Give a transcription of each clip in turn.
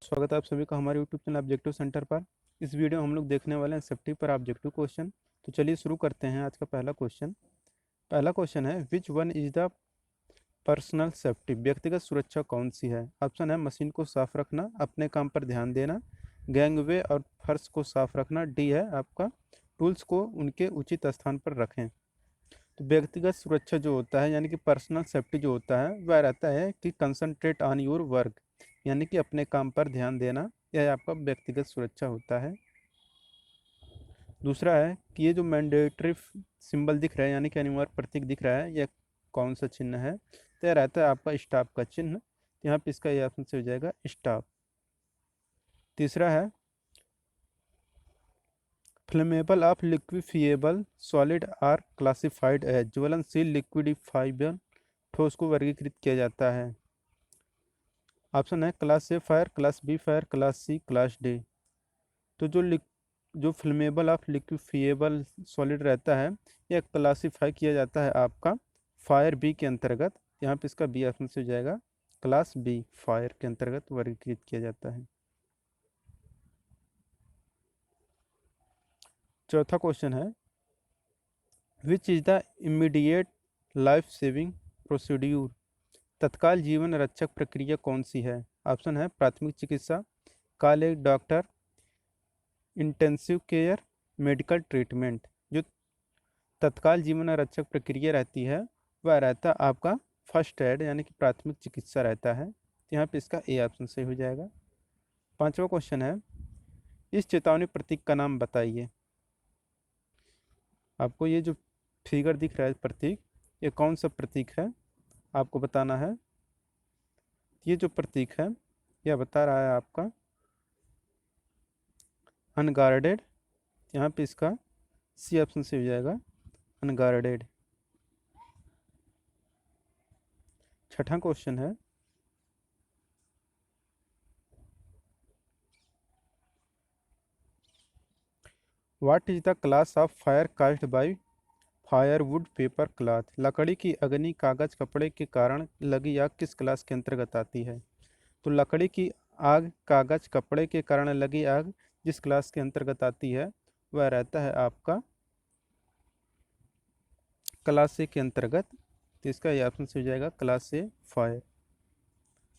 स्वागत है आप सभी का हमारे यूट्यूब चैनल ऑब्जेक्टिव सेंटर पर। इस वीडियो में हम लोग देखने वाले हैं सेफ्टी पर ऑब्जेक्टिव क्वेश्चन। तो चलिए शुरू करते हैं आज का पहला क्वेश्चन है, which one is the personal safety, व्यक्तिगत सुरक्षा कौन सी है। ऑप्शन है मशीन को साफ रखना, अपने काम पर ध्यान देना, गैंगवे और फर्श को साफ रखना, डी है आपका टूल्स को उनके उचित स्थान पर रखें। तो व्यक्तिगत सुरक्षा जो होता है यानी कि पर्सनल सेफ्टी जो होता है वह रहता है कि कंसंट्रेट ऑन योर वर्क, यानी कि अपने काम पर ध्यान देना, यह आपका व्यक्तिगत सुरक्षा होता है। दूसरा है कि ये जो मैंडेटरी सिंबल दिख रहा है यानी कि अनिवार्य प्रतीक दिख रहा है, यह कौन सा चिन्ह है। तो यह रहता है आपका स्टॉप का चिन्ह। यहाँ पे इसका यह ऑप्शन से हो जाएगा स्टॉप। तीसरा है flammable of liquefiable solid are classified as, ज्वलनशील लिक्विडिफाइबल ठोस को वर्गीकृत किया जाता है। ऑप्शन है class A fire, class B fire, class C, class D. तो जो फ्लेमेबल ऑफ लिक्विफिएबल सॉलिड रहता है यह क्लासीफाई किया जाता है आपका फायर बी के अंतर्गत। यहाँ पे इसका बी ऑप्शन से हो जाएगा क्लास बी, फायर के अंतर्गत वर्गीकृत किया जाता है। चौथा क्वेश्चन है, which is the immediate life saving procedure, तत्काल जीवन रक्षक प्रक्रिया कौन सी है। ऑप्शन है प्राथमिक चिकित्सा, call a doctor, intensive care, medical treatment. जो तत्काल जीवन रक्षक प्रक्रिया रहती है वह रहता है आपका फर्स्ट एड यानी कि प्राथमिक चिकित्सा रहता है। तो यहाँ पे इसका ए ऑप्शन सही हो जाएगा। पांचवा क्वेश्चन है, इस चेतावनी प्रतीक का नाम बताइए। आपको ये जो फिगर दिख रहा है प्रतीक, ये कौन सा प्रतीक है आपको बताना है। ये जो प्रतीक है यह बता रहा है आपका अनगार्डेड। यहाँ पे इसका सी ऑप्शन से हो जाएगा अनगार्डेड। छठा क्वेश्चन है, what is the class of fire caused bye firewood paper cloth, लकड़ी की अग्नि कागज कपड़े के कारण लगी आग किस क्लास के अंतर्गत आती है। तो लकड़ी की आग कागज कपड़े के कारण लगी आग जिस क्लास के अंतर्गत आती है वह रहता है आपका क्लास ए के अंतर्गत। तो इसका ये ऑप्शन से हो जाएगा क्लास ए फायर।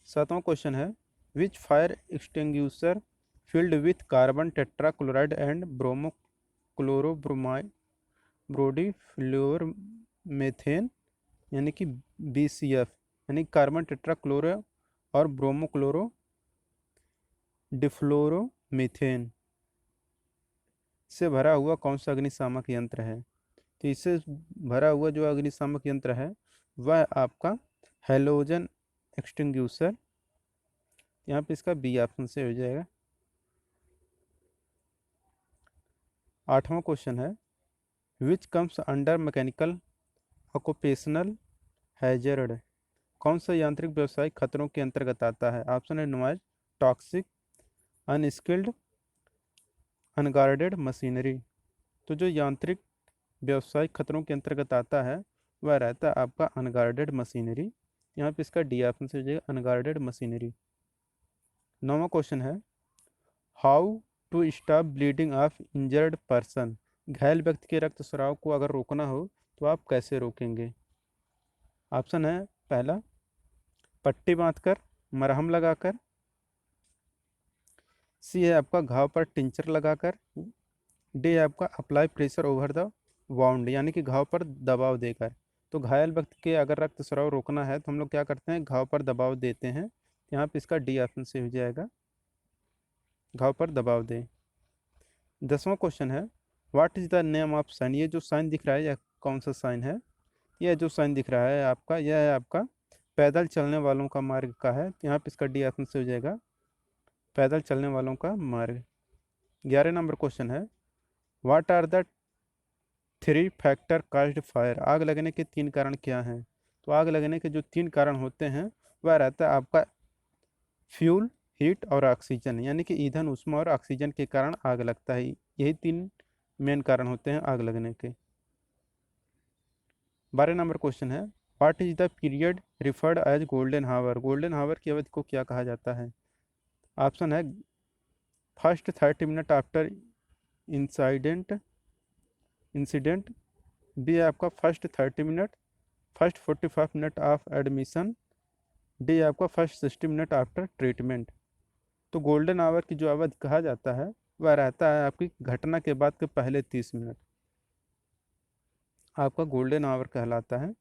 सातवां क्वेश्चन है, which fire extinguisher filled with carbon tetrachloride and bromochlorodifluoromethane, यानी कि BCF यानी कार्बन टेट्राक्लोरो और ब्रोमोक्लोरो डिफ्लोरोमीथेन से भरा हुआ कौन सा अग्निशामक यंत्र है। तो इससे भरा हुआ जो अग्निशामक यंत्र है वह आपका हेलोजन एक्सटिंग्विशर। यहाँ पे इसका बी ऑप्शन से हो जाएगा। आठवां क्वेश्चन है, which comes under mechanical occupational hazard, कौन सा यांत्रिक व्यवसायिक खतरों के अंतर्गत आता है। ऑप्शन है noise, toxic, unskilled, unguarded machinery. तो जो यांत्रिक व्यवसायिक खतरों के अंतर्गत आता है वह रहता है आपका अनगार्डेड मशीनरी। यहाँ पे इसका डी ऑप्शन से हो जाएगा अनगार्डेड मशीनरी। नौवां क्वेश्चन है, how to stop bleeding of injured person, घायल व्यक्ति के रक्तस्राव को अगर रोकना हो तो आप कैसे रोकेंगे। ऑप्शन है पहला पट्टी बांधकर, मरहम लगाकर, सी है आपका घाव पर टिंचर लगाकर, डी है आपका apply pressure over the wound यानी कि घाव पर दबाव देकर। तो घायल व्यक्ति के अगर रक्तस्राव रोकना है तो हम लोग क्या करते हैं, घाव पर दबाव देते हैं। यहाँ पे इसका डी ऑप्शन से हो जाएगा घाव पर दबाव दें। 10वां क्वेश्चन है, what is the name of sine, ये जो साइन दिख रहा है यह कौन सा साइन है। यह जो साइन दिख रहा है आपका यह है आपका पैदल चलने वालों का मार्ग का है। तो यहाँ पे इसका डी ऑप्शन से हो जाएगा पैदल चलने वालों का मार्ग। 11 नंबर क्वेश्चन है, what are the 3 factor caused fire, आग लगने के 3 कारण क्या हैं। तो आग लगने के जो 3 कारण होते हैं वह रहता है आपका फ्यूल, हीट और ऑक्सीजन, यानी कि ईंधन, ऊष्मा और ऑक्सीजन के कारण आग लगता है। यही 3 मेन कारण होते हैं आग लगने के। 12 नंबर क्वेश्चन है, what is the period referred as golden hour, golden hour की अवधि को क्या कहा जाता है। ऑप्शन है first 30 minute after incident incident, B है आपका first 30 minute, first 45 minute of admission, D है आपका फर्स्ट 60 मिनट आफ्टर ट्रीटमेंट। तो गोल्डन आवर की जो अवधि कहा जाता है वह रहता है आपकी घटना के बाद के पहले 30 मिनट, आपका गोल्डन आवर कहलाता है।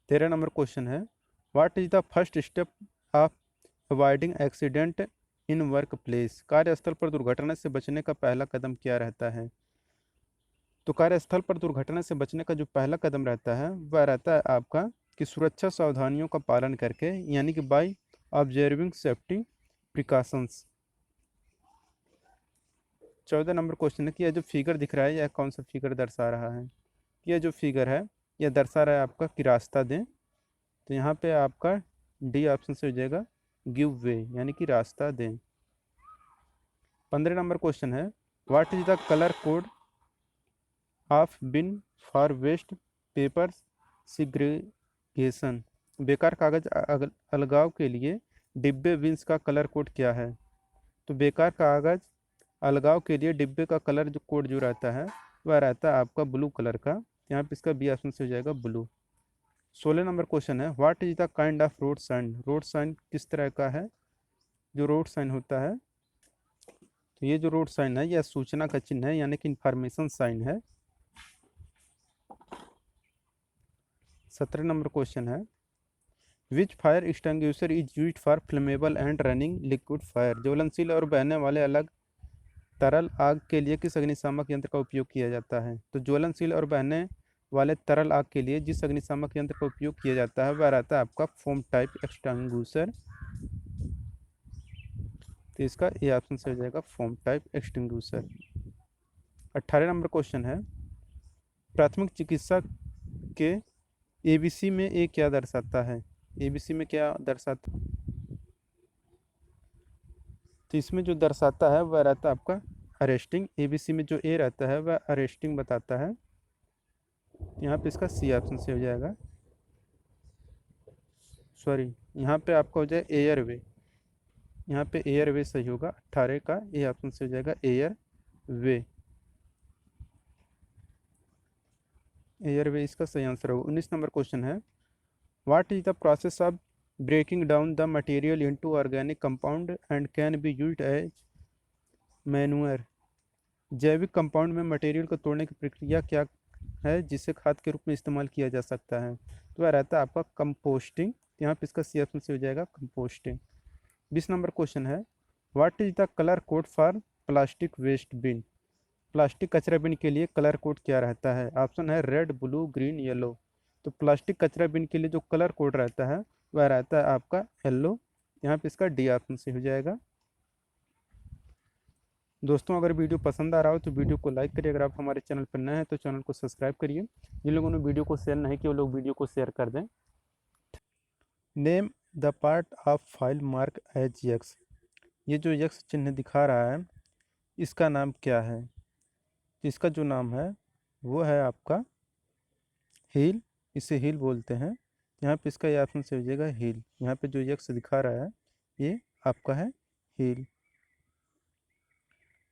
13 नंबर क्वेश्चन है, what is the first step of avoiding accident in work place, कार्यस्थल पर दुर्घटना से बचने का पहला कदम क्या रहता है। तो कार्यस्थल पर दुर्घटना से बचने का जो पहला कदम रहता है वह रहता है आपका कि सुरक्षा सावधानियों का पालन करके, यानी कि by observing safety precautions. 14 number question है कि यह जो फिगर दिख रहा है यह कौन सा फिगर दर्शा रहा है। यह जो फिगर है यह दर्शा रहा है आपका कि रास्ता दें। तो यहाँ पे आपका डी ऑप्शन से हो जाएगा गिव वे, यानी कि रास्ता दें। 15 नंबर क्वेश्चन है, what is the colour code of bin for waste paper segregation, बेकार कागज अलगाव के लिए डिब्बे बिन्स का कलर कोड क्या है। तो बेकार कागज अलगाव के लिए डिब्बे का कलर जो कोड जो रहता है वह रहता है आपका ब्लू कलर का। यहाँ पे इसका बी ऑप्शन से हो जाएगा ब्लू। 16 नंबर क्वेश्चन है, what is the kind of road sign, road sign किस तरह का है। जो रोड साइन होता है, तो ये जो रोड साइन है यह सूचना का चिन्ह है, यानी कि इंफॉर्मेशन साइन है। 17 नंबर क्वेश्चन है, which fire extinguisher is used for flammable and running liquid fire, ज्वलनशील और बहने वाले अलग तरल आग के लिए किस अग्निशामक यंत्र का उपयोग किया जाता है। तो ज्वलनशील और बहने वाले तरल आग के लिए जिस अग्निशामक यंत्र का उपयोग किया जाता है वह रहता है आपका फोम टाइप एक्सटिंग्विशर। तो इसका ए ऑप्शन से हो जाएगा foam type extinguisher. 18 number question है, प्राथमिक चिकित्सा के एबीसी में ए क्या दर्शाता है। एबीसी में क्या दर्शाता है, तो इसमें जो दर्शाता है वह रहता है आपका अरेस्टिंग। एबीसी में जो ए रहता है वह अरेस्टिंग बताता है। यहाँ पे इसका सी ऑप्शन से हो जाएगा, सॉरी यहाँ पे आपका हो जाए एयरवे, यहाँ पे एयरवे सही होगा। 18 का ए ऑप्शन से हो जाएगा एयरवे, एयरवे इसका सही आंसर होगा। 19 नंबर क्वेश्चन है, what is the process of breaking down the material into organic compound and can be used as manure, जैविक कंपाउंड में मटेरियल को तोड़ने की प्रक्रिया क्या है जिसे खाद के रूप में इस्तेमाल किया जा सकता है। तो वह रहता है आपका कंपोस्टिंग। यहाँ पे इसका सी ऑप्शन से हो जाएगा कंपोस्टिंग। 20 नंबर क्वेश्चन है, what is the colour code for plastic waste bin, plastic कचरा बिन के लिए कलर कोड क्या रहता है। ऑप्शन है रेड, ब्लू, ग्रीन, येलो। तो प्लास्टिक कचरा बिन के लिए जो कलर कोड रहता है वह रहता है आपका येलो। यहाँ पे इसका डी ऑप्शन से हो जाएगा। दोस्तों अगर वीडियो पसंद आ रहा हो तो वीडियो को लाइक करिए, अगर आप हमारे चैनल पर नए हैं तो चैनल को सब्सक्राइब करिए, जिन लोगों ने वीडियो को शेयर नहीं किया वो लोग वीडियो को शेयर कर दें। Name the part of file mark as X, ये जो यक्स चिन्ह दिखा रहा है इसका नाम क्या है। इसका जो नाम है वो है आपका हील, इसे हील बोलते हैं। यहाँ पे इसका ये ऑप्शन से हो जाएगा हील। यहाँ पे जो यक्स दिखा रहा है ये आपका है हील।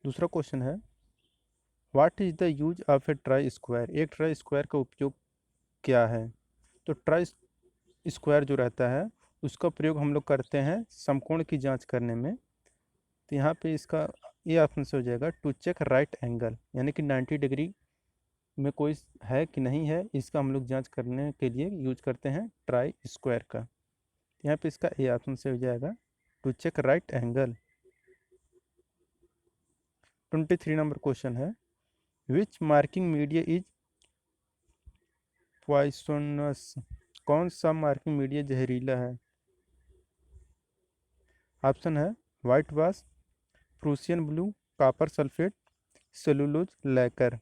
दूसरा क्वेश्चन है, what is the use of A try square, एक ट्राई स्क्वायर का उपयोग क्या है। तो ट्राई स्क्वायर जो रहता है उसका प्रयोग हम लोग करते हैं समकोण की जांच करने में। तो यहाँ पे इसका ये ऑप्शन से हो जाएगा टू चेक राइट एंगल, यानी कि 90 डिग्री में कोई है कि नहीं है, इसका हम लोग जांच करने के लिए यूज करते हैं ट्राई स्क्वायर का। यहाँ पे इसका ए ऑप्शन से हो जाएगा to check right angle. 23 number question है, which marking media is poisonous, कौन सा मार्किंग मीडिया जहरीला है। ऑप्शन है white wash, Prussian blue, copper sulphate, cellulose lacquer.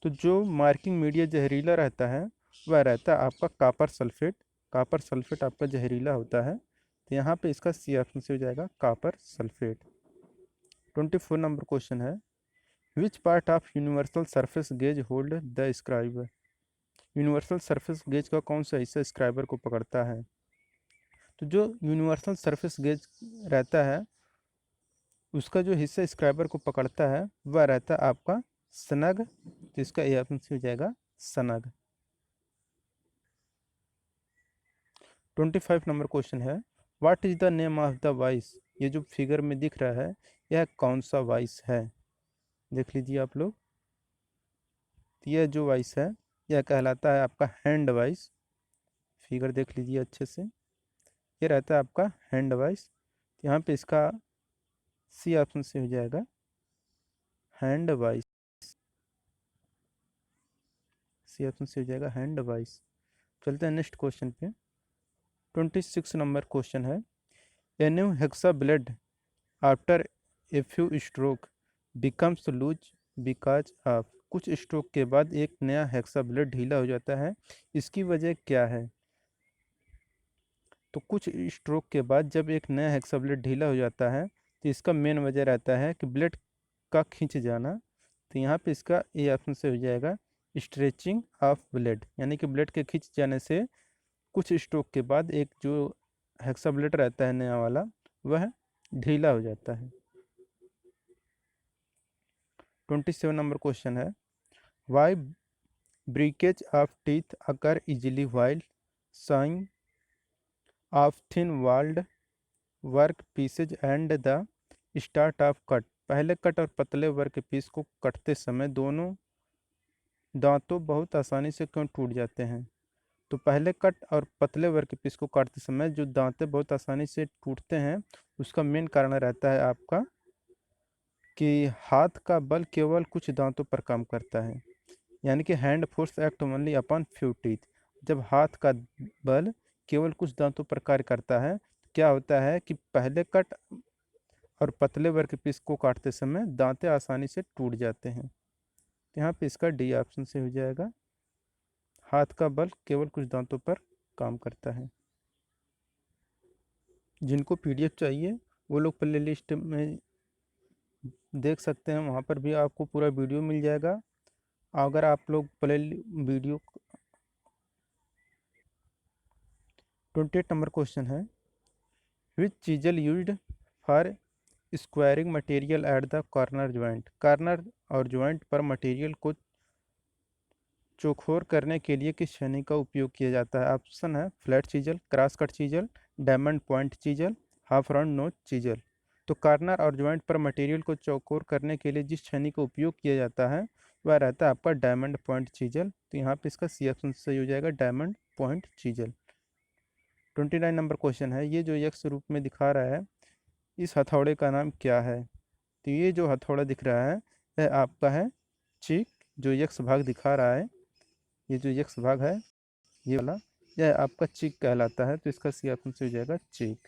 तो जो मार्किंग मीडिया जहरीला रहता है वह रहता है आपका कॉपर सल्फेट। कॉपर सल्फेट आपका जहरीला होता है, तो यहाँ पे इसका सी ऑप्शन से हो जाएगा कॉपर सल्फेट। 24 नंबर क्वेश्चन है, which part of universal surface gauge hold the scriber, universal surface gauge का कौन सा हिस्सा स्क्राइबर को पकड़ता है। तो जो यूनिवर्सल सरफेस गेज रहता है उसका जो हिस्सा स्क्राइबर को पकड़ता है वह रहता है आपका स्नग, तो इसका ए ऑप्शन हो जाएगा स्नग। 25 नंबर क्वेश्चन है, what is the name of the voice. ये जो फिगर में दिख रहा है यह कौन सा वॉइस है, देख लीजिए आप लोग। तो यह जो वॉइस है यह कहलाता है आपका हैंड वॉइस। फिगर देख लीजिए अच्छे से, ये रहता है आपका हैंड वॉइस। यहाँ पे इसका सी ऑप्शन से हो जाएगा हैंड वॉइस, सी ऑप्शन से हो जाएगा हैंड वॉइस। चलते हैं नेक्स्ट क्वेश्चन पे। 26 नंबर क्वेश्चन है, a new hacksaw blade after a few stroke becomes loose because of. कुछ स्ट्रोक के बाद एक नया हेक्सा ब्लेड ढीला हो जाता है, इसकी वजह क्या है। तो कुछ स्ट्रोक के बाद जब एक नया हेक्सा ब्लेड ढीला हो जाता है तो इसका मेन वजह रहता है कि ब्लेड का खींच जाना। तो यहाँ पे इसका ए ऑप्शन से हो जाएगा स्ट्रेचिंग ऑफ ब्लेड, यानी कि ब्लेड के खींच जाने से कुछ स्ट्रोक के बाद एक जो हेक्सा ब्लेड रहता है नया वाला वह ढीला हो जाता है। 27 नंबर क्वेश्चन है, why breakage of teeth occur easily while sign of thin walled work pieces and the start of cut. पहले कट और पतले वर्क पीस को कटते समय दोनों दांतों बहुत आसानी से क्यों टूट जाते हैं। तो पहले कट और पतले वर्क पीस को काटते समय जो दांतें बहुत आसानी से टूटते हैं उसका मेन कारण रहता है आपका कि हाथ का बल केवल कुछ दांतों पर काम करता है, यानी कि hand force act only upon few teeth. जब हाथ का बल केवल कुछ दांतों पर कार्य करता है क्या होता है कि पहले कट और पतले वर्क पीस को काटते समय दांतें आसानी से टूट जाते हैं। तो यहाँ पे इसका डी ऑप्शन से हो जाएगा, हाथ का बल केवल कुछ दांतों पर काम करता है। जिनको पीडीएफ चाहिए वो लोग प्ले लिस्ट में देख सकते हैं, वहाँ पर भी आपको पूरा वीडियो मिल जाएगा। अगर आप लोग प्ले वीडियो 28 नंबर क्वेश्चन है, which chisel used for squaring material at the corner joint. Corner और जॉइंट पर मटेरियल को चौखोर करने के लिए किस छेनी का उपयोग किया जाता है। ऑप्शन है flat chisel, cross cut chisel, diamond point chisel, half round नोच चीजल। तो कॉर्नर और जॉइंट पर मटेरियल को चौकोर करने के लिए जिस छेनी का उपयोग किया जाता है वह रहता है आपका डायमंड पॉइंट चीजल। तो यहाँ पे इसका सी ऑप्शन सही हो जाएगा diamond point chisel. 29 number question है, ये जो यक्ष रूप में दिखा रहा है इस हथौड़े का नाम क्या है। तो ये जो हथौड़ा दिख रहा है यह आपका है चीक। जो यक्ष भाग दिखा रहा है, ये जो यक्ष भाग है ये वाला, यह आपका चीक कहलाता है। तो इसका सी ऑप्शन से हो जाएगा चीक।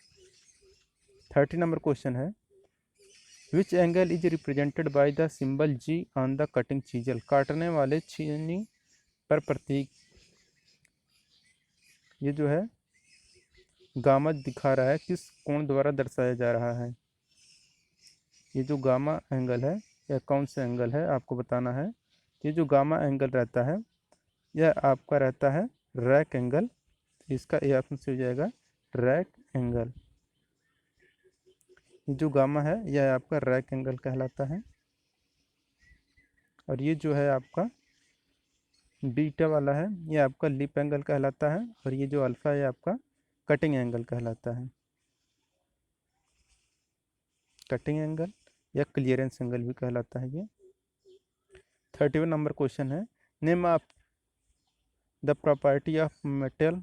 30 नंबर क्वेश्चन है, which angle is represented by the symbol G on the cutting chisel. काटने वाले छीनी पर प्रतीक ये जो है गामा दिखा रहा है, किस कोण द्वारा दर्शाया जा रहा है। ये जो गामा एंगल है यह कौन सा एंगल है आपको बताना है। ये जो गामा एंगल रहता है यह आपका रहता है रैक एंगल। इसका ए ऑप्शन से हो जाएगा रैक एंगल। ये जो गामा है यह आपका रैक एंगल कहलाता है। और ये जो है आपका बीटा वाला है ये आपका लिप एंगल कहलाता है। और ये जो अल्फा है आपका कटिंग एंगल कहलाता है। कटिंग एंगल या क्लियरेंस एंगल भी कहलाता है ये। 31 नंबर क्वेश्चन है, name of the property of metal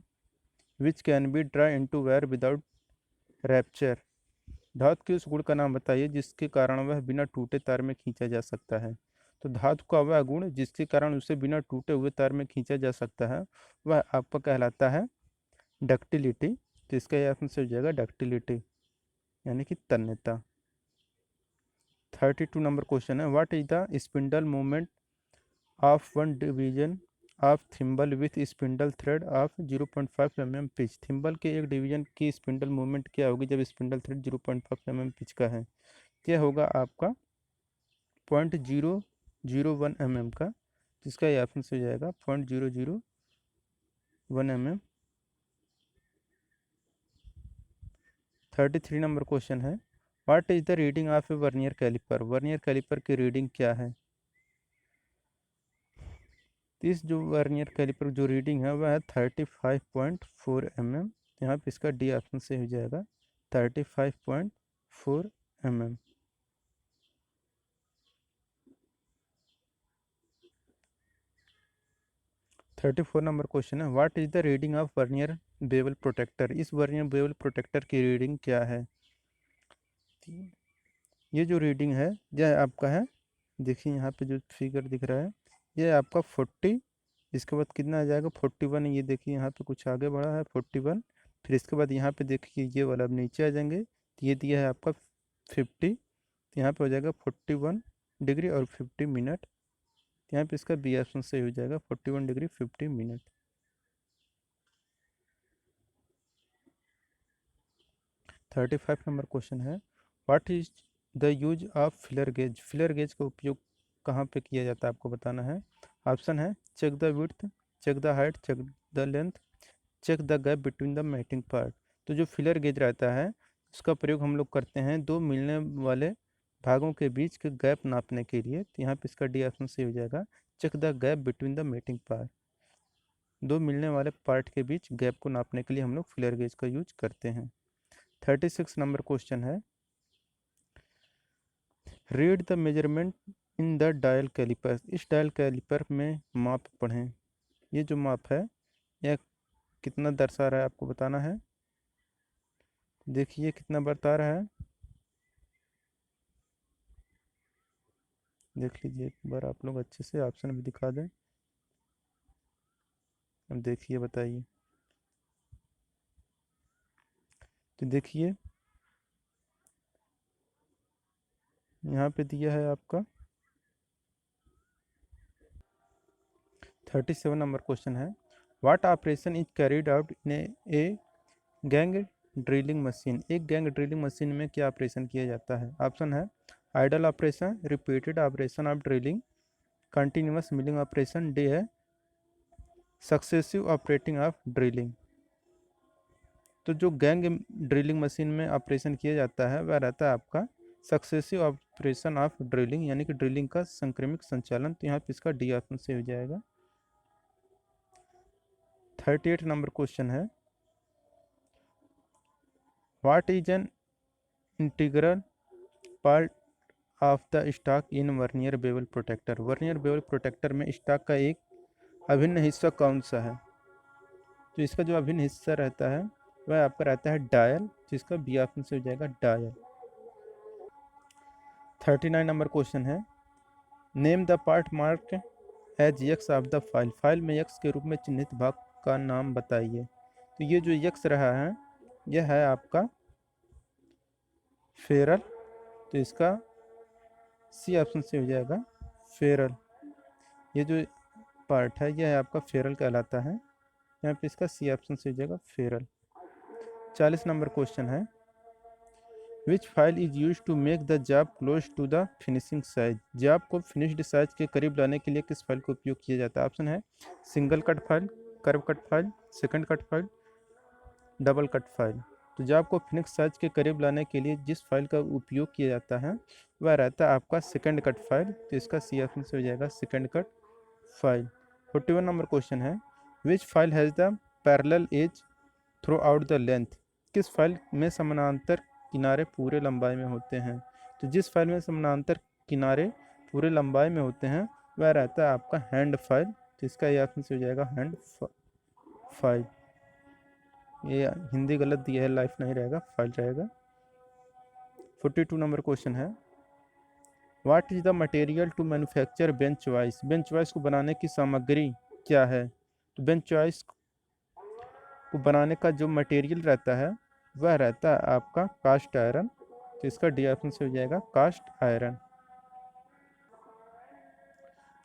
which can be dry into wire without rapture. धातु के उस गुण का नाम बताइए जिसके कारण वह बिना टूटे तार में खींचा जा सकता है। तो धातु का वह गुण जिसके कारण उसे बिना टूटे हुए तार में खींचा जा सकता है वह आपका कहलाता है डक्टिलिटी। तो इसका यह ऑप्शन से हो जाएगा डक्टिलिटी, यानी कि तन्यता। 32 नंबर क्वेश्चन है, what is the spindle movement of one division of thimble with spindle thread of 0.5 mm pitch. Thimble के एक डिवीजन की स्पिंडल मूवमेंट क्या होगी जब स्पिंडल थ्रेड 0.5 mm पिच का है। क्या होगा आपका 0.001 mm का, जिसका ये ऑप्शन से हो जाएगा 0.001 mm। 33 नंबर क्वेश्चन है, what is the reading of a vernier caliper? Vernier caliper की रीडिंग क्या है? इस जो वर्नियर कैलिपर जो रीडिंग है वह है 35.4 mm। यहाँ पे इसका डी ऑप्शन से हो जाएगा 35.4 mm। 34 नंबर क्वेश्चन है, what is the reading of vernier bevel protector? इस वर्नियर बेवल प्रोटेक्टर की रीडिंग क्या है? ये जो रीडिंग है यह आपका है, देखिए यहाँ पे जो फिगर दिख रहा है ये आपका 40, इसके बाद कितना आ जाएगा 41। ये देखिए यहाँ पे कुछ आगे बढ़ा है 41, फिर इसके बाद यहाँ पे देखिए ये वाला अब नीचे आ जाएंगे, तो ये दिया है आपका 50, तो यहाँ पे हो जाएगा 41 डिग्री और 50 मिनट। यहाँ पे इसका बी ऑप्शन सही हो जाएगा 41 डिग्री 50 मिनट। 35 नंबर क्वेश्चन है, what is the use of filler gauge? Filler gauge का उपयोग कहाँ पे किया जाता है आपको बताना है। ऑप्शन है check the width, check the height, check the length, check the gap between the mating part. तो जो फिलर गेज रहता है उसका प्रयोग हम लोग करते हैं दो मिलने वाले भागों के बीच के गैप नापने के लिए, तो यहाँ पे इसका डी ऑप्शन सही हो जाएगा check the gap between the mating part. दो मिलने वाले पार्ट के बीच गैप को नापने के लिए हम लोग फिलर गेज का यूज करते हैं। 36 नंबर क्वेश्चन है, read the measurement in the dial caliper? इस डायल कैलिपर में माप पढ़ें। ये जो माप है यह कितना दर्शा रहा है आपको बताना है। देखिए कितना बता रहा है, देख लीजिए एक बार आप लोग अच्छे से, ऑप्शन भी दिखा दें। अब देखिए बताइए, तो देखिए यहाँ पे दिया है आपका 37 नंबर क्वेश्चन है, what operation is carried out in a gang drilling machine? एक गैंग ड्रिलिंग मशीन में क्या ऑपरेशन किया जाता है? ऑप्शन है idle operation, repeated operation of drilling, continuous milling operation, D है सक्सेसिव ऑपरेटिंग ऑफ ड्रिलिंग। तो जो गैंग ड्रिलिंग मशीन में ऑपरेशन किया जाता है वह रहता है आपका सक्सेसिव ऑपरेशन ऑफ ड्रिलिंग, यानी कि ड्रिलिंग का संक्रमिक संचालन, तो यहाँ पे इसका डी ऑप्शन से हो जाएगा। 38 नंबर क्वेश्चन है, what is an integral part of the stock in vernier bevel protractor? Vernier bevel protector में स्टॉक का एक अभिन्न हिस्सा कौन सा है? तो इसका जो अभिन्न हिस्सा रहता है वह आपका रहता है डायल, जिसका बी ऑप्शन से हो जाएगा डायल। 39 नंबर क्वेश्चन है, name the part mark as X of the file? File में यक्स के रूप में चिन्हित भाग का नाम बताइए। तो ये जो यक्स रहा है यह है आपका फेरल, तो इसका सी ऑप्शन से हो जाएगा फेरल। ये जो पार्ट है यह आपका फेरल कहलाता है, यहाँ पे इसका सी ऑप्शन से हो जाएगा फेरल। 40 नंबर क्वेश्चन है, which file is use to make the job close to the finishing size? Job को फिनिश्ड साइज के करीब लाने के लिए किस फाइल का उपयोग किया जाता है? ऑप्शन है single cut file, curve cut file, second cut file, double cut file. तो जॉब को फिनिश साइज के करीब लाने के लिए जिस फाइल का उपयोग किया जाता है वह रहता है आपका सेकंड कट फाइल, तो इसका सी ऑप्शन से हो जाएगा second cut file. 41 number question है, which file has the parallel edge throughout the length? किस फाइल में समानांतर किनारे पूरे लंबाई में होते हैं? तो जिस फाइल में समानांतर किनारे पूरे लंबाई में होते हैं वह रहता है आपका हैंड फाइल, तो इसका ये ऑप्शन से हो जाएगा हैंड फाइल। ये हिंदी गलत दिया है, लाइफ नहीं रहेगा, फाइल रहेगा। 42 नंबर क्वेश्चन है, what is the material to manufacture bench vice? Bench vice को बनाने की सामग्री क्या है? तो बेंच वाइस को बनाने का जो मटेरियल रहता है वह रहता है आपका कास्ट आयरन, तो इसका डी ऑप्शन से हो जाएगा कास्ट आयरन।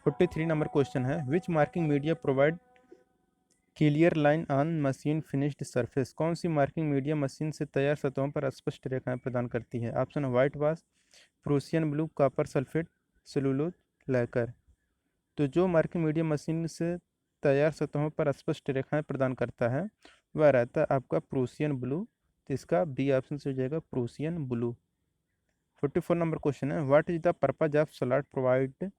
43 नंबर क्वेश्चन है, which marking media provide clear line on machine finished surface? कौन सी मार्किंग मीडिया मशीन से तैयार सतहों पर स्पष्ट रेखाएं प्रदान करती है? ऑप्शन है white wash, Prussian blue, copper sulphate, cellulose, lacquer. तो जो मार्किंग मीडिया मशीन से तैयार सतहों पर स्पष्ट रेखाएं प्रदान करता है वह रहता है आपका प्रूसियन ब्लू, तो इसका बी ऑप्शन से हो जाएगा प्रूसियन ब्लू। 44 नंबर क्वेश्चन है, what is the purpose of salad provide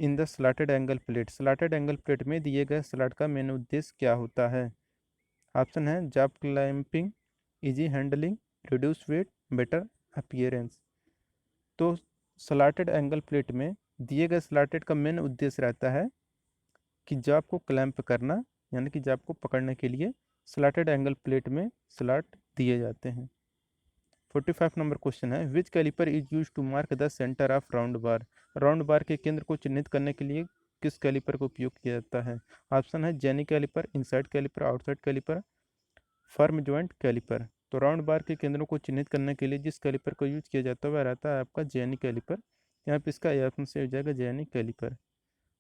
in the slotted angle plate. Slotted angle plate में दिए गए सलाड का मेन उद्देश्य क्या होता है। ऑप्शन है job clamping, easy handling, reduce weight, better appearance. तो स्लॉटेड एंगल प्लेट में दिए गए स्लॉटेड का मेन उद्देश्य रहता है कि जॉब को क्लैंप करना, यानी कि जॉब को पकड़ने के लिए स्लॉटेड एंगल प्लेट में स्लॉट दिए जाते हैं। 45 नंबर क्वेश्चन है, which caliper is use to mark the centre of round bar. Round bar के केंद्र को चिन्हित करने के लिए किस कैलिपर का उपयोग किया जाता है। ऑप्शन है jenny caliper, inside caliper, outside caliper, firm joint caliper. तो राउंड बार के केंद्रों को चिन्हित करने के लिए जिस कैलिपर का यूज किया जाता है वह रहता है आपका जेनी कैलिपर। यहाँ पे इसका ऑप्शन से हो जाएगा जेनी कैलिपर।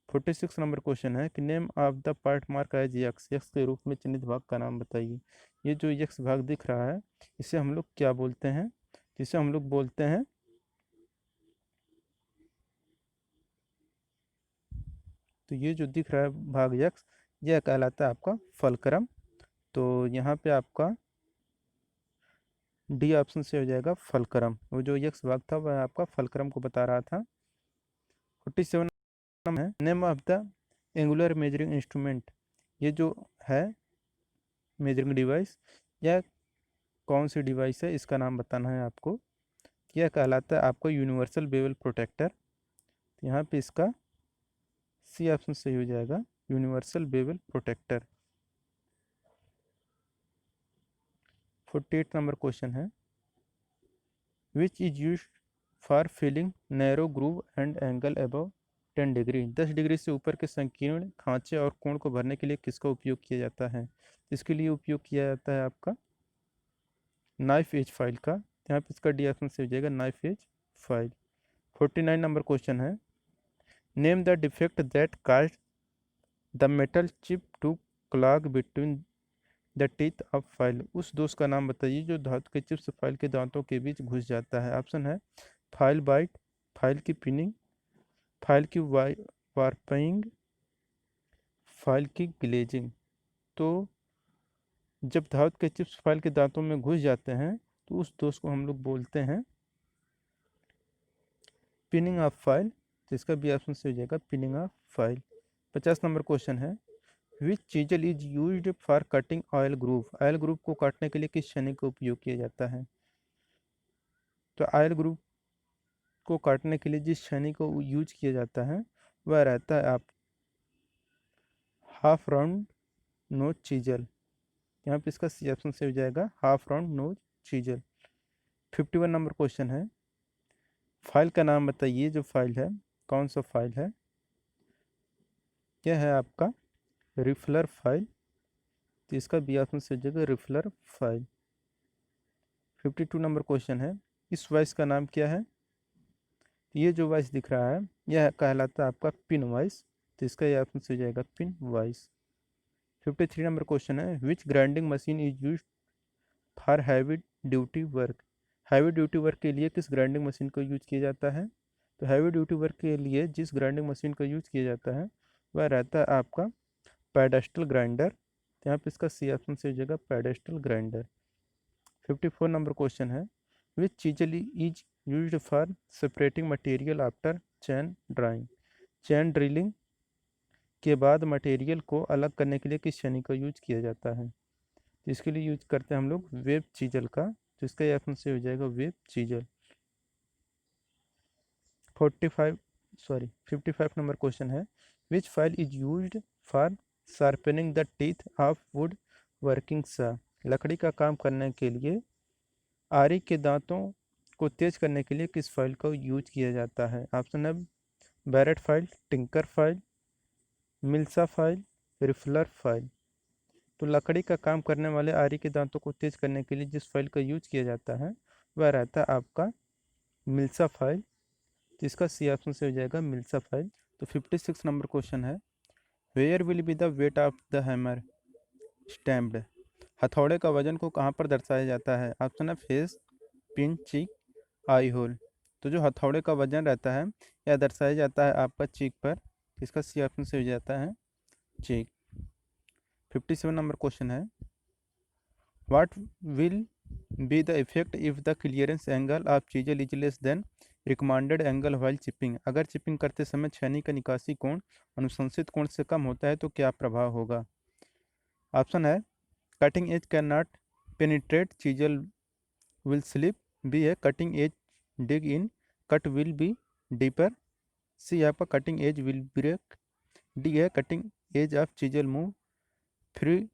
46 नंबर क्वेश्चन है कि name of the part mark as X. X के रूप में चिन्हित भाग का नाम बताइए। ये जो यक्स भाग दिख रहा है इसे हम लोग क्या बोलते हैं। जिसे हम लोग बोलते हैं, तो ये जो दिख रहा है भाग यक्स, यह कहलाता है आपका फलक्रम। तो यहाँ पे आपका डी ऑप्शन से हो जाएगा फलक्रम। वो जो यक्स भाग था वह आपका फलक्रम को बता रहा था। 47 है, name of the angular measuring instrument. ये जो है मेजरिंग डिवाइस, यह कौन सी डिवाइस है इसका नाम बताना है आपको। यह कहलाता है आपको यूनिवर्सल बेवल प्रोटेक्टर। यहाँ पे इसका सी ऑप्शन सही हो जाएगा, universal bevel protractor. 48 number question है, which is use for filling narrow groove and angle above 10 degree. 10 degree से ऊपर के संकीर्ण खांचे और कोण को भरने के लिए किसका उपयोग किया जाता है। इसके लिए उपयोग किया जाता है आपका नाइफ एज फाइल का। यहाँ पे इसका डी ऑप्शन से हो जाएगा knife edge file. 49 number question है, name the defect that cause the metal chip to clog between the teeth of file. उस दोष का नाम बताइए जो धातु के चिप्स फाइल के दांतों के बीच घुस जाता है। ऑप्शन है फाइल बाइट, फाइल की पिनिंग, फाइल की वार्पिंग, फाइल की ग्लेजिंग। तो जब धातु के चिप्स फाइल के दांतों में घुस जाते हैं तो उस दोष को हम लोग बोलते हैं पिनिंग ऑफ फाइल। तो इसका भी ऑप्शन से हो जाएगा pinning of file. 50 number question है, which chisel is used for cutting oil groove. Oil groove को काटने के लिए किस छेनी का उपयोग किया जाता है। तो ऑयल ग्रूव को काटने के लिए जिस छेनी को यूज किया जाता है वह रहता है आप हाफ राउंड नोज चीजल। यहाँ पे इसका सी ऑप्शन से हो जाएगा half round nose chisel. 51 number question है, फाइल का नाम बताइए। जो फाइल है कौन सा फाइल है। यह है आपका रिफलर फाइल। तो इसका बी ऑप्शन से हो जाएगा रिफलर फाइल। 52 नंबर क्वेश्चन है, इस वॉइस का नाम क्या है। ये जो वॉइस दिख रहा है यह कहलाता है आपका पिन वॉइस। तो इसका ये ऑप्शन से हो जाएगा पिन वॉइस। 53 नंबर क्वेश्चन है, which grinding machine is use for heavy duty work. Heavy duty work के लिए किस ग्राइंडिंग मशीन को यूज किया जाता है। तो हैवी ड्यूटी वर्क के लिए जिस ग्राइंडिंग मशीन का यूज किया जाता है वह रहता है आपका पैडेस्टल ग्राइंडर। तो यहाँ पे इसका सी ऑप्शन से हो जाएगा पैडेस्टल ग्राइंडर। 54 नंबर क्वेश्चन है, which chisel is used for separating material after chain drawing. Chain drilling के बाद मटेरियल को अलग करने के लिए किस छेनी का यूज किया जाता है। इसके लिए यूज करते हैं हम लोग वेब चीजल का। तो इसका ऑप्शन से हो जाएगा web chisel. 45 sorry 55 number question है, which file is used for sharpening the teeth of wood working saw. लकड़ी का काम करने के लिए आरी के दांतों को तेज करने के लिए किस फाइल का यूज किया जाता है। ऑप्शन है barrette file, tinker file, mill saw file, riffler file. तो लकड़ी का काम करने वाले आरी के दांतों को तेज करने के लिए जिस फाइल का यूज किया जाता है वह रहता है आपका मिल्सा फाइल। तो इसका सी ऑप्शन से हो जाएगा मिल्सा फाइल। तो 56 नंबर क्वेश्चन है, where will be the weight of the hammer stamped. हथौड़े का वजन को कहाँ पर दर्शाया जाता है। ऑप्शन है फेस, पिन, चीक, आई होल। तो जो हथौड़े का वजन रहता है यह दर्शाया जाता है आपका चीक पर। इसका सी ऑप्शन से हो जाता है चीक। 57 नंबर क्वेश्चन है, what will be the effect if the clearance angle of chisel is less than recommended angle while chipping. अगर चिपिंग करते समय छेनी का निकासी कोण अनुशंसित कोण से कम होता है तो क्या प्रभाव होगा। ऑप्शन है cutting edge can not penetrate chisel will slip. B है cutting edge dig in cut will be deeper. C है आपका cutting edge will break. D है cutting edge of chisel move free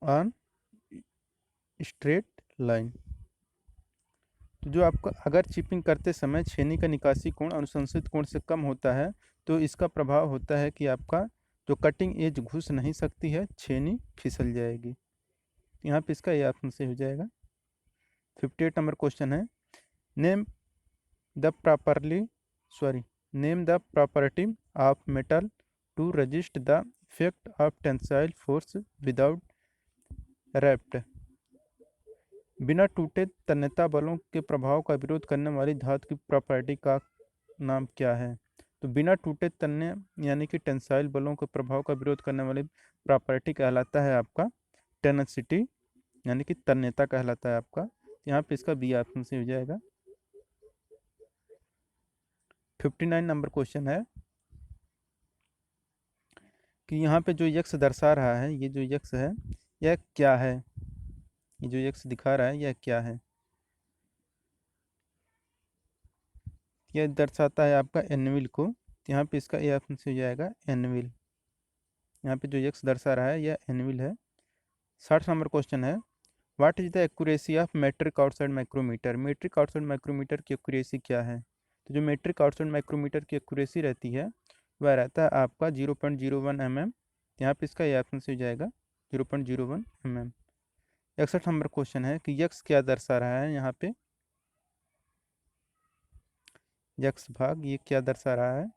on straight line. तो जो आपका अगर chipping करते समय छेनी का निकासी कोण अनुशंसित कोण से कम होता है तो इसका प्रभाव होता है कि आपका जो कटिंग एज घुस नहीं सकती है, छेनी फिसल जाएगी। यहाँ पे इसका ये ऑप्शन से हो जाएगा। 58 नंबर क्वेश्चन है name the properly sorry name the property of metal to resist the effect of tensile force without rupture. बिना टूटे तन्यता बलों के प्रभाव का विरोध करने वाली धातु की प्रॉपर्टी का नाम क्या है। तो बिना टूटे तन्य यानी कि टेंसाइल बलों के प्रभाव का विरोध करने वाली प्रॉपर्टी कहलाता है आपका टेनसिटी यानी कि तन्यता कहलाता है आपका। यहाँ पे इसका बी ऑप्शन से हो जाएगा। 59 नंबर क्वेश्चन है कि यहाँ पे जो यक्ष दर्शा रहा है, ये जो यक्ष है यह क्या है। ये जो यक्ष दिखा रहा है यह क्या है। यह दर्शाता है आपका एनविल को। तो यहाँ पे इसका ए ऑप्शन से हो जाएगा एनविल। यहाँ पे जो यक्ष दर्शा रहा है यह एनविल है। 60 नंबर क्वेश्चन है what is the accuracy of metric outside micrometer. Metric outside micrometer की एक्यूरेसी क्या है। तो जो मेट्रिक आउटसाइड माइक्रोमीटर की एक्यूरेसी रहती है वह रहता है आपका 0.01 mm। यहाँ पे इसका ये ऑप्शन से हो जाएगा 0.01 mm। 61 नंबर क्वेश्चन है कि यक्ष क्या दर्शा रहा है। यहाँ पे यक्ष भाग ये क्या दर्शा रहा है।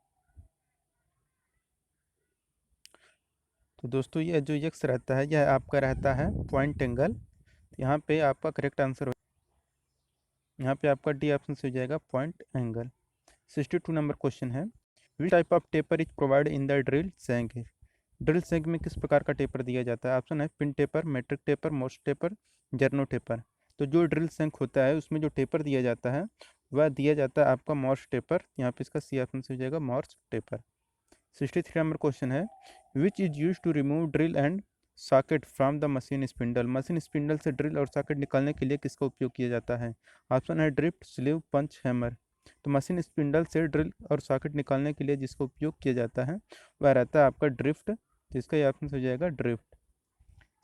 तो दोस्तों ये जो यक्ष रहता है यह आपका रहता है पॉइंट एंगल। यहाँ पे आपका करेक्ट आंसर हो, यहाँ पे आपका डी ऑप्शन से हो जाएगा पॉइंट एंगल। 62 नंबर क्वेश्चन है which type of taper is provide in the drill shank. Drill shank में किस प्रकार का टेपर दिया जाता है। ऑप्शन है pin taper, metric taper, Morse taper, Jarno taper. तो जो ड्रिल सैंक होता है उसमें जो टेपर दिया जाता है वह दिया जाता है आपका मॉर्स टेपर। यहाँ पे इसका सी ऑप्शन से हो जाएगा मॉर्स टेपर। 63 नंबर क्वेश्चन है which is use to remove drill and socket from the machine spindle. Machine spindle से ड्रिल और सॉकेट निकालने के लिए किसका उपयोग किया जाता है। ऑप्शन है ड्रिफ्ट, स्लीव, पंच, हैमर। तो मशीन स्पिंडल से ड्रिल और सॉकेट निकालने के लिए जिसका उपयोग किया जाता है वह रहता है आपका ड्रिफ्ट। तो इसका ये ऑप्शन हो जाएगा ड्रिफ्ट।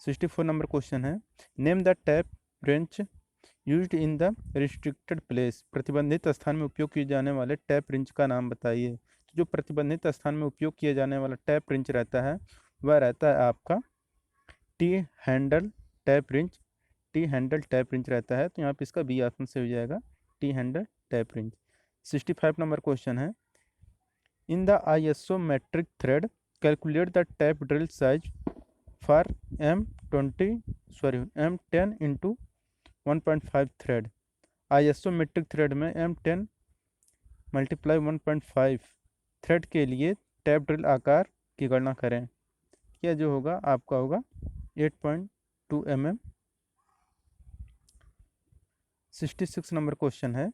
64 नंबर क्वेश्चन है name the tap wrench used in the restricted place. प्रतिबंधित स्थान में उपयोग किए जाने वाले टैप रिंच का नाम बताइए। तो जो प्रतिबंधित स्थान में उपयोग किया जाने वाला टैप रिंच रहता है वह रहता है आपका T handle tap wrench. T handle tap wrench रहता है। तो यहाँ पे इसका बी ऑप्शन से हो जाएगा T handle tap wrench. 65 number question है in the ISO metric thread calculate the tap drill size for M10 into 1.5 thread। ISO metric thread में M10 मल्टीप्लाई 1.5 थ्रेड के लिए टैप ड्रिल आकार की गणना करें। यह जो होगा आपका होगा 8.2 mm। 66 नंबर क्वेश्चन है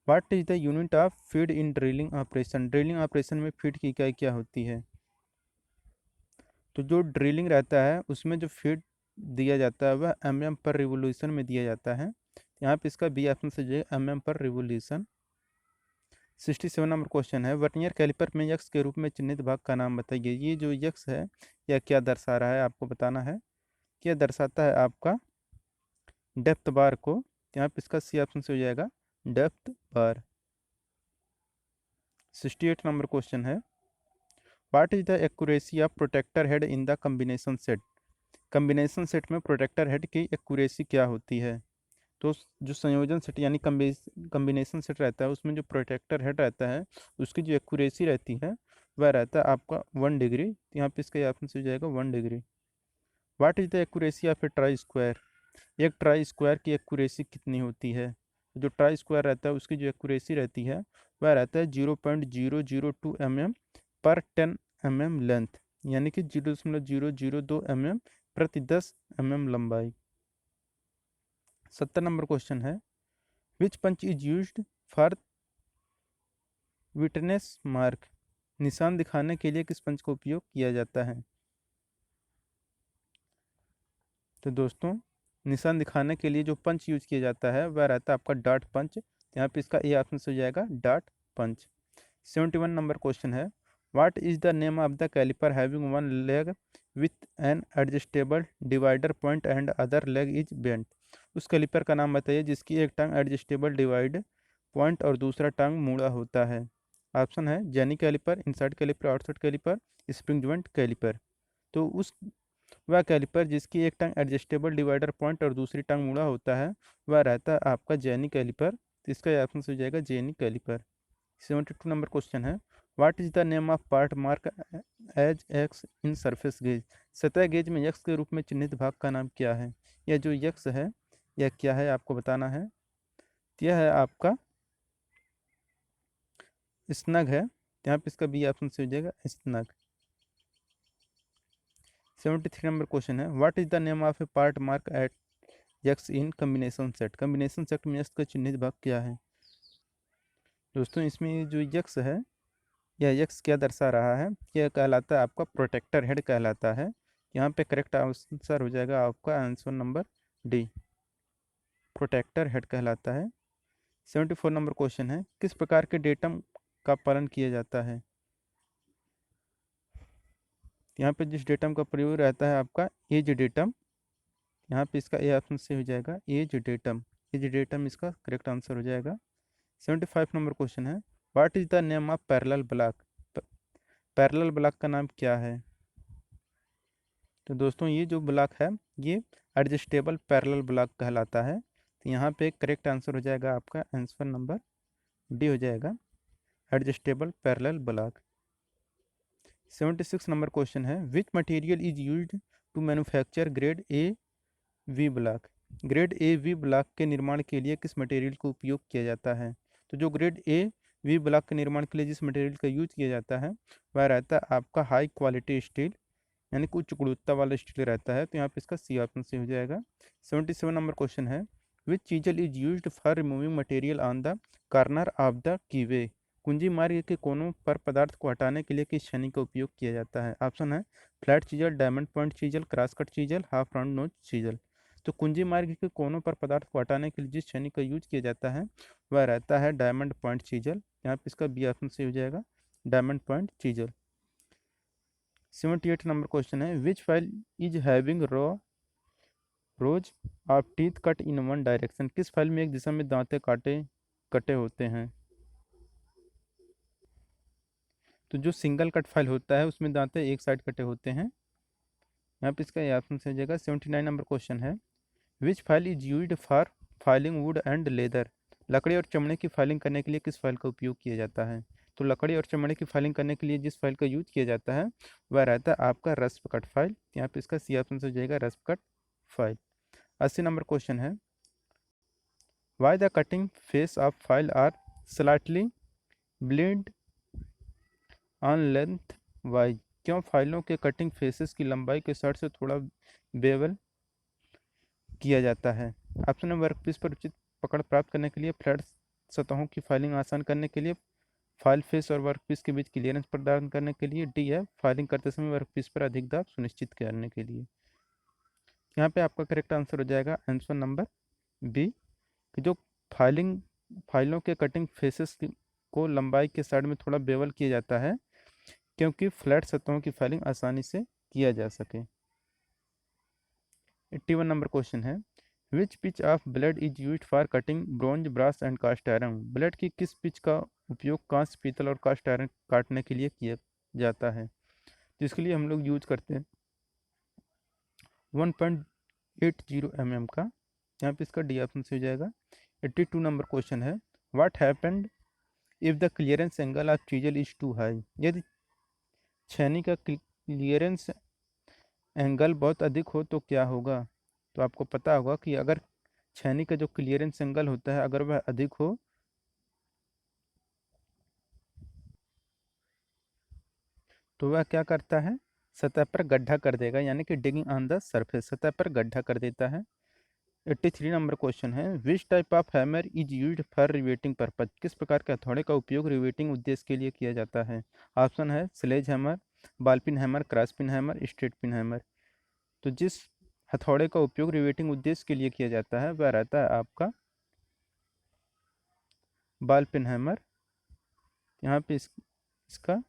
what is the unit of feed in drilling operation. Drilling operation में फीड की इकाई क्या होती है। तो जो ड्रिलिंग रहता है उसमें जो फीड दिया जाता है वह mm पर रिवोल्यूशन में दिया जाता है। यहाँ पे इसका बी ऑप्शन से जो है mm per revolution. 67 number question है वर्नियर कैलिपर में यक्स के रूप में चिन्हित भाग का नाम बताइए। ये जो यक्स है यह क्या दर्शा रहा है आपको बताना है। यह दर्शाता है आपका डेप्थ बार को। यहाँ पे इसका सी ऑप्शन से हो जाएगा डेप्थ बार। 68 नंबर क्वेश्चन है what is the accuracy of protractor head in the combination set. Combination set में प्रोटेक्टर हेड की एक्यूरेसी क्या होती है। तो जो संयोजन सेट यानी कम्बिनेशन सेट रहता है उसमें जो प्रोटेक्टर हेड रहता है उसकी जो एक्यूरेसी रहती है वह रहता है आपका 1 डिग्री। यहाँ पे इसका ऑप्शन से हो जाएगा 1 degree. What is the accuracy of A try square. एक ट्राई स्क्वायर की एक्यूरेसी कितनी होती है। जो ट्राई स्क्वायर रहता है उसकी जो एक्यूरेसी रहती है वह रहता है 0.002 mm पर 10 mm लेंथ यानी कि 0.002 mm प्रति 10 mm लंबाई। 70 नंबर क्वेश्चन है, which punch is used for witness mark, निशान दिखाने के लिए किस पंच का उपयोग किया जाता है। तो दोस्तों निशान दिखाने के लिए जो पंच यूज किया जाता है वह रहता है आपका डॉट पंच। यहाँ पे इसका ए ऑप्शन से हो जाएगा डॉट पंच। 71 नंबर क्वेश्चन है, what is the name of the caliper having one leg with an adjustable divider point and other leg is bent. उस कैलिपर का नाम बताइए जिसकी एक टांग एडजस्टेबल डिवाइड पॉइंट और दूसरा टांग मुड़ा होता है। ऑप्शन है jenny caliper, inside caliper, outside caliper, spring joint caliper. तो उस वह कैलिपर जिसकी एक टांग एडजस्टेबल डिवाइडर पॉइंट और दूसरी टांग मुड़ा होता है वह रहता है आपका जेनी कैलिपर। तो इसका ऑप्शन हो जाएगा जेनी कैलिपर। 72 नंबर क्वेश्चन है, what is the name of part mark as X in surface gauge. सतह गेज में यक्स के रूप में चिन्हित भाग का नाम क्या है। यह जो यक्स है यह क्या है आपको बताना है। यह है आपका स्नग है। यहाँ पे इसका बी ऑप्शन से हो जाएगा स्नग। 73 नंबर क्वेश्चन है, what is the name of A part mark eight x in combination set. Combination set में यक्स का चिन्हित भाग क्या है। दोस्तों इसमें जो यक्स है यह यक्स क्या दर्शा रहा है, यह कहलाता है आपका प्रोटेक्टर हेड कहलाता है। यहाँ पे करेक्ट आंसर हो जाएगा आपका answer number D, protractor head कहलाता है। 74 नंबर क्वेश्चन है, किस प्रकार के डेटम का पालन किया जाता है। यहाँ पे जिस डेटम का प्रयोग रहता है आपका एज डेटम। यहाँ पे इसका ए ऑप्शन से हो जाएगा एज डेटम। एज डेटम इसका करेक्ट आंसर हो जाएगा। 75 नंबर क्वेश्चन है, what is the name of parallel block. Parallel block का नाम क्या है। तो दोस्तों ये जो ब्लॉक है ये एडजस्टेबल पैरेलल ब्लॉक कहलाता है। तो यहाँ पे करेक्ट आंसर हो जाएगा आपका आंसर नंबर डी हो जाएगा, adjustable parallel block. 76 number question है, which material is used to manufacture grade A V block. Grade A V block के निर्माण के लिए किस मटेरियल का उपयोग किया जाता है। तो जो ग्रेड ए वी ब्लॉक के निर्माण के लिए जिस मटेरियल का यूज किया जाता है वह रहता है आपका हाई क्वालिटी स्टील, यानी कि उच्च गुणवत्ता वाला स्टील रहता है। तो यहाँ पे इसका सी ऑप्शन से हो जाएगा। 77 नंबर क्वेश्चन है, which chisel is used for removing material on the corner of the keyway. कुंजी मार्ग के कोनों पर पदार्थ को हटाने के लिए किस छेनी का उपयोग किया जाता है। ऑप्शन है flat chisel, diamond point chisel, cross cut chisel, half round नोच चीजल। तो कुंजी मार्ग के कोनों पर पदार्थ को हटाने के लिए जिस छेनी का यूज किया जाता है वह रहता है डायमंड पॉइंट चीजल। यहाँ पे इसका बी ऑप्शन से हो जाएगा diamond point chisel. 78 number question है, which file is having rows of teeth cut in one direction. किस फाइल में एक दिशा में दांते काटे कटे होते हैं। तो जो सिंगल कट फाइल होता है उसमें दांते एक साइड कटे होते हैं। यहाँ पे इसका ऑप्शन से हो जाएगा। 79 नंबर क्वेश्चन है, which file is used for filing wood and leather. लकड़ी और चमड़े की फाइलिंग करने के लिए किस फाइल का उपयोग किया जाता है। तो लकड़ी और चमड़े की फाइलिंग करने के लिए जिस फाइल का यूज किया जाता है वह रहता है आपका रस्प कट फाइल। यहाँ पे इसका सी ऑप्शन से हो जाएगा rasp cut file. 80 number question है, why the cutting face of file are slightly bleed on lengthwise. क्यों फाइलों के कटिंग फेसेस की लंबाई के शर्ट से थोड़ा बेवल किया जाता है। ऑप्शन है वर्कपीस पर उचित पकड़ प्राप्त करने के लिए, फ्लैट सतहों की फाइलिंग आसान करने के लिए, फाइल फेस और वर्कपीस के बीच क्लियरेंस प्रदान करने के लिए, डी है फाइलिंग करते समय वर्कपीस पर अधिक दाब सुनिश्चित करने के लिए। यहाँ पे आपका करेक्ट आंसर हो जाएगा आंसर नंबर बी, कि जो फाइलिंग फाइलों के कटिंग फेसेस को लंबाई के साइड में थोड़ा बेवल किया जाता है क्योंकि फ्लैट सतहों की फाइलिंग आसानी से किया जा सके। 81 नंबर क्वेश्चन है, which pitch of blade is used for cutting bronze brass and cast iron. Blade की किस पिच का उपयोग कांस्य, पीतल और कास्ट आयरन काटने के लिए किया जाता है। जिसके लिए हम लोग यूज करते हैं 1.80 mm का। यहाँ पे इसका डी ऑप्शन से हो जाएगा। 82 नंबर क्वेश्चन है, what happened if the clearance angle of chisel is too high. यदि छेनी का क्लियरेंस एंगल बहुत अधिक हो तो क्या होगा। तो आपको पता होगा कि अगर छेनी का जो क्लियरेंस एंगल होता है अगर वह अधिक हो तो वह क्या करता है, सतह पर गड्ढा कर देगा, यानी कि डिगिंग ऑन द सरफेस, सतह पर गड्ढा कर देता है। 83 नंबर क्वेश्चन है, which type of hammer is used for riveting purpose, किस प्रकार के हथौड़े का उपयोग रिवेटिंग उद्देश्य के लिए किया जाता है। ऑप्शन है sledge hammer, ball pin hammer, cross peen hammer, straight peen hammer. तो जिस हथौड़े का उपयोग रिवेटिंग उद्देश्य के लिए किया जाता है वह रहता है आपका बॉल पिन हैमर। यहाँ पे इसका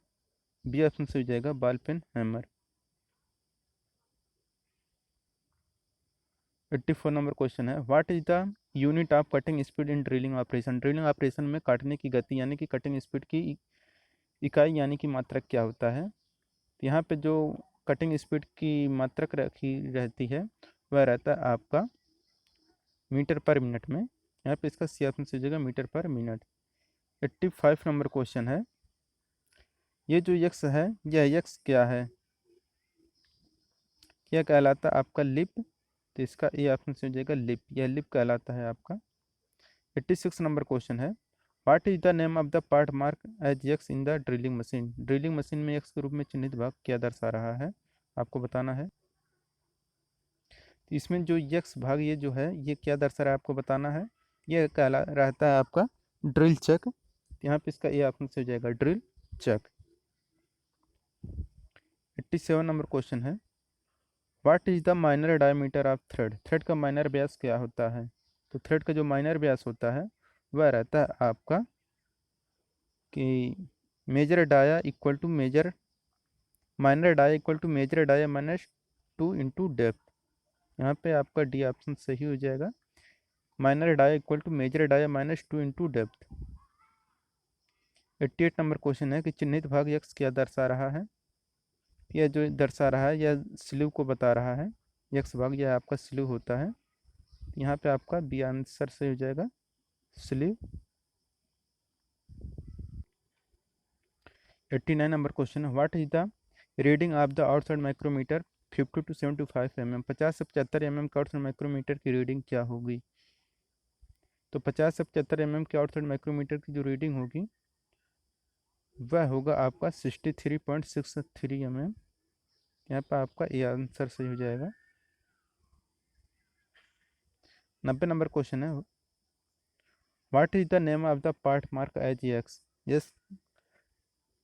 बी ऑप्शन से हो जाएगा ball pin hammer. 84 number question है, what is the unit of cutting speed in drilling operation, drilling operation में काटने की गति यानी कि कटिंग स्पीड की इकाई यानी कि मात्रक क्या होता है। तो यहाँ पे जो कटिंग स्पीड की मात्रक रखी रहती है वह रहता है आपका मीटर पर मिनट में। यहाँ पे इसका सी ऑप्शन से हो जाएगा metre per minute. 85 number question है, ये जो यक्स है यह यक्स क्या है, क्या कहलाता है आपका लिप। तो इसका ए ऑप्शन से हो जाएगा लिप, यह लिप कहलाता है आपका। 86 नंबर क्वेश्चन है, what is the name of the part mark as X in the drilling machine, drilling machine में यक्स के रूप में चिन्हित भाग क्या दर्शा रहा है, आपको बताना है। तो इसमें जो यक्स भाग ये जो है ये क्या दर्शा रहा है आपको बताना है। ये कहला रहता है आपका ड्रिल चक। यहाँ पे इसका ए ऑप्शन से हो जाएगा ड्रिल चक। 87 नंबर क्वेश्चन है, what is the minor diameter of thread, thread का माइनर व्यास क्या होता है। तो थ्रेड का जो माइनर व्यास होता है वह रहता है आपका कि major dia equal to major minor dia equal to major dia minus 2 into depth. यहाँ पे आपका डी ऑप्शन सही हो जाएगा, minor dia equal to major dia minus 2 into depth. 88 number question है कि चिन्हित भाग यक्स क्या दर्शा रहा है, यह जो दर्शा रहा है यह स्लीव को बता रहा है, यक्स भाग यह आपका स्लीव होता है। यहाँ पे आपका बी आंसर सही हो जाएगा स्लीव। 89 नंबर क्वेश्चन है, what is the reading of the outside micrometer 50 to 75 mm, 50 से 75 mm के आउटसाइड माइक्रोमीटर की रीडिंग क्या होगी। तो 50 से 75 mm के आउटसाइड माइक्रोमीटर की जो रीडिंग होगी वह होगा आपका 63.63 mm। यहाँ पर आपका ए आंसर सही हो जाएगा। 90 नंबर क्वेश्चन है, what is the name of the part mark as X, yes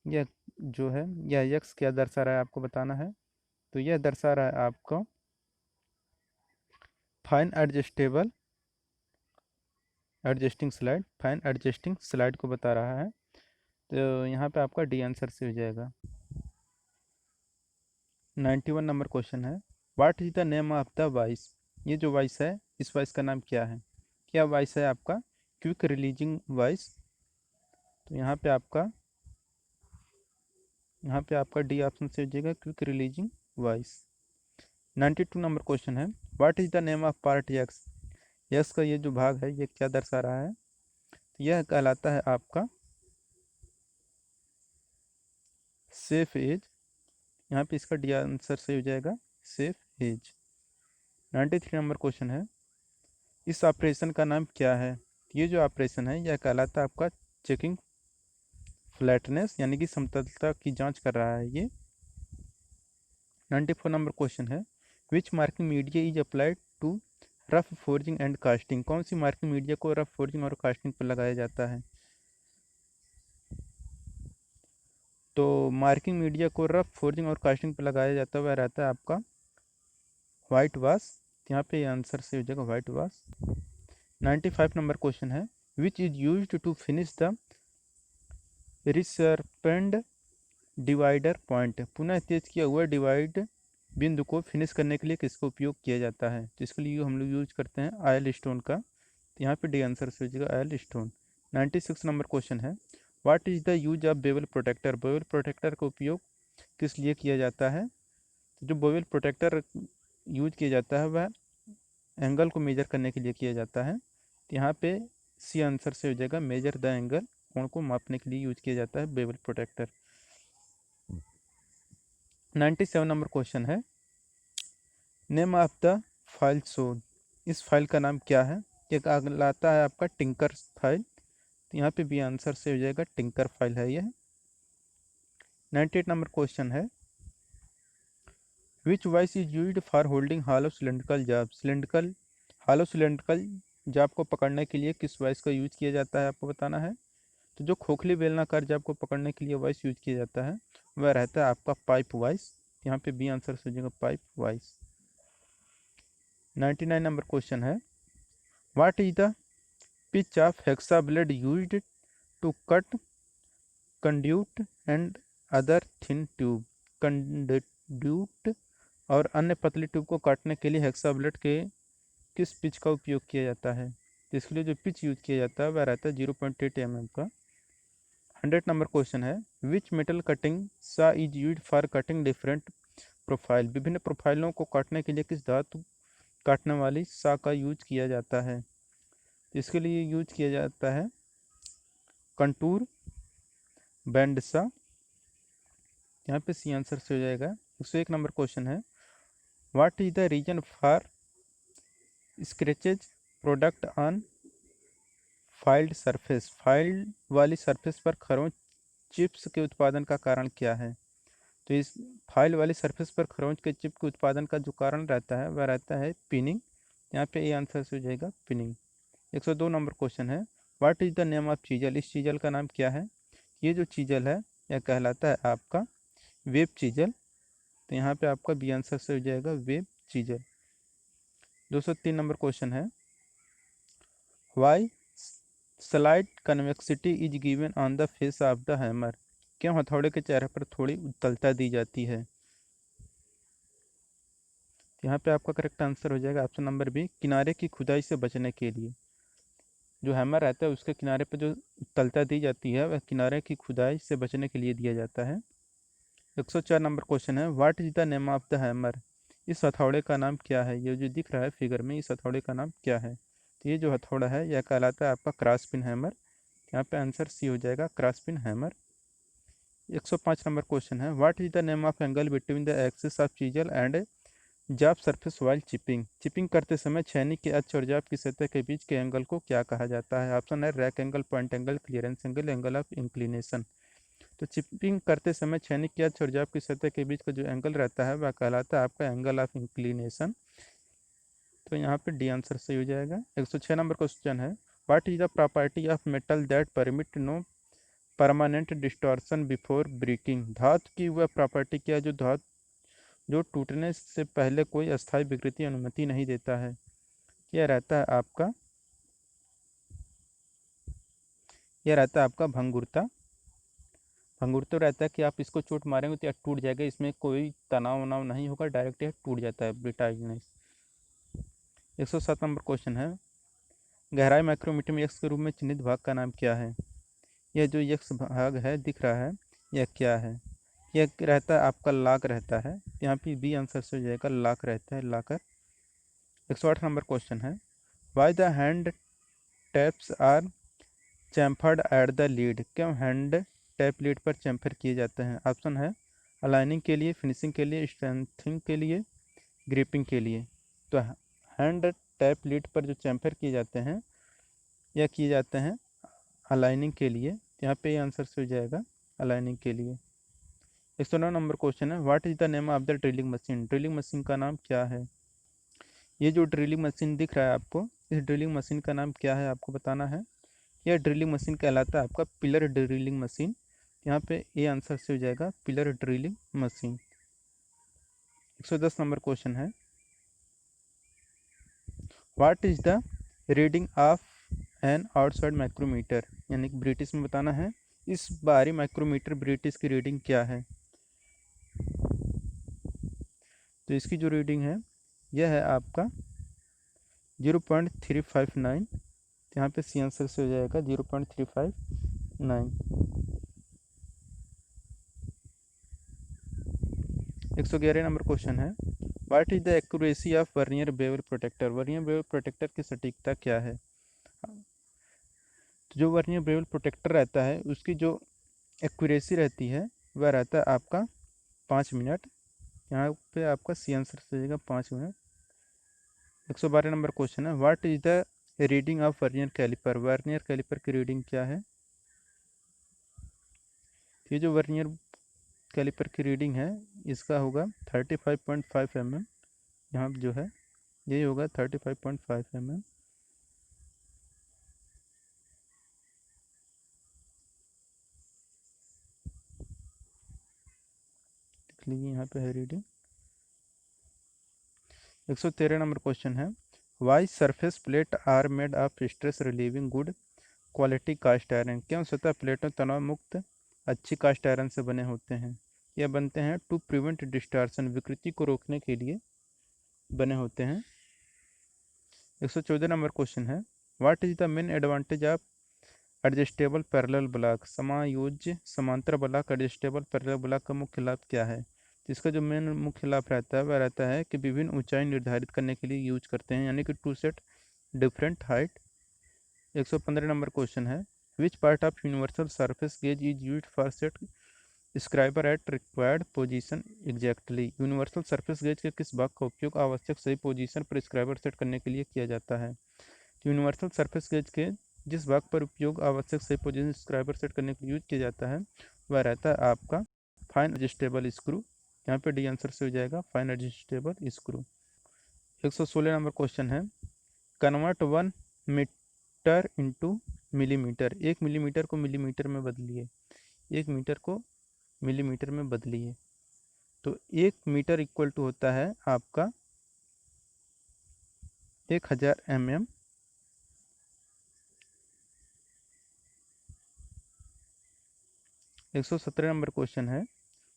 यह जो है यह यक्स क्या दर्शा रहा है आपको बताना है। तो यह दर्शा रहा है आपको fine adjustable adjusting slide, fine adjusting slide को बता रहा है। तो यहाँ पे आपका डी आंसर से हो जाएगा। 91 नंबर क्वेश्चन है, what is the name of the voice, ये जो वॉइस है इस वॉइस का नाम क्या है, क्या वॉइस है आपका क्विक रिलीजिंग वॉइस। तो यहाँ पे आपका डी ऑप्शन से हो जाएगा quick releasing vice. 92 number question है, what is the name of part X, X का ये जो भाग है ये क्या दर्शा रहा है। तो यह कहलाता है आपका सेफ एज। यहाँ पे इसका डी आंसर से हो जाएगा सेफ एज। 93 नंबर क्वेश्चन है, इस ऑपरेशन का नाम क्या है, ये जो ऑपरेशन है यह कहलाता है आपका चेकिंग फ्लैटनेस यानी कि समतलता की जांच कर रहा है ये। 94 नंबर क्वेश्चन है, which marking media is applied to rough forging and casting, कौन सी मार्किंग मीडिया को रफ फोर्जिंग और कास्टिंग पर लगाया जाता है। तो मार्किंग मीडिया को रफ फोर्जिंग और कास्टिंग पर लगाया जाता हुआ रहता है आपका वाइट वाश। यहाँ पे आंसर से हो जाएगा वाइट वाश। 95 नंबर क्वेश्चन है, which is used to finish the resharpened divider point, पुनः तेज किया हुआ डिवाइड बिंदु को फिनिश करने के लिए किसका उपयोग किया जाता है। तो इसके लिए हम लोग यूज करते हैं आयल स्टोन का। तो यहाँ पे डी आंसर से हो जाएगा आयल स्टोन। 96 नंबर क्वेश्चन है, what is the use of bevel protector, bevel protector का उपयोग किस लिए किया जाता है। तो जो बेवल प्रोटेक्टर यूज किया जाता है वह एंगल को मेजर करने के लिए किया जाता है। तो यहाँ पे सी आंसर से हो जाएगा मेजर द एंगल, कोण को मापने के लिए यूज किया जाता है बेवल प्रोटेक्टर। 97 नंबर क्वेश्चन है, name of the file shown, इस फाइल का नाम क्या है, ये कहलाता है आपका टिंकर फाइल। तो यहाँ पे भी आंसर से हो जाएगा टिंकर फाइल है यह। 98 नंबर क्वेश्चन है, which vice is used for holding hollow cylindrical job, cylindrical hollow cylindrical job को पकड़ने के लिए किस वाइस का यूज किया जाता है आपको बताना है। तो जो खोखली बेलनाकार जाब को पकड़ने के लिए वाइस यूज किया जाता है वह रहता है आपका पाइप वाइस। यहाँ पे बी आंसर हो जाएगा पाइप वाइस। 99 नंबर क्वेश्चन है, what is the pitch of hacksaw blade used to cut conduit and other thin tube. Conduit और अन्य पतली ट्यूब को काटने के लिए हेक्सा ब्लेड के किस पिच का उपयोग किया जाता है। तो इसके लिए जो पिच यूज किया जाता है वह रहता है 0.8 mm का। 100 नंबर क्वेश्चन है, which metal cutting saw is use for cutting different profile. विभिन्न प्रोफाइलों को काटने के लिए किस धातु काटने वाली सा का यूज किया जाता है। तो इसके लिए यूज किया जाता है कंटूर बैंड सा। यहाँ पे सी आंसर से हो जाएगा। 101 नंबर क्वेश्चन है, what is the reason for scratches product on filed surface. Filed वाली सरफेस पर खरोंच चिप्स के उत्पादन का कारण क्या है। तो इस फाइल वाली सरफेस पर खरोंच के चिप के उत्पादन का जो कारण रहता है वह रहता है पिनिंग। यहाँ पे ए आंसर से हो जाएगा पिनिंग। 102 नंबर क्वेश्चन है, what is the name of chisel. इस चीजल का नाम क्या है। ये जो चीजल है यह कहलाता है आपका वेब चीजल। तो यहाँ पे आपका बी आंसर से हो जाएगा वेब चीजल। 203 नंबर क्वेश्चन है, why slight convexity is given on the face of the hammer. क्यों हथौड़े के चेहरे पर थोड़ी उत्तलता दी जाती है। यहाँ पे आपका करेक्ट आंसर हो जाएगा ऑप्शन नंबर बी, किनारे की खुदाई से बचने के लिए। जो हैमर रहता है उसके किनारे पर जो उत्तलता दी जाती है वह किनारे की खुदाई से बचने के लिए दिया जाता है। 104 नंबर क्वेश्चन है, what is the name of the hammer. इस हथौड़े का नाम क्या है। ये जो दिख रहा है फिगर में, इस हथौड़े का नाम क्या है। तो ये जो हथौड़ा है यह कहलाता है आपका क्रॉसपिन हैमर। यहाँ पे आंसर सी हो जाएगा क्रॉसपिन हैमर। 105 नंबर क्वेश्चन है, what is the name of angle between the axis of chisel and जाब सरफेस वाइल चिपिंग। चिपिंग करते समय छेनी के अक्ष और जाब की सतह के बीच के एंगल को क्या कहा जाता है। ऑप्शन है rack angle, point angle, clearance angle, angle of inclination. तो चिपिंग करते समय छेनी के अक्ष और जाब की सतह के बीच का जो एंगल रहता है वह कहलाता है आपका एंगल ऑफ इंक्लिनेशन। तो यहाँ पे डी आंसर सही हो जाएगा। 106 नंबर क्वेश्चन है, what is the property of metal that permit no permanent distortion before breaking. धातु की वह प्रॉपर्टी क्या है जो धातु जो टूटने से पहले कोई अस्थायी विकृति अनुमति नहीं देता है। यह रहता है आपका भंगुरता। भंगुरता रहता है कि आप इसको चोट मारेंगे तो यह टूट जाएगा, इसमें कोई तनाव वनाव नहीं होगा, डायरेक्ट यह टूट जाता है ब्रिटाइलनेस। 107 नंबर क्वेश्चन है, गहराई माइक्रोमीटर में एक्स के रूप में चिन्हित भाग का नाम क्या है। यह जो एक्स भाग है दिख रहा है यह क्या है। यह रहता है आपका लाक रहता है। यहाँ पे बी आंसर से हो जाएगा लाक रहता है, लाकर। 108 नंबर क्वेश्चन है, why the hand taps are chamfered at the lead. क्यों हैंड टैप लीड पर चैम्फर किए जाते हैं। ऑप्शन है अलाइनिंग के लिए, फिनिशिंग के लिए, स्ट्रेंथिंग के लिए, ग्रिपिंग के लिए। तो हैंड टैप लीड पर जो चैम्फर किए जाते हैं यह किए जाते हैं अलाइनिंग के लिए। यहाँ पे आंसर से हो जाएगा अलाइनिंग के लिए। 109 नंबर क्वेश्चन है, what is the name of the drilling machine. Drilling machine का नाम क्या है। ये जो ड्रिलिंग मशीन दिख रहा है आपको, इस ड्रिलिंग मशीन का नाम क्या है आपको बताना है। यह ड्रिलिंग मशीन कहलाता है आपका पिलर ड्रिलिंग मशीन। यहाँ पे ए आंसर से हो जाएगा pillar drilling machine. 110 number question है, what is the reading of an outside micrometer. यानी कि ब्रिटिश में बताना है इस बाहरी माइक्रोमीटर ब्रिटिश की रीडिंग क्या है। तो इसकी जो रीडिंग है यह है आपका 0.359। यहाँ पे सी आंसर से हो जाएगा 0.359। 111 नंबर क्वेश्चन है, what is the accuracy of vernier bevel protractor. Vernier bevel protractor की सटीकता क्या है। तो जो वर्नियर बेवल प्रोटेक्टर रहता है उसकी जो एक्यूरेसी रहती है वह रहता है आपका 5 मिनट। यहाँ पे आपका सी आंसर से हो जाएगा 5 मिनट। 112 नंबर क्वेश्चन है, what is the reading of vernier caliper. Vernier caliper की रीडिंग क्या है। ये जो वर्नियर कैलिपर की रीडिंग है इसका होगा 35.5 mm। यहाँ जो है यही होगा 35.5 mm। लिख लीजिए यहाँ पे है रीडिंग। 113 नंबर क्वेश्चन है, why surface plate are made of stress relieving good quality cast iron. क्यों सतह प्लेटों तनाव मुक्त अच्छी कास्ट आयरन से बने होते हैं? यह बनते हैं टू प्रिवेंट डिस्टॉर्शन, विकृति को रोकने के लिए बने होते हैं। 114 नंबर क्वेश्चन है, what is the main advantage of adjustable parallel block. समायोज्य समांतर ब्लॉक एडजस्टेबल पैरेलल ब्लॉक का मुख्य लाभ क्या है? तो इसका जो मेन मुख्य लाभ रहता है वह रहता है कि विभिन्न ऊंचाई निर्धारित करने के लिए यूज करते हैं, यानी कि to set different height. 115 number question है, which part of universal surface gauge is used for set scriber at required position exactly. Universal surface gauge के किस भाग का उपयोग आवश्यक सही पोजीशन पर स्क्राइबर सेट करने के लिए किया जाता है? यूनिवर्सल सरफेस गेज के जिस भाग पर उपयोग आवश्यक सही पोजीशन स्क्राइबर सेट करने के लिए यूज किया जाता है वह रहता है आपका फाइन एडजस्टेबल स्क्रू। यहाँ पे डी आंसर से हो जाएगा fine adjustable screw. 116 number question है, convert 1 metre into millimetre. 1 millimetre को मिलीमीटर में बदलिए, 1 मीटर को मिलीमीटर में बदलिए। तो 1 मीटर इक्वल टू होता है आपका 1000 mm। 117 नंबर क्वेश्चन है,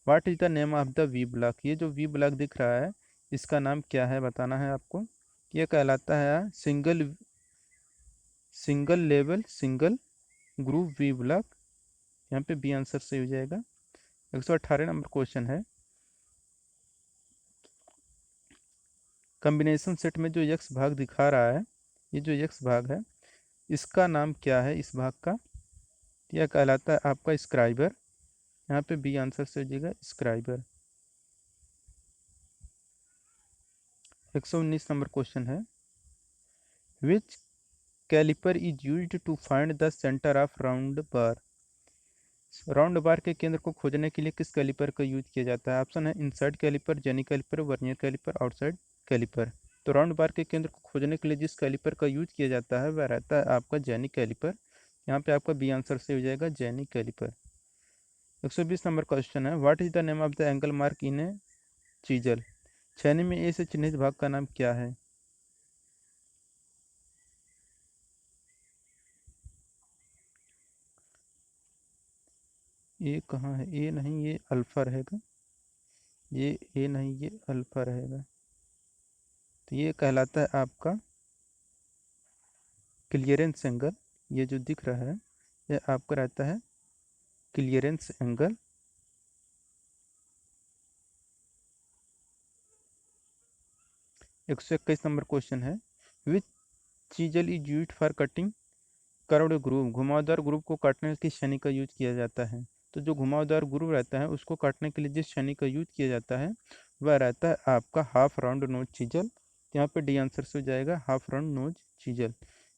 what is the name of the V block. ये जो वी ब्लॉक दिख रहा है इसका नाम क्या है बताना है आपको। यह कहलाता है single level single group V block. यहाँ पे बी आंसर सही हो जाएगा। 118 नंबर क्वेश्चन है, कॉम्बिनेशन सेट में जो यक्स भाग दिखा रहा है, ये जो यक्स भाग है इसका नाम क्या है इस भाग का? यह कहलाता है आपका स्क्राइबर। यहाँ पे बी आंसर से हो जाएगा स्क्राइबर। 119 नंबर क्वेश्चन है, which caliper is used to find the centre of round bar. Round bar के केंद्र को खोजने के लिए किस कैलिपर का यूज किया जाता है? ऑप्शन है inside caliper, jenny caliper, vernier caliper, outside caliper. तो राउंड बार के केंद्र को खोजने के लिए जिस कैलिपर का यूज किया जाता है वह रहता है आपका जेनी कैलिपर। यहाँ पे आपका बी आंसर से हो जाएगा जेनी कैलिपर। 120 नंबर क्वेश्चन है, what is the name of the angle mark in A chisel. छेनी में ए से चिन्हित भाग का नाम क्या है? ए कहाँ है? ए नहीं, ये अल्फा रहेगा। ये ए नहीं, ये अल्फा रहेगा। तो ये कहलाता है आपका क्लियरेंस एंगल। ये जो दिख रहा है यह आपका रहता है क्लियरेंस एंगल। 121 नंबर क्वेश्चन है, which chisel is used for cutting curved groove. घुमावदार ग्रुप को काटने के किस शनि का यूज किया जाता है? तो जो घुमावदार ग्रुप रहता है उसको काटने के लिए जिस शनि का यूज किया जाता है वह रहता है आपका हाफ राउंड नोज चीजल। यहाँ पे डी आंसर से हो जाएगा half round nose chisel.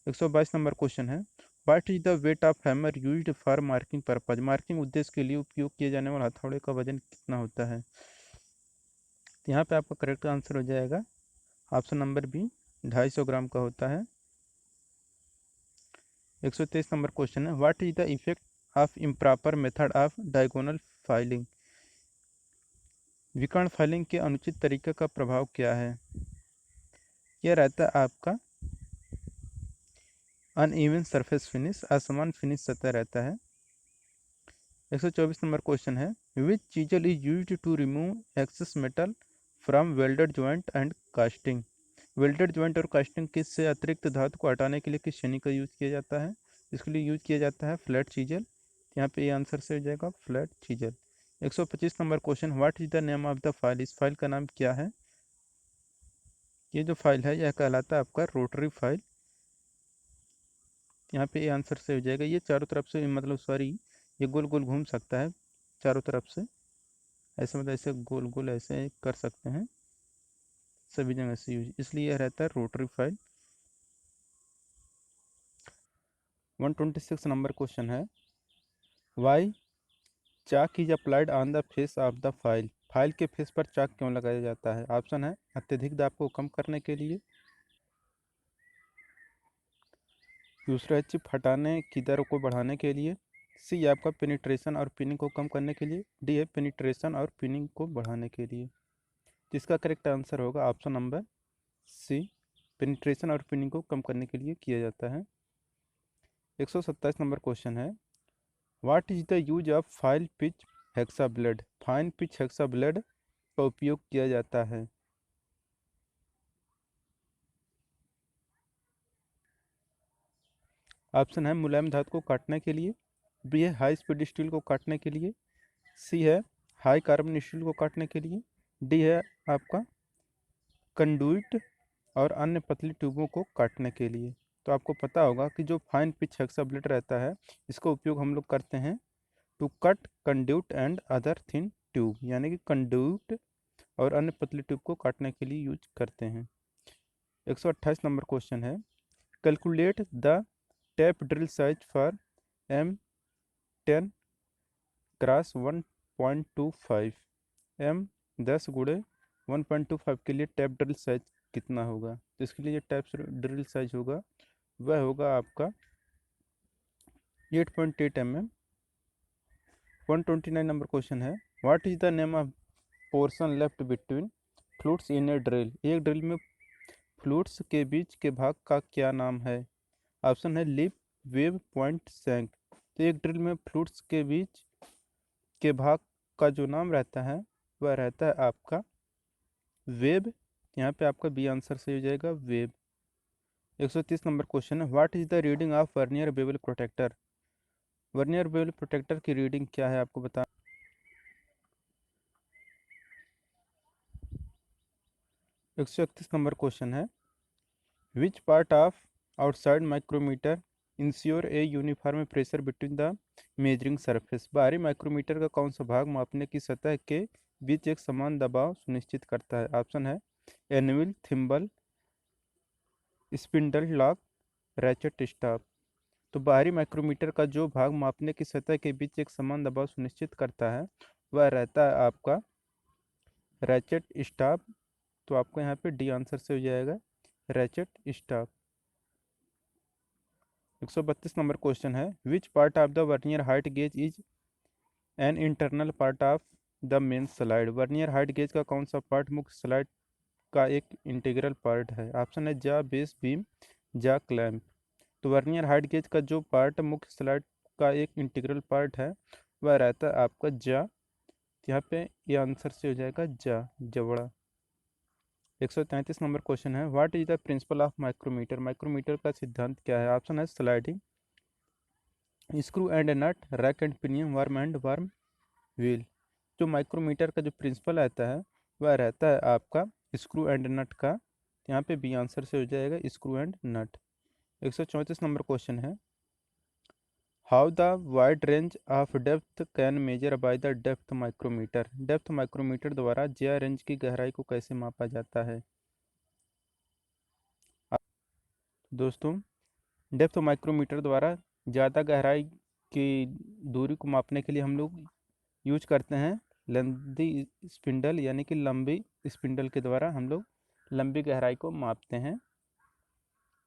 122 number question है, what is the weight of hammer used for marking purpose. Marking उद्देश्य के लिए उपयोग किए जाने वाले हथौड़े का वजन कितना होता है? तो यहाँ पे आपका करेक्ट आंसर हो जाएगा ऑप्शन नंबर बी, 250 ग्राम का होता है। 123 नंबर क्वेश्चन है, what is the effect of improper method of diagonal filing. विकर्ण फाइलिंग के अनुचित तरीके का प्रभाव क्या है? यह रहता है आपका अनइवन सरफेस फिनिश, असमान फिनिश सतह रहता है। 124 नंबर क्वेश्चन है, which chisel is used to remove excess metal from welded joint and casting. Welded joint और कास्टिंग किस से अतिरिक्त धातु को हटाने के लिए किस शनि का यूज किया जाता है? इसके लिए यूज किया जाता है फ्लैट चीजल। यहाँ पे ये आंसर से हो जाएगा flat chisel. 125 number question, what is the name of the file. इस फाइल का नाम क्या है? ये जो फाइल है यह कहलाता है आपका रोटरी फाइल। यहाँ पे ये आंसर से हो जाएगा। ये चारों तरफ से मतलब सॉरी, ये गोल गोल घूम सकता है चारों तरफ से, ऐसे मतलब ऐसे गोल गोल ऐसे कर सकते हैं सभी जगह से यूज, इसलिए यह रहता है रोटरी फाइल। 126 नंबर क्वेश्चन है, why chalk is applied on the face of the file. File के फेस पर चाक क्यों लगाया जाता है? ऑप्शन है अत्यधिक दाब को कम करने के लिए, दूसरा है चिप हटाने की दर को बढ़ाने के लिए। सी आपका पेनिट्रेशन और पिनिंग को कम करने के लिए। डी है पेनिट्रेशन और पिनिंग को बढ़ाने के लिए। जिसका करेक्ट आंसर होगा ऑप्शन नंबर सी, पेनिट्रेशन और पिनिंग को कम करने के लिए किया जाता है। 127 नंबर क्वेश्चन है, what is the use of fine pitch hexa blade. Fine pitch hexa blade का उपयोग किया जाता है। ऑप्शन है मुलायम धातु को काटने के लिए। बी है हाई स्पीड स्टील को काटने के लिए। सी है हाई कार्बन स्टील को काटने के लिए। डी है आपका कंडुइट और अन्य पतली ट्यूबों को काटने के लिए। तो आपको पता होगा कि जो फाइन पिच हेक्सा ब्लेड रहता है, इसका उपयोग हम लोग करते हैं to cut conduit and other thin tube, यानी कि कंड्यूट और अन्य पतली ट्यूब को काटने के लिए यूज करते हैं। 128 नंबर क्वेश्चन है, calculate the tap drill size for M10 cross 1.25। M10 × 1.25 के लिए टैप ड्रिल साइज कितना होगा। तो इसके लिए टैप ड्रिल साइज होगा, वह होगा आपका 8.8 mm। 129 नंबर क्वेश्चन है, what is the name of portion left between flutes in A drill. एक ड्रिल में फ्लूट्स के बीच के भाग का क्या नाम है। ऑप्शन है लिप, वेब, पॉइंट, सैंक। तो एक ड्रिल में फ्लूट्स के बीच के भाग का जो नाम रहता है वह रहता है आपका वेब। यहाँ पे आपका बी आंसर सही हो जाएगा, वेब। 130 नंबर क्वेश्चन है, what is the reading of vernier bevel protractor. Vernier bevel protractor की रीडिंग क्या है आपको बता। 131 नंबर क्वेश्चन है, which part of outside micrometer ensure a uniform pressure between the measuring surface. बाहरी माइक्रोमीटर का कौन सा भाग मापने की सतह के बीच एक समान दबाव सुनिश्चित करता है। ऑप्शन है anvil, thimble, spindle lock, ratchet stop. तो बाहरी माइक्रोमीटर का जो भाग मापने की सतह के बीच एक समान दबाव सुनिश्चित करता है वह रहता है आपका रैचेट स्टॉप। तो आपको यहाँ पे डी आंसर से हो जाएगा, रैचेट स्टॉप। 132 नंबर क्वेश्चन है, which part of the vernier height gauge is an internal part of the main slide. Vernier height gauge का कौन सा पार्ट मुख्य स्लाइड का एक इंटीग्रल पार्ट है। ऑप्शन है जा, बेस, बीम, जा, क्लैंप। तो वर्नियर हाइट गेज का जो पार्ट मुख्य स्लाइड का एक इंटीग्रल पार्ट है वह रहता है आपका जा। यहाँ पे ये आंसर से हो जाएगा जा, जबड़ा। 133 नंबर क्वेश्चन है, what is the principle of micrometer. Micrometer का सिद्धांत क्या है। ऑप्शन है sliding screw and nut, rack and pinion, worm and worm wheel. जो माइक्रोमीटर का जो प्रिंसिपल रहता है वह रहता है आपका स्क्रू एंड नट का। यहाँ पे बी आंसर से हो जाएगा screw and nut. 134 number question है, how the wide range of depth can measure by the depth micrometer. Depth micrometer द्वारा ज्या रेंज की गहराई को कैसे मापा जाता है। दोस्तों, डेप्थ माइक्रोमीटर द्वारा ज़्यादा गहराई की दूरी को मापने के लिए हम लोग यूज करते हैं लंबी स्पिंडल, यानी कि लंबी स्पिंडल के द्वारा हम लोग लंबी गहराई को मापते हैं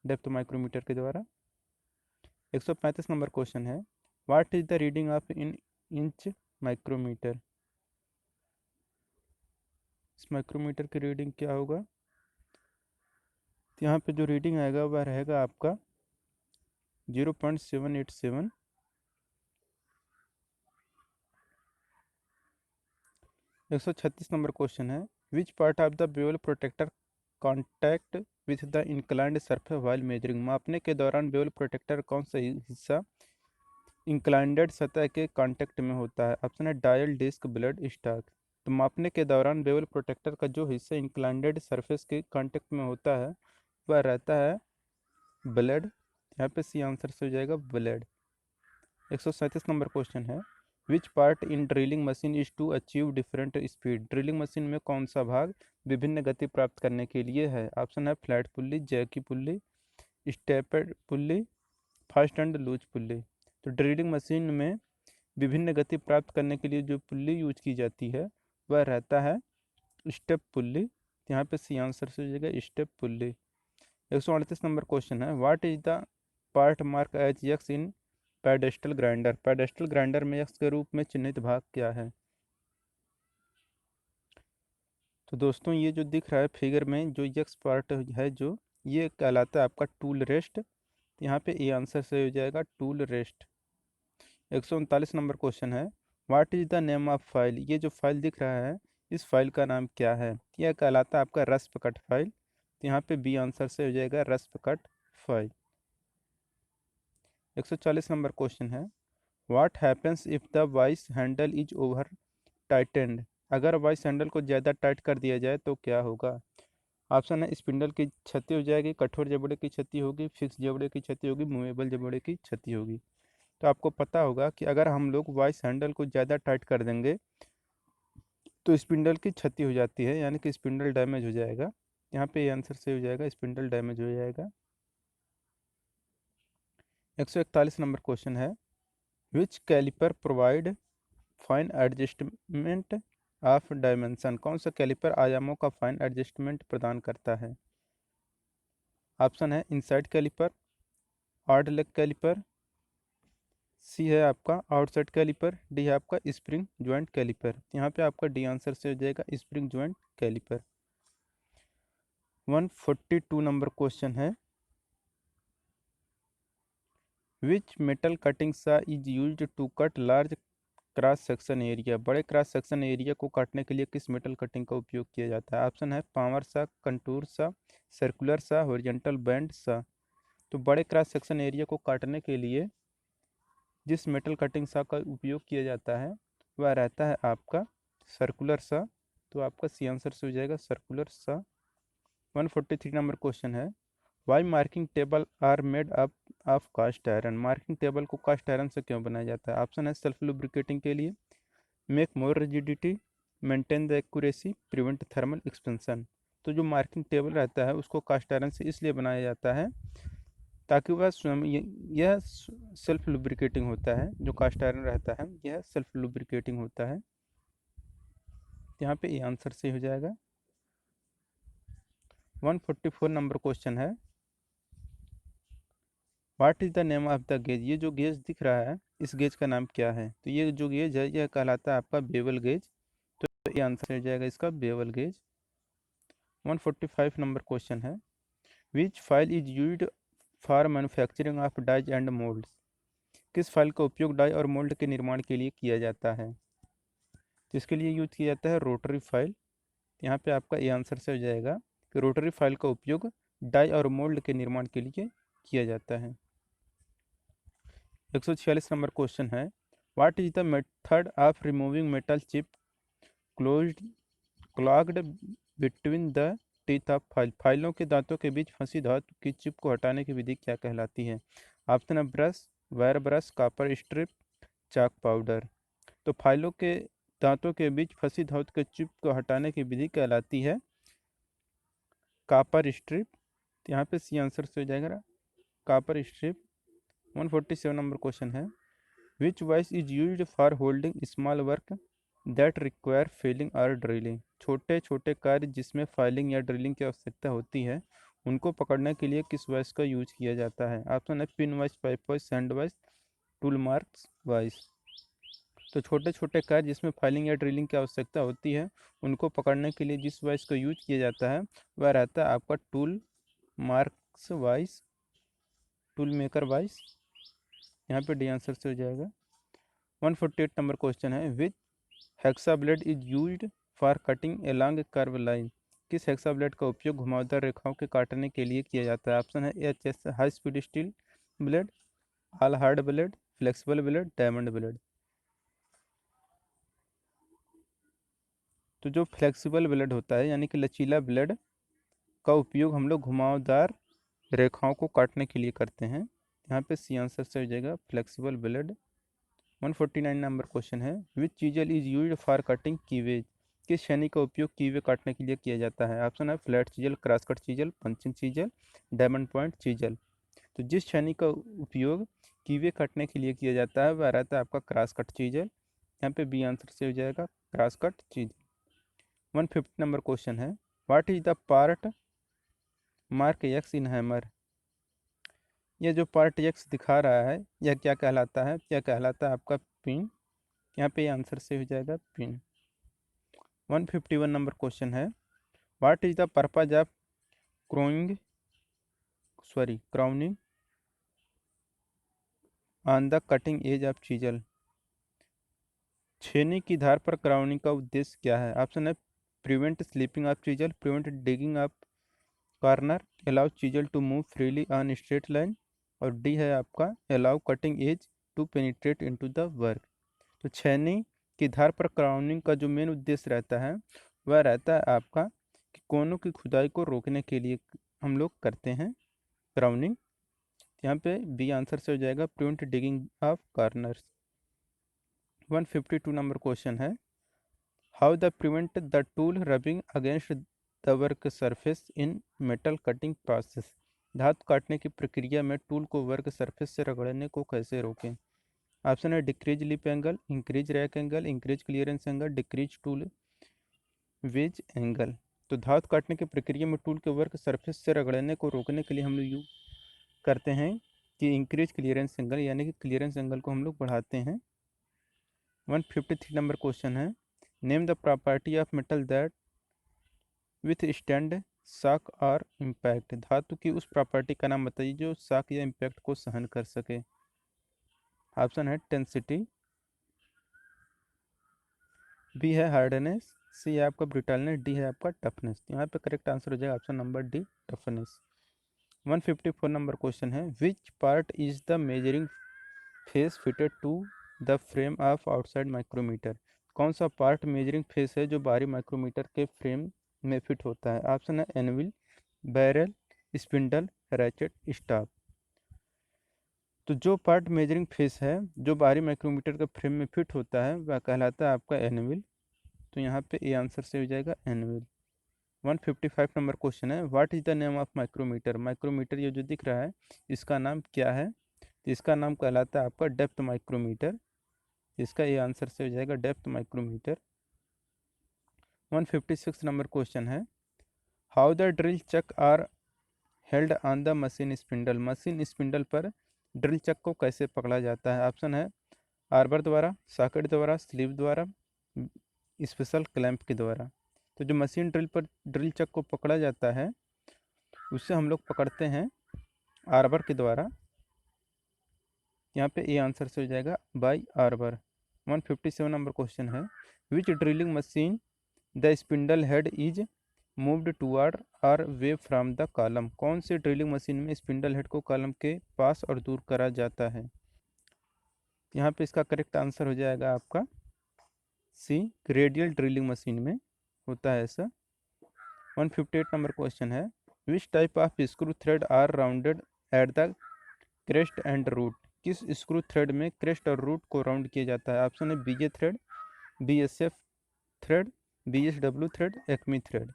डेप्थ माइक्रोमीटर के द्वारा। 135 नंबर क्वेश्चन है, what is the reading of in inch micrometer. इस माइक्रोमीटर की रीडिंग क्या होगा। तो यहाँ पे जो रीडिंग आएगा वह रहेगा आपका 0.787। 136 नंबर क्वेश्चन है, which part of the bevel protector contact with the inclined surface while measuring. मापने के दौरान बेवल प्रोटेक्टर कौन सा हिस्सा इंक्लाइंडेड सतह के कांटेक्ट में होता है। ऑप्शन है डायल, डिस्क, ब्लेड, स्टॉक। तो मापने के दौरान बेवल प्रोटेक्टर का जो हिस्सा इंक्लाइंडेड सरफेस के कांटेक्ट में होता है वह रहता है ब्लेड। यहाँ पे सी आंसर से हो जाएगा ब्लेड। 137 नंबर क्वेश्चन है, which part in drilling machine is to achieve different speed. Drilling machine में कौन सा भाग विभिन्न गति प्राप्त करने के लिए है। ऑप्शन है flat pulley, jockey pulley, stepped pulley, fast and loose pulley. तो ड्रिलिंग मशीन में विभिन्न गति प्राप्त करने के लिए जो पुल्ली यूज की जाती है वह रहता है स्टेप पुल्ली। यहाँ पे सी आंसर से हो जाएगा स्टेप पुल्ली। 138 नंबर क्वेश्चन है, what is the part mark as X in pedestal grinder? Pedestal grinder में एक्स के रूप में चिन्हित भाग क्या है? तो दोस्तों ये जो दिख रहा है फिगर में, जो यक्स पार्ट है जो, ये कहलाता है आपका टूल रेस्ट। यहाँ पे ए आंसर सही हो जाएगा, टूल रेस्ट। 139 नंबर क्वेश्चन है, what is the name of file? ये जो फाइल दिख रहा है, इस फाइल का नाम क्या है? यह कहलाता है आपका रस्प कट फाइल। तो यहाँ पे बी आंसर से हो जाएगा rasp cut file. 140 number question है, what happens if the voice handle is over tightened? अगर वॉइस हैंडल को ज़्यादा टाइट कर दिया जाए तो क्या होगा? ऑप्शन है, स्पिंडल की क्षति हो जाएगी, कठोर जबड़े की क्षति होगी, फिक्स जबड़े की क्षति होगी, मूवेबल जबड़े की क्षति होगी। तो आपको पता होगा कि अगर हम लोग वॉइस हैंडल को ज़्यादा टाइट कर देंगे तो स्पिंडल की क्षति हो जाती है, यानी कि स्पिंडल डैमेज हो जाएगा। यहाँ पे ये आंसर सही हो जाएगा, स्पिंडल डैमेज हो जाएगा। 141 नंबर क्वेश्चन है, which caliper provide fine adjustment of dimension? कौन सा कैलिपर आयामों का फाइन एडजस्टमेंट प्रदान करता है? ऑप्शन है, inside caliper, odd leg caliper, C है आपका आउटसाइड कैलिपर, डी है आपका स्प्रिंग ज्वाइंट कैलिपर। यहाँ पे आपका डी आंसर से हो जाएगा spring joint caliper. 142 number question है, which metal cutting saw is used to cut large cross section area? बड़े क्रॉस सेक्शन एरिया को काटने के लिए किस मेटल कटिंग का उपयोग किया जाता है? ऑप्शन है, पावर सा, कंटूर सा, सर्कुलर सा, हॉरिजॉन्टल बैंड सा। तो बड़े क्रॉस सेक्शन एरिया को काटने के लिए जिस मेटल कटिंग सा का उपयोग किया जाता है वह रहता है आपका सर्कुलर सा। तो आपका सी आंसर से हो जाएगा सर्कुलर सा। 143 नंबर क्वेश्चन है, why marking table are made up of cast iron? Marking table को कास्ट आयरन से क्यों बनाया जाता है? ऑप्शन है, सेल्फ लुब्रिकेटिंग के लिए, make more rigidity, maintain the accuracy, prevent thermal expansion. तो जो मार्किंग टेबल रहता है उसको कास्ट आयरन से इसलिए बनाया जाता है ताकि वह स्वयं यह सेल्फ लुब्रिकेटिंग होता है। जो कास्ट आयरन रहता है यह सेल्फ लुब्रिकेटिंग होता है। यहाँ पे ये आंसर से हो जाएगा। 144 नंबर क्वेश्चन है, what is the name of the gauge? ये जो गेज दिख रहा है इस गेज का नाम क्या है? तो ये जो गेज है यह कहलाता है आपका बेवल गेज। तो ये आंसर हो जाएगा इसका बेवल गेज। 145 नंबर क्वेश्चन है, which file is used for manufacturing of dies and moulds? किस फाइल का उपयोग डाई और मोल्ड के निर्माण के लिए किया जाता है? तो इसके लिए यूज किया जाता है रोटरी फाइल। यहाँ पे आपका ये आंसर से हो जाएगा कि रोटरी फाइल का उपयोग डाई और मोल्ड के निर्माण के लिए किया जाता है। 146 नंबर क्वेश्चन है, what is the method of removing metal chip closed clogged between the teeth of file? फाइलों के दांतों के बीच फंसी धातु की चिप को हटाने की विधि क्या कहलाती है? ऑप्शन है, brush, wire brush, copper strip, chalk powder. तो फाइलों के दांतों के बीच फंसी धातु के चिप को हटाने की विधि कहलाती है कॉपर स्ट्रिप। यहाँ पे सी आंसर से हो जाएगा कॉपर स्ट्रिप। 147 नंबर क्वेश्चन है, which vice is used for holding small work that require filling और ड्रिलिंग? छोटे छोटे कार्य जिसमें फाइलिंग या ड्रिलिंग की आवश्यकता होती है उनको पकड़ने के लिए किस वाइस का यूज किया जाता है? ऑप्शन है, pin vice, pipe vice, sand vice, tool marks vice. तो छोटे छोटे कार्य जिसमें फाइलिंग या ड्रिलिंग की आवश्यकता होती है उनको पकड़ने के लिए जिस वाइस का यूज किया जाता है वह रहता है आपका tool marks vice, tool maker vice. यहाँ पे डी आंसर से हो जाएगा। 148 नंबर क्वेश्चन है, which hacksaw blade is used for cutting a long curve line? किस हेक्सा ब्लेड का उपयोग घुमावदार रेखाओं के काटने के लिए किया जाता है? ऑप्शन है, H S high speed steel blade, all hard blade, flexible blade, diamond blade. तो जो फ्लेक्सिबल ब्लेड होता है यानी कि लचीला ब्लेड का उपयोग हम लोग घुमावदार रेखाओं को काटने के लिए करते हैं। यहाँ पे सी आंसर से हो जाएगा फ्लेक्सिबल ब्लेड। 149 नंबर क्वेश्चन है, which chisel is used for cutting keyways? किस छेनी का उपयोग कीवे काटने के लिए किया जाता है? ऑप्शन है, flat chisel, cross cut chisel, punching chisel, diamond point chisel. तो जिस छेनी का उपयोग कीवे काटने के लिए किया जाता है वह रहता है आपका क्रॉस कट चीजल। यहाँ पे बी आंसर से हो जाएगा cross cut chisel. 150 number question है, what is the part mark X in hammer? ये जो पार्ट एक्स दिखा रहा है यह क्या कहलाता है? यह कहलाता है आपका पिन। यहाँ पे आंसर से हो जाएगा पिन। 151 नंबर क्वेश्चन है, what is the purpose of crowning on the cutting edge of chisel? छेनी की धार पर क्राउनिंग का उद्देश्य क्या है? ऑप्शन है prevent slipping of chisel, prevent digging of corner, allow chisel to move freely on straight line, और डी है आपका allow cutting edge to penetrate into the work. तो छेनी की धार पर क्राउनिंग का जो मेन उद्देश्य रहता है वह रहता है आपका कि कोनों की खुदाई को रोकने के लिए हम लोग करते हैं क्राउनिंग। यहाँ पे बी आंसर से हो जाएगा prevent digging of corners. 152 number question है, how the prevent the tool rubbing against the work surface in metal cutting process? धातु काटने की प्रक्रिया में टूल को वर्क सरफेस से रगड़ने को कैसे रोकें? ऑप्शन है decrease lip angle, increase rake angle, increase clearance angle, decrease tool wedge angle. तो धातु काटने की प्रक्रिया में टूल के वर्क सरफेस से रगड़ने को रोकने के लिए हम लोग यूज करते हैं कि इंक्रीज क्लियरेंस एंगल, यानी कि क्लियरेंस एंगल को हम लोग बढ़ाते हैं। 153 नंबर क्वेश्चन है, name the property of metal that with stand shock और इम्पैक्ट? धातु की उस प्रॉपर्टी का नाम बताइए जो शॉक या इम्पैक्ट को सहन कर सके। ऑप्शन है टेंसिटी, बी है हार्डनेस, सी है आपका ब्रिटलनेस, डी है आपका टफनेस। यहाँ पे करेक्ट आंसर हो जाएगा option number D, toughness. 154 number question है, which part is the measuring face fitted to the frame of outside micrometer? कौन सा पार्ट मेजरिंग फेस है जो बाहरी माइक्रोमीटर के फ्रेम में फिट होता है? ऑप्शन है anvil, barrel, spindle, ratchet, stop. तो जो पार्ट मेजरिंग फेस है जो बाहरी माइक्रोमीटर के फ्रेम में फिट होता है वह कहलाता है आपका एनविल। तो यहाँ पे ए आंसर से हो जाएगा एनविल। 155 नंबर क्वेश्चन है, what is the name of micrometer? Micrometer ये जो दिख रहा है इसका नाम क्या है? तो इसका नाम कहलाता है आपका डेप्थ माइक्रोमीटर। इसका ये आंसर से हो जाएगा डेप्थ माइक्रोमीटर। 156 नंबर क्वेश्चन है, how the drill chuck are held on the machine spindle? Machine spindle पर ड्रिल चक को कैसे पकड़ा जाता है? ऑप्शन है आर्बर द्वारा, सॉकेट द्वारा, स्लीव द्वारा, स्पेशल क्लैंप के द्वारा। तो जो मशीन ड्रिल पर ड्रिल चक को पकड़ा जाता है उससे हम लोग पकड़ते हैं आर्बर के द्वारा। यहाँ पे ए आंसर से हो जाएगा बाई आर्बर। 157 नंबर क्वेश्चन है, which drilling machine the spindle head is moved toward और वे फ्रॉम द कॉलम? कौन सी ड्रिलिंग मशीन में स्पिंडल हेड को कॉलम के पास और दूर करा जाता है? यहाँ पे इसका करेक्ट आंसर हो जाएगा आपका सी, रेडियल ड्रिलिंग मशीन में होता है ऐसा। 158 नंबर क्वेश्चन है, which type of screw thread are rounded at the crest and root? किस स्क्रू थ्रेड में क्रेस्ट और रूट को राउंड किया जाता है? ऑप्शन है BJ thread, BSF thread, BSW thread, acme thread.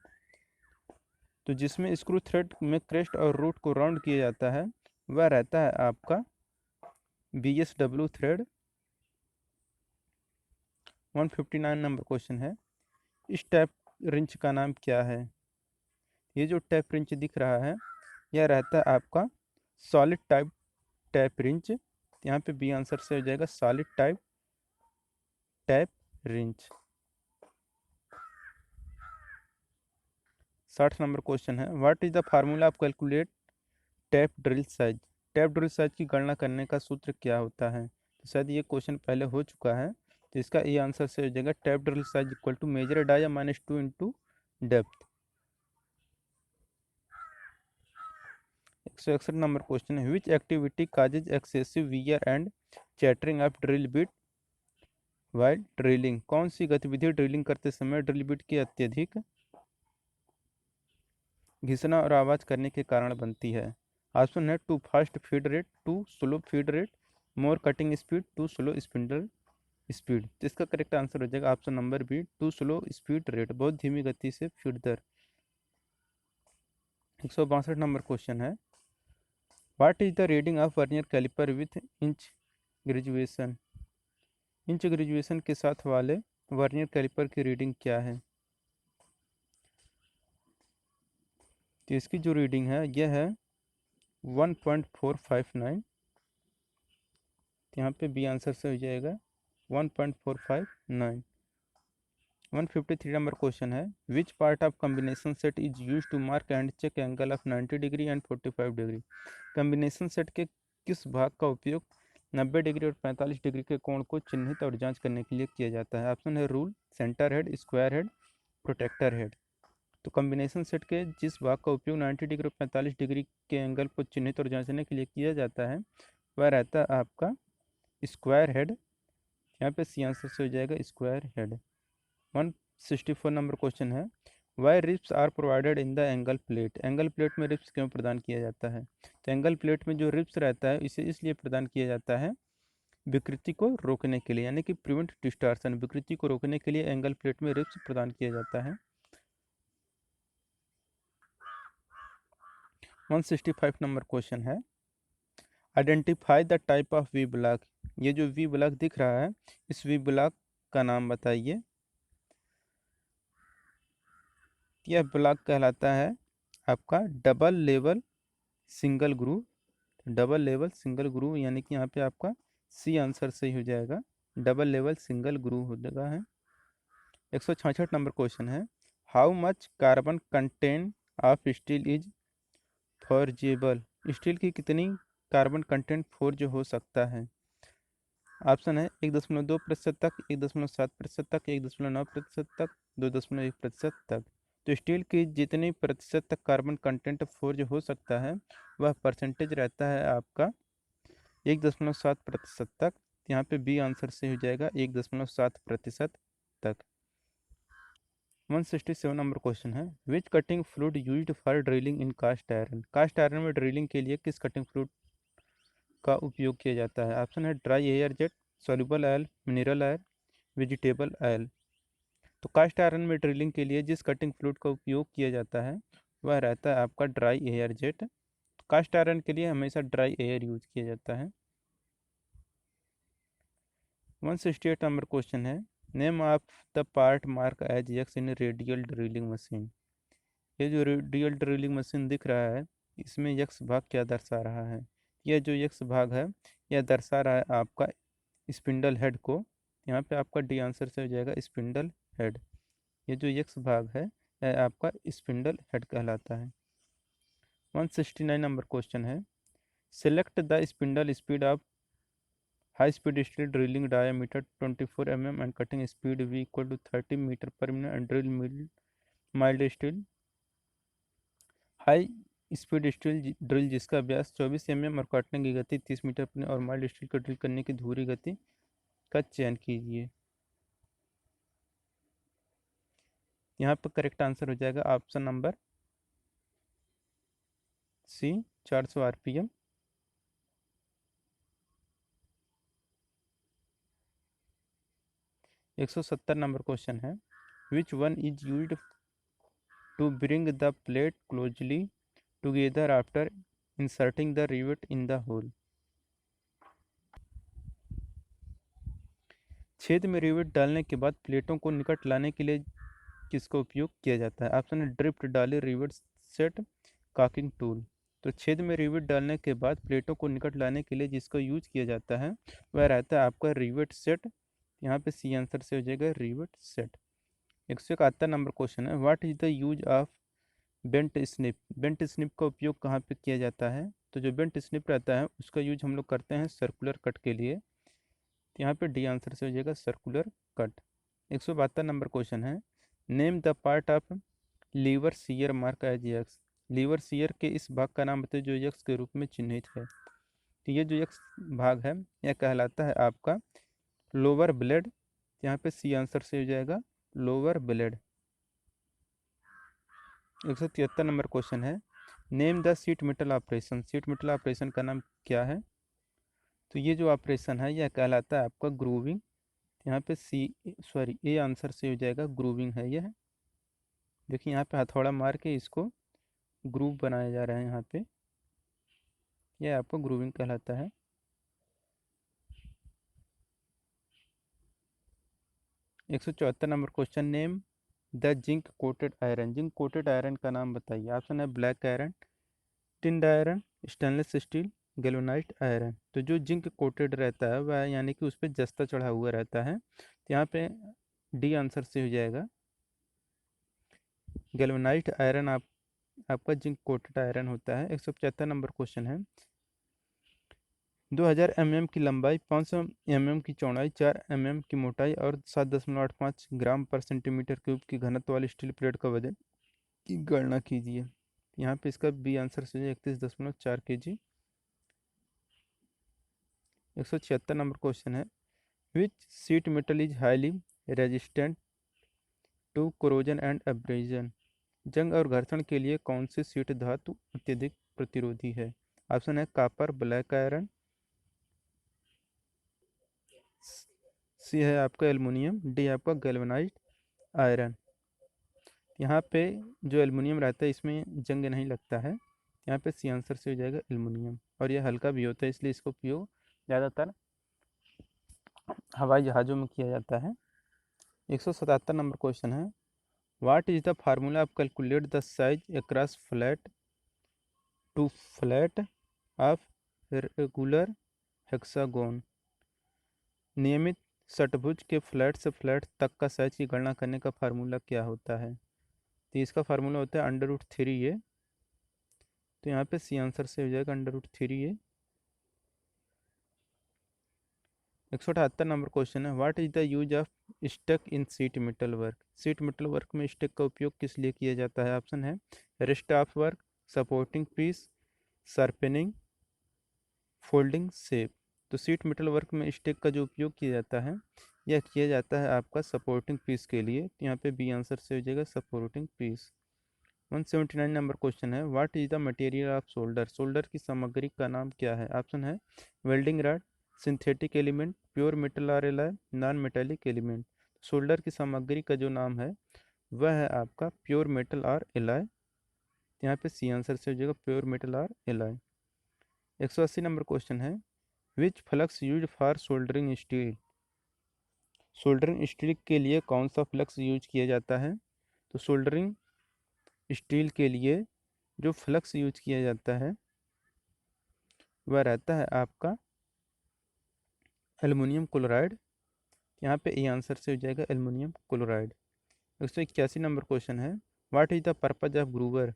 तो जिसमें स्क्रू थ्रेड में क्रेस्ट और रूट को राउंड किया जाता है वह रहता है आपका बीएसडब्ल्यू थ्रेड। 159 नंबर क्वेश्चन है, इस टैप रिंच का नाम क्या है? ये जो टैप रिंच दिख रहा है यह रहता है आपका सॉलिड टाइप टैप रिंच। यहाँ पे बी आंसर से हो जाएगा solid type tap wrench. 60 number question है, what is the formula of calculate tap drill size? Tap drill size की गणना करने का सूत्र क्या होता है? तो शायद ये क्वेश्चन पहले हो चुका है, तो इसका ये आंसर से हो जाएगा tap drill size equal to major dia minus 2 into depth. 161 number question है, which activity causes excessive wear and chattering of drill bit while drilling? कौन सी गतिविधि ड्रिलिंग करते समय ड्रिल बिट की अत्यधिक घिसना और आवाज़ करने के कारण बनती है? ऑप्शन है too fast feed rate, too slow feed rate, more cutting speed, too slow spindle speed. तो इसका करेक्ट आंसर हो जाएगा option number B, too slow speed rate, बहुत धीमी गति से फीड दर। 162 नंबर क्वेश्चन है, what is the reading of vernier caliper with inch graduation? Inch graduation के साथ वाले वर्नियर कैलिपर की रीडिंग क्या है? तो इसकी जो रीडिंग है यह है 1.459। यहाँ पे बी आंसर से हो जाएगा 1.459। 153 नंबर क्वेश्चन है, which part of combination set is use to mark and check angle of 90 degree and 45 degree. Combination set के किस भाग का उपयोग 90 डिग्री और 45 डिग्री के कोण को चिन्हित और जांच करने के लिए किया जाता है? ऑप्शन है rule, centre head, square head, protractor head. तो कॉम्बिनेशन सेट के जिस भाग का उपयोग 90 डिग्री और 45 डिग्री के एंगल को चिन्हित और जांचने के लिए किया जाता है वह रहता है आपका स्क्वायर हेड। यहाँ पे सी आंसर से हो जाएगा स्क्वायर हेड। 164 नंबर क्वेश्चन है, why ribs are provided in the angle plate. Angle plate में रिप्स क्यों प्रदान किया जाता है? तो एंगल प्लेट में जो रिप्स रहता है इसे इसलिए प्रदान किया जाता है विकृति को रोकने के लिए, यानी कि प्रिवेंट डिस्टॉर्शन, विकृति को रोकने के लिए एंगल प्लेट में रिप्स प्रदान किया जाता है। 165 नंबर क्वेश्चन है, identify the type of V block. ये जो वी ब्लॉक दिख रहा है इस वी ब्लॉक का नाम बताइए। यह ब्लॉक कहलाता है आपका double level single groove. Double level single groove यानी कि यहाँ पे आपका सी आंसर सही हो जाएगा, डबल लेवल सिंगल ग्रूव हो जाएगा है। 166 नंबर क्वेश्चन है, how much carbon content of steel is forgeable. Steel की कितनी कार्बन कंटेंट फोर्ज हो सकता है? ऑप्शन है 1.2% तक, 1.7% तक, 1.9% तक, 2.1% तक। तो स्टील की जितनी प्रतिशत तक कार्बन कंटेंट फोर्ज हो सकता है वह परसेंटेज रहता है आपका 1.7% तक। यहाँ पे बी आंसर से हो जाएगा 1.7% तक। 167 नंबर क्वेश्चन है, which cutting fluid used for drilling in cast iron. Cast iron में ड्रिलिंग के लिए किस कटिंग फ्लूइड का उपयोग किया जाता है? ऑप्शन है dry air jet, soluble oil, mineral oil, vegetable oil. तो कास्ट आयरन में ड्रिलिंग के लिए जिस कटिंग फ्लूइड का उपयोग किया जाता है वह रहता है आपका dry air jet. Cast iron के लिए हमेशा ड्राई एयर यूज किया जाता है। 168 नंबर क्वेश्चन है, name of the part mark as X in radial drilling machine. ये जो रेडियल ड्रिलिंग मशीन दिख रहा है इसमें यक्स भाग क्या दर्शा रहा है? यह जो यक्स भाग है यह दर्शा रहा है आपका स्पिंडल हेड को। यहाँ पे आपका डी आंसर से हो जाएगा स्पिंडल हेड। ये जो यक्स भाग है यह आपका स्पिंडल हेड कहलाता है। 169 नंबर क्वेश्चन है, select the spindle speed of high speed steel drilling diameter 24 mm and cutting speed V equal to 30 metre per minute and drill mild steel. High speed steel drill जिसका व्यास 24 mm और काटने की गति 30 metre पर और mild steel को drill करने की धुरी गति का चयन कीजिए। यहाँ पर करेक्ट आंसर हो जाएगा option number C, 400 RPM। 170 number question है, which one is used to bring the plate closely together after inserting the rivet in the hole. छेद में रिवेट डालने के बाद प्लेटों को निकट लाने के लिए किसका उपयोग किया जाता है? ऑप्शन है ड्रिफ्ट डाली, रिवेट सेट, काकिंग टूल। तो छेद में रिवेट डालने के बाद प्लेटों को निकट लाने के लिए जिसका यूज किया जाता है वह रहता है आपका रिवेट सेट। यहाँ पे सी आंसर से हो जाएगा रिवेट सेट। 171 नंबर क्वेश्चन है, what is the use of bent snip. Bent snip का उपयोग कहाँ पे किया जाता है? तो जो बेंट स्निप रहता है उसका यूज हम लोग करते हैं सर्कुलर कट के लिए। यहाँ पे डी आंसर से हो जाएगा सर्कुलर कट। 172 नंबर क्वेश्चन है, name the part of lever shear mark as X. Lever shear के इस भाग का नाम बताइए जो यक्स के रूप में चिन्हित है। तो ये जो यक्स भाग है यह कहलाता है आपका लोअर ब्लेड। यहाँ पे सी आंसर से हो जाएगा लोअर ब्लेड। 173 नंबर क्वेश्चन है, name the sheet metal operation. Seat metal operation का नाम क्या है? तो ये जो ऑपरेशन है यह कहलाता है आपका ग्रूविंग। यहाँ पे सी सॉरी ए आंसर से हो जाएगा ग्रूविंग है यह। देखिए यहाँ पे हथौड़ा मार के इसको ग्रूव बनाया जा रहा है यहाँ पे, यह आपको ग्रूविंग कहलाता है। 174 number question, name the zinc coated iron. Zinc coated iron का नाम बताइए। ऑप्शन है black iron, tinned iron, stainless steel, galvanised iron. तो जो जिंक कोटेड रहता है वह यानी कि उस पर जस्ता चढ़ा हुआ रहता है, तो यहाँ पे डी आंसर से हो जाएगा। गैल्वेनाइज्ड आयरन आपका जिंक कोटेड आयरन होता है। 175 नंबर क्वेश्चन है, 2000 mm की लंबाई, 500 mm की चौड़ाई, 4 mm की मोटाई और 7.85 ग्राम पर सेंटीमीटर क्यूब की घनत्व वाली स्टील प्लेट का वजन की गणना कीजिए। यहाँ पे इसका बी आंसर से 31.4 kg। 176 नंबर क्वेश्चन है, which sheet metal is highly resistant to corrosion and abrasion. जंग और घर्षण के लिए कौन सी सीट धातु अत्यधिक प्रतिरोधी है? ऑप्शन है कापर, ब्लैक आयरन, सी है आपका एल्युमिनियम, डी आपका गैल्वेनाइज्ड आयरन। यहाँ पे जो एल्युमिनियम रहता है इसमें जंग नहीं लगता है, यहाँ पे सी आंसर से हो जाएगा एल्युमिनियम। और यह हल्का भी होता है इसलिए इसका उपयोग ज़्यादातर हवाई जहाज़ों में किया जाता है। 177 नंबर क्वेश्चन है, what is the formula of calculate the size across flat to flat of regular hexagon. नियमित षटभुज के फ्लैट से फ्लैट तक का साइज की गणना करने का फार्मूला क्या होता है? तो इसका फार्मूला होता है √3a। तो यहाँ पे सी आंसर से हो जाएगा √3a। 178 नंबर क्वेश्चन है, what is the use of stake in sheet metal work. Sheet metal work में स्टक का उपयोग किस लिए किया जाता है? ऑप्शन है rest of work, supporting piece, sharpening, folding shape. तो सीट मेटल वर्क में स्टिक का जो उपयोग किया जाता है यह किया जाता है आपका सपोर्टिंग पीस के लिए। तो यहाँ पे बी आंसर से हो जाएगा सपोर्टिंग पीस। 179 नंबर क्वेश्चन है, what is the material of solder. Solder की सामग्री का नाम क्या है? ऑप्शन है welding rod, synthetic element, pure metal और alloy, non metallic element. Solder की सामग्री का जो नाम है वह है आपका प्योर मेटल और एलॉय। यहाँ पे सी आंसर से हो जाएगा प्योर मेटल और एलॉय। 180 नंबर क्वेश्चन है, which flux use for soldering steel. Soldering steel के लिए कौन सा फ्लक्स यूज किया जाता है? तो सोल्डरिंग स्टील के लिए जो फ्लक्स यूज किया जाता है वह रहता है आपका एल्युमिनियम क्लोराइड। यहाँ पे ए आंसर से हो जाएगा एल्युमिनियम क्लोराइड। 181 नंबर क्वेश्चन है, what is the purpose of groover.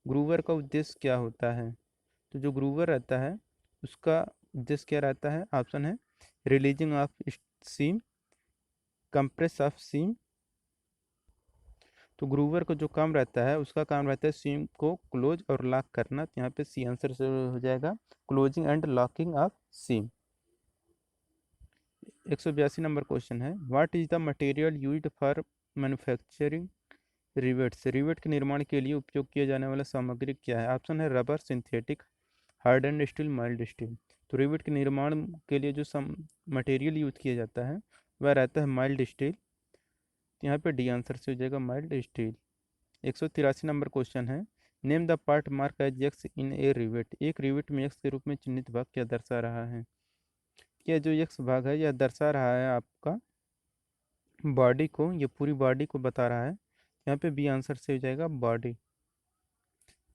Groover का उद्देश्य क्या होता है? तो जो ग्रूवर रहता है उसका उद्देश्य क्या रहता है? ऑप्शन है releasing of seam, compress of seam. तो ग्रूवर का जो काम रहता है उसका काम रहता है सीम को क्लोज और लॉक करना। तो यहाँ पे सी आंसर से हो जाएगा closing and locking of seam. 182 number question है, what is the material used for manufacturing rivets. Rivet के निर्माण के लिए उपयोग किया जाने वाला सामग्री क्या है? ऑप्शन है rubber, synthetic, hardened steel, mild steel. तो रिवेट के निर्माण के लिए जो मटेरियल यूज किया जाता है वह रहता है माइल्ड स्टील। यहाँ पे डी आंसर से हो जाएगा माइल्ड स्टील। 183 नंबर क्वेश्चन है, name the part mark as X in a rivet. एक रिवेट में एक्स के रूप में चिन्हित भाग क्या दर्शा रहा है? यह जो एक्स भाग है यह दर्शा रहा है आपका बॉडी को, ये पूरी बॉडी को बता रहा है। यहाँ पे बी आंसर से हो जाएगा बॉडी।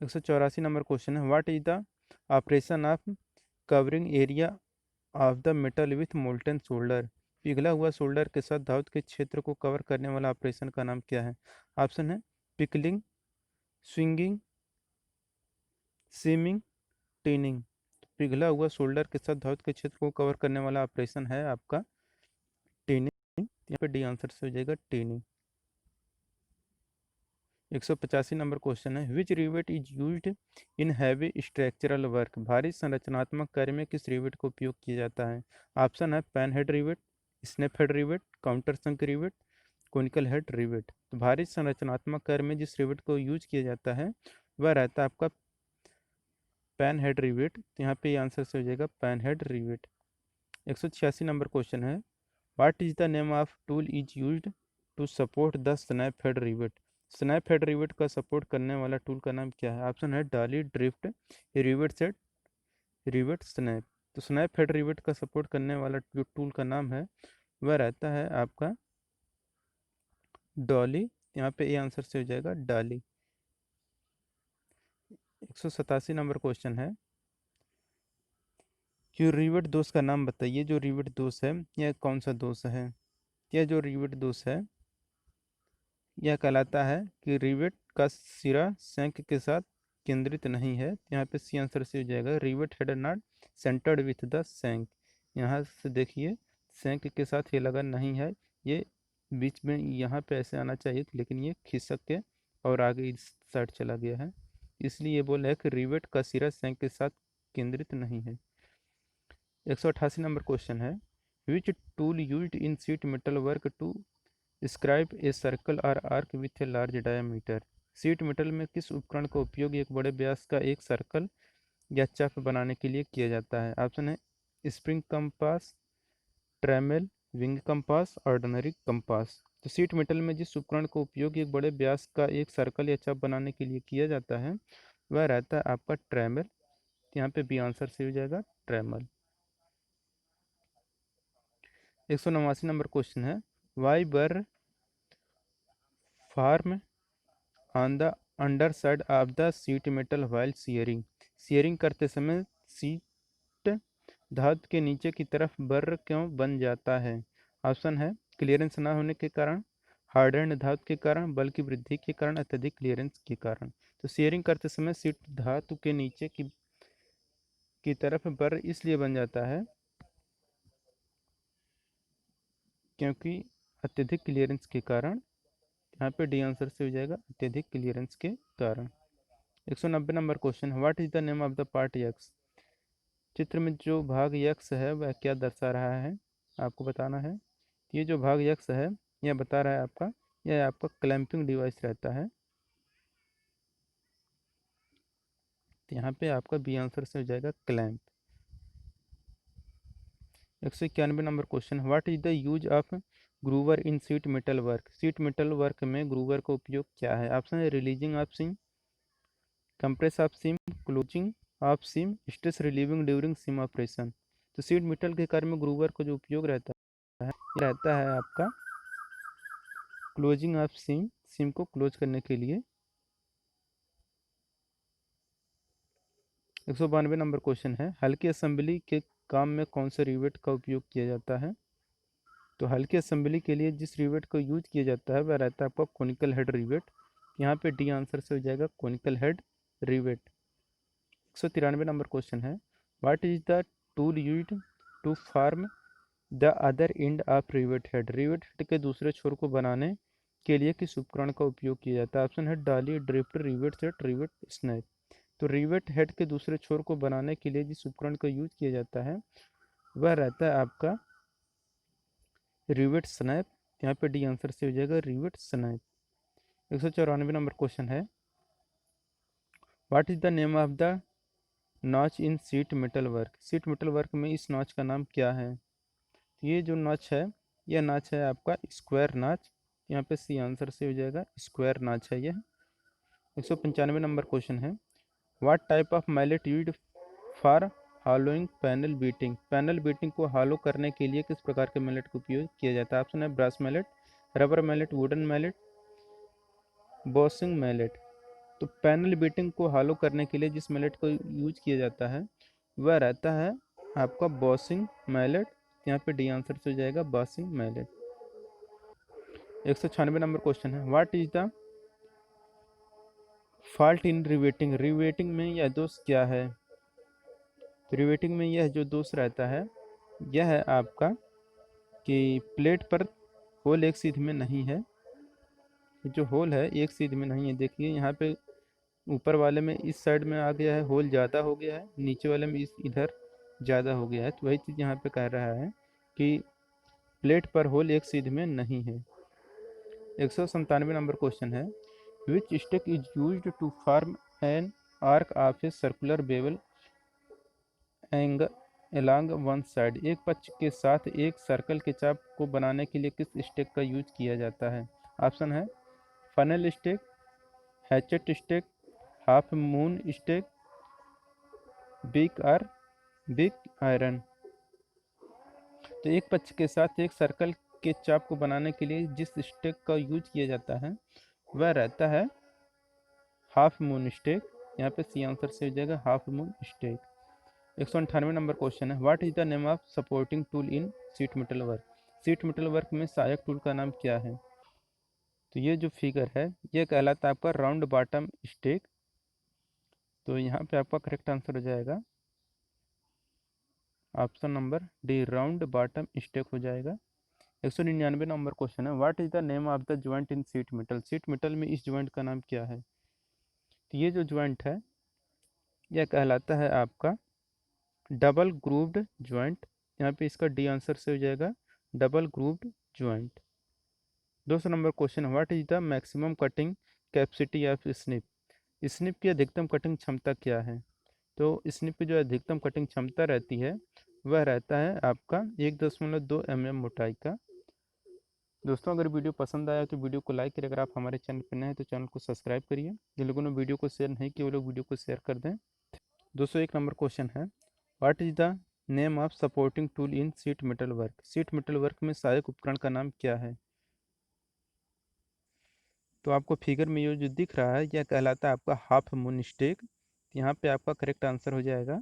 184 नंबर क्वेश्चन है, what is the operation of covering area of the metal with molten solder. पिघला हुआ सोल्डर के साथ धातु के क्षेत्र को कवर करने वाला ऑपरेशन का नाम क्या है? ऑप्शन है पिकलिंग, स्विंगिंग, सीमिंग, टीनिंग। पिघला हुआ सोल्डर के साथ धातु के क्षेत्र को कवर करने वाला ऑपरेशन है आपका टीनिंग। यहाँ पे डी आंसर से हो जाएगा टीनिंग। 185 नंबर क्वेश्चन है, which rivet is used in heavy structural work. भारी संरचनात्मक कार्य में किस रिवेट का उपयोग किया जाता है? ऑप्शन है pan head rivet, snap head rivet, counter sunk rivet, conical head rivet. तो भारी संरचनात्मक कार्य में जिस रिवेट को यूज किया जाता है वह रहता है आपका पैन हेड रिवेट। तो यहाँ पे आंसर से हो जाएगा pan head rivet. 186 number question है, what is the name of tool is used to support the snap head rivet. Snap head rivet का सपोर्ट करने वाला टूल का नाम क्या है? ऑप्शन है dolly, drift, rivet set, rivet snap. तो स्नैप हेड रिवेट का सपोर्ट करने वाला जो टूल का नाम है वह रहता है आपका डॉली। यहाँ पे ए आंसर से हो जाएगा डॉली। 187 नंबर क्वेश्चन है कि रिवेट दोष का नाम बताइए। जो रिवेट दोष है यह कौन सा दोष है? यह जो रिवेट दोष है यह कहलाता है कि रिवेट का सिरा शंख के साथ केंद्रित नहीं है। यहाँ पे सी आंसर से हो जाएगा, rivet head not centred with the शंख। यहाँ से देखिए शंख के साथ ये लगा नहीं है, ये बीच में यहाँ पे ऐसे आना चाहिए था, लेकिन ये खिसक के और आगे इस साइड चला गया है, इसलिए ये बोला है कि रिवेट का सिरा शंख के साथ केंद्रित नहीं है। 188 नंबर क्वेश्चन है, which tool used in sheet metal work to scribe a circle और arc with a large diameter. Sheet metal में किस उपकरण का उपयोग एक बड़े व्यास का एक सर्कल या चाप बनाने के लिए किया जाता है? ऑप्शन है spring compass, trammel, wing compass, ordinary compass. तो शीट मेटल में जिस उपकरण का उपयोग एक बड़े व्यास का एक सर्कल या चाप बनाने के लिए किया जाता है वह रहता है आपका ट्रेमेल। यहाँ पे बी आंसर से हो जाएगा ट्रेमल। 189 नंबर क्वेश्चन है, why burr form on the under side of the sheet metal while shearing. Shearing करते समय सीट धातु के नीचे की तरफ बर क्यों बन जाता है? ऑप्शन है क्लियरेंस ना होने के कारण, हार्डन्ड धातु के कारण, बल की वृद्धि के कारण, अत्यधिक क्लियरेंस के कारण। तो सीयरिंग करते समय सीट धातु के नीचे की तरफ बर इसलिए बन जाता है क्योंकि अत्यधिक क्लियरेंस के कारण। यहाँ पे डी आंसर से हो जाएगा अत्यधिक क्लियरेंस के कारण। 190 number question, what is the name of the part x. चित्र में जो भाग यक्स है वह क्या दर्शा रहा है? आपको बताना है। ये जो भाग यक्स है यह बता रहा है आपका, यह आपका क्लैंपिंग डिवाइस रहता है। तो यहाँ पे आपका बी आंसर से हो जाएगा clamp. 191 number question, what is the use of groover in sheet metal work. Sheet metal work में ग्रूवर का उपयोग क्या है? ऑप्शन है releasing of seam, compress of seam, closing of seam, stress relieving during seam operation. तो sheet metal के कार्य में ग्रूवर का जो उपयोग रहता है ये रहता है आपका क्लोजिंग ऑफ सीम, सीम को क्लोज करने के लिए। 192 नंबर क्वेश्चन है, हल्की असेंबली के काम में कौन से रिवेट का उपयोग किया जाता है? तो हल्की असेंबली के लिए जिस रिवेट को यूज किया जाता है वह रहता है आपका कोनिकल हेड रिवेट। यहाँ पे डी आंसर से हो जाएगा conical head rivet. 193 number question है, what is the tool used to form the other end of rivet head. Rivet head के दूसरे छोर को बनाने के लिए किस उपकरण का उपयोग किया जाता है? ऑप्शन है डाली, drift, rivet set, rivet snap. तो रिवेट हेड के दूसरे छोर को बनाने के लिए जिस उपकरण का यूज किया जाता है वह रहता है आपका रिवेट स्नैप। यहाँ पे डी आंसर से हो जाएगा रिवेट स्नैप। 194 नंबर क्वेश्चन है, what is the name of the notch in sheet metal work. Sheet metal work में इस नॉच का नाम क्या है? ये जो नॉच है यह नॉच है आपका स्क्वायर नॉच। यहाँ पे सी आंसर से हो जाएगा स्क्वायर नॉच है यह। 195 नंबर क्वेश्चन है, what type of mallet used for hollowing panel beating. Panel beating को हालो करने के लिए किस प्रकार के मैलेट का उपयोग किया जाता है? ऑप्शन है brass mallet, rubber mallet, wooden mallet, bossing mallet. तो पैनल बीटिंग को हालो करने के लिए जिस मैलेट को यूज किया जाता है वह रहता है आपका बॉसिंग मैलेट। यहाँ पे डी आंसर से हो जाएगा बॉसिंग मैलेट। 196 नंबर क्वेश्चन है, what is the fault in riveting. Riveting में यह दोष क्या है? तो रिवेटिंग में यह जो दोष रहता है यह है आपका कि प्लेट पर होल एक सीध में नहीं है। जो होल है एक सीध में नहीं है, देखिए यहाँ पे ऊपर वाले में इस साइड में आ गया है होल ज़्यादा हो गया है, नीचे वाले में इधर ज़्यादा हो गया है। तो वही चीज़ यहाँ पे कह रहा है कि प्लेट पर होल एक सीध में नहीं है। 197 नंबर क्वेश्चन है, which stick is used to form an arc of a circular bevel एंग एलॉन्ग वन साइड। एक पक्ष के साथ एक सर्कल के चाप को बनाने के लिए किस स्टिक का यूज किया जाता है? ऑप्शन है funnel stick, hatchet stick, half moon stick, big iron. तो एक पक्ष के साथ एक सर्कल के चाप को बनाने के लिए जिस स्टिक का यूज किया जाता है वह रहता है हाफ मून स्टिक। यहाँ पे सी आंसर से हो जाएगा half moon stake. 198 number question है, what is the name of supporting tool in sheet metal work. Sheet metal work में सहायक टूल का नाम क्या है। तो ये जो फिगर है ये कहलाता है आपका राउंड बॉटम स्टेक। तो यहाँ पे आपका करेक्ट आंसर हो जाएगा option number D, round bottom stake हो जाएगा। 199 नंबर क्वेश्चन है, what is the name of the joint in sheet metal. Sheet metal में इस ज्वाइंट का नाम क्या है। तो ये जो ज्वाइंट है यह कहलाता है आपका डबल ग्रूव्ड ज्वाइंट। यहाँ पे इसका डी आंसर से हो जाएगा double grooved joint. 200 number question, what is the maximum cutting capacity of snip. Snip की अधिकतम कटिंग क्षमता क्या है। तो स्निप की जो अधिकतम कटिंग क्षमता रहती है वह रहता है आपका 1.2 mm मोटाई का। दोस्तों अगर वीडियो पसंद आया तो वीडियो को लाइक करें, अगर आप हमारे चैनल पर नए हैं तो चैनल को सब्सक्राइब करिए, जिन लोगों ने वीडियो को शेयर नहीं किया वो लोग वीडियो को शेयर कर दें। 201 नंबर क्वेश्चन है, what is the name of supporting tool in sheet metal work. Sheet metal work में सहायक उपकरण का नाम क्या है। तो आपको फिगर में ये जो दिख रहा है यह कहलाता है आपका हाफ मून स्टेक। यहाँ पे आपका करेक्ट आंसर हो जाएगा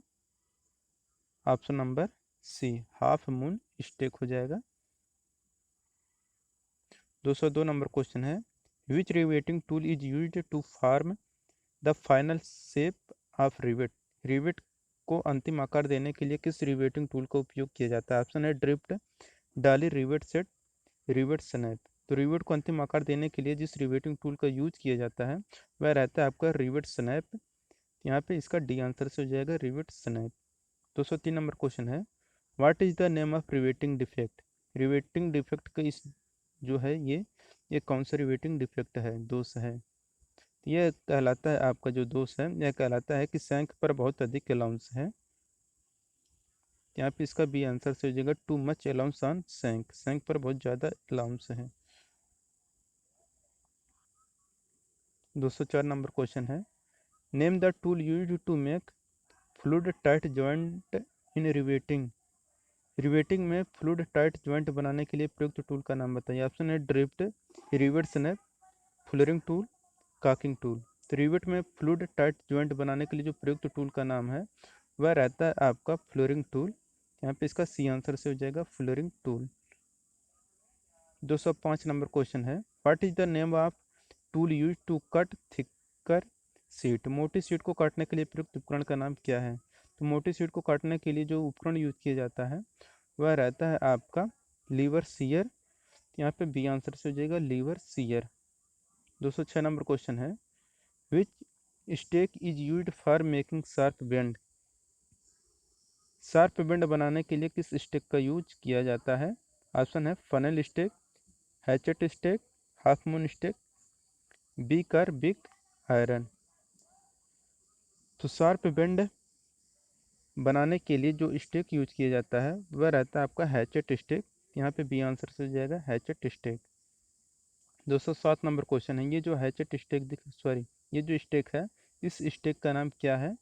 option number C, half moon stake हो जाएगा। 202 नंबर क्वेश्चन है, which riveting tool is used to form the final shape of rivet. Rivet को अंतिम आकार देने के लिए किस रिवेटिंग टूल का उपयोग किया जाता है। ऑप्शन है ड्रिफ्ट, डाली, रिवेट सेट, रिवेट स्नैप। तो रिवेट को अंतिम आकार देने के लिए जिस रिवेटिंग टूल का यूज किया जाता है वह रहता है आपका रिवेट स्नैप। यहाँ पे इसका डी आंसर से हो जाएगा रिवेट स्नैप। 203 नंबर क्वेश्चन है, what is the name of riveting defect. Riveting defect का इस जो है ये कौन सा रिवेटिंग डिफेक्ट है, दोष है। यह कहलाता है आपका जो दोष है यह कहलाता है कि शंख पर बहुत अधिक अलाउंस है। यहाँ पे इसका बी आंसर से हो जाएगा टू मच अलाउंस ऑन शंख, शंख पर बहुत ज़्यादा अलाउंस है। 204 नंबर क्वेश्चन है, name the tool used to make fluid tight joint in riveting. Riveting में फ्लूइड टाइट जॉइंट बनाने के लिए प्रयुक्त टूल का नाम बताइए। ऑप्शन है drift, rivet snap, fullering tool, caulking tool. तो रिवेट में फ्लूइड टाइट जॉइंट बनाने के लिए जो प्रयुक्त टूल का नाम है वह रहता है आपका फ्लोरिंग टूल। यहाँ पे इसका सी आंसर से हो जाएगा फ्लोरिंग टूल। 205 नंबर क्वेश्चन है, what is the name of tool use to cut thicker sheet. मोटी सीट को काटने के लिए प्रयुक्त उपकरण का नाम क्या है। तो मोटी सीट को काटने के लिए जो उपकरण यूज किया जाता है वह रहता है आपका लीवर सीयर। यहाँ पे बी आंसर से हो जाएगा लीवर सीयर। 206 नंबर क्वेश्चन है, which stake is used for making sharp bend. Sharp bend बनाने के लिए किस स्टेक का यूज किया जाता है। ऑप्शन है funnel stake, hatchet stake, half moon stake, bick और बिग आयरन। तो शार्प बेंड बनाने के लिए जो स्टेक यूज किया जाता है वह रहता है आपका हैचेट स्टेक। यहाँ पे बी आंसर से हो जाएगा हैचेट स्टेक। 207 नंबर क्वेश्चन है, ये जो हैचेट स्टेक सॉरी ये जो स्टेक है इस स्टेक का नाम क्या है।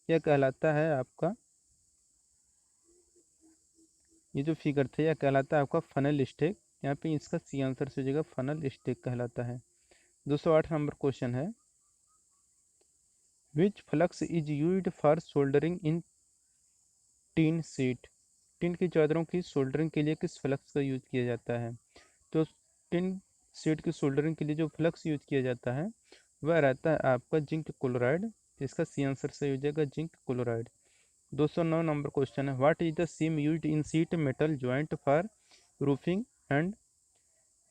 यह कहलाता है आपका ये जो फिगर थे यह कहलाता है आपका फनल स्टेक। यहाँ पे इसका सी आंसर से हो जाएगा फनल स्टेक कहलाता है। 208 नंबर क्वेश्चन है, which flux is used for soldering in tin sheet. Tin की चादरों की सोल्डरिंग के लिए किस फ्लक्स का यूज किया जाता है। तो टिन सीट की सोल्डरिंग के लिए जो फ्लक्स यूज किया जाता है वह रहता है आपका जिंक क्लोराइड। इसका सी आंसर सही हो जाएगा जिंक क्लोराइड। 209 नंबर क्वेश्चन है, what is the seam used in sheet metal joint for roofing and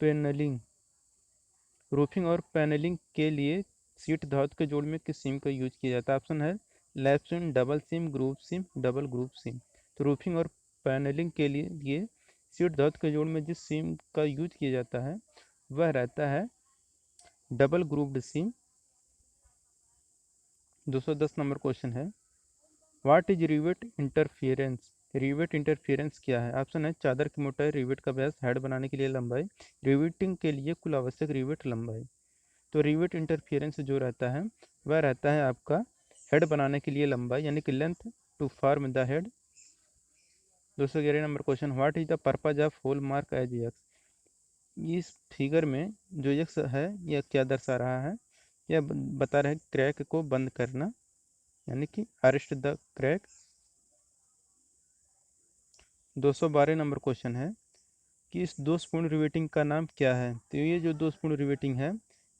panelling. Roofing और पैनलिंग के लिए सीट धातु के जोड़ में किस सीम का यूज किया जाता है। ऑप्शन है लैप सीम, डबल सीम, ग्रुप सीम, डबल ग्रुप सीम। तो रूफिंग और पैनलिंग के लिए सीट धातु के जोड़ में जिस सीम का यूज किया जाता है वह रहता है डबल ग्रुप्ड सीम। 210 नंबर क्वेश्चन है, what is rivet interference. Rivet interference क्या है। ऑप्शन है चादर की मोटाई, रिवेट का व्यास, हेड बनाने के लिए लंबाई, रिवेटिंग के लिए कुल आवश्यक रिवेट लंबाई। तो रिवेट इंटरफियरेंस जो रहता है वह रहता है आपका हेड बनाने के लिए लंबाई यानी कि length to form the head. 211 number question, what is the purpose of hole mark as X. इस फिगर में जो एक्स है यह क्या दर्शा रहा है। यह बता रहा है क्रैक को बंद करना। यानी कि arrest the crack. 212 number question है कि इस दोषपूर्ण रिवेटिंग का नाम क्या है। तो ये जो दोषपूर्ण रिवेटिंग है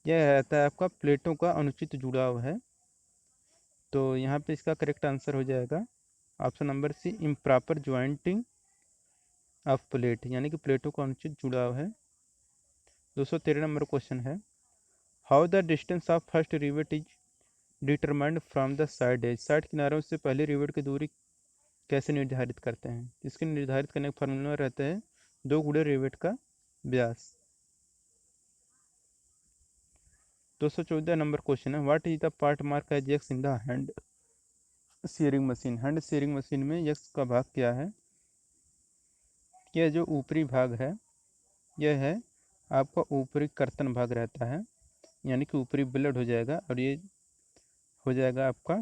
यह रहता है आपका प्लेटों का अनुचित जुड़ाव है। तो यहाँ पे इसका करेक्ट आंसर हो जाएगा option number C, improper jointing of plate, यानी कि प्लेटों का अनुचित जुड़ाव है। 213 नंबर क्वेश्चन है, how the distance of first rivet is determined from the side edge. Side किनारों से पहले रिवेट की दूरी कैसे निर्धारित करते हैं। इसके निर्धारित करने का फॉर्मूला रहता है 2 गुणे रिवेट का व्यास। 214 नंबर क्वेश्चन है, what is the part mark as X in the hand shearing machine. Hand shearing machine में एक्स का भाग क्या है। यह जो ऊपरी भाग है यह है आपका ऊपरी कर्तन भाग रहता है, यानी कि ऊपरी ब्लेड हो जाएगा। और ये हो जाएगा आपका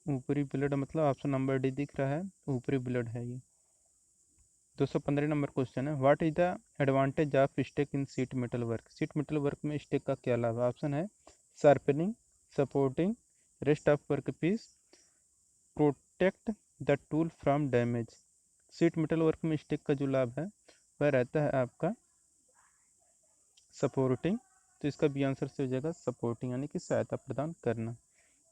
ऊपरी ब्लेड, मतलब ऑप्शन नंबर डी दिख रहा है, ऊपरी ब्लेड है ये। 215 नंबर क्वेश्चन है, what is the advantage of stake in sheet metal work. Sheet metal work में स्टेक का क्या लाभ है। ऑप्शन है sharpening, supporting, rest of work piece, protect the tool from damage. Sheet metal work में stake का जो लाभ है वह रहता है आपका सपोर्टिंग। तो इसका बी आंसर से हो जाएगा सपोर्टिंग, यानी कि सहायता प्रदान करना।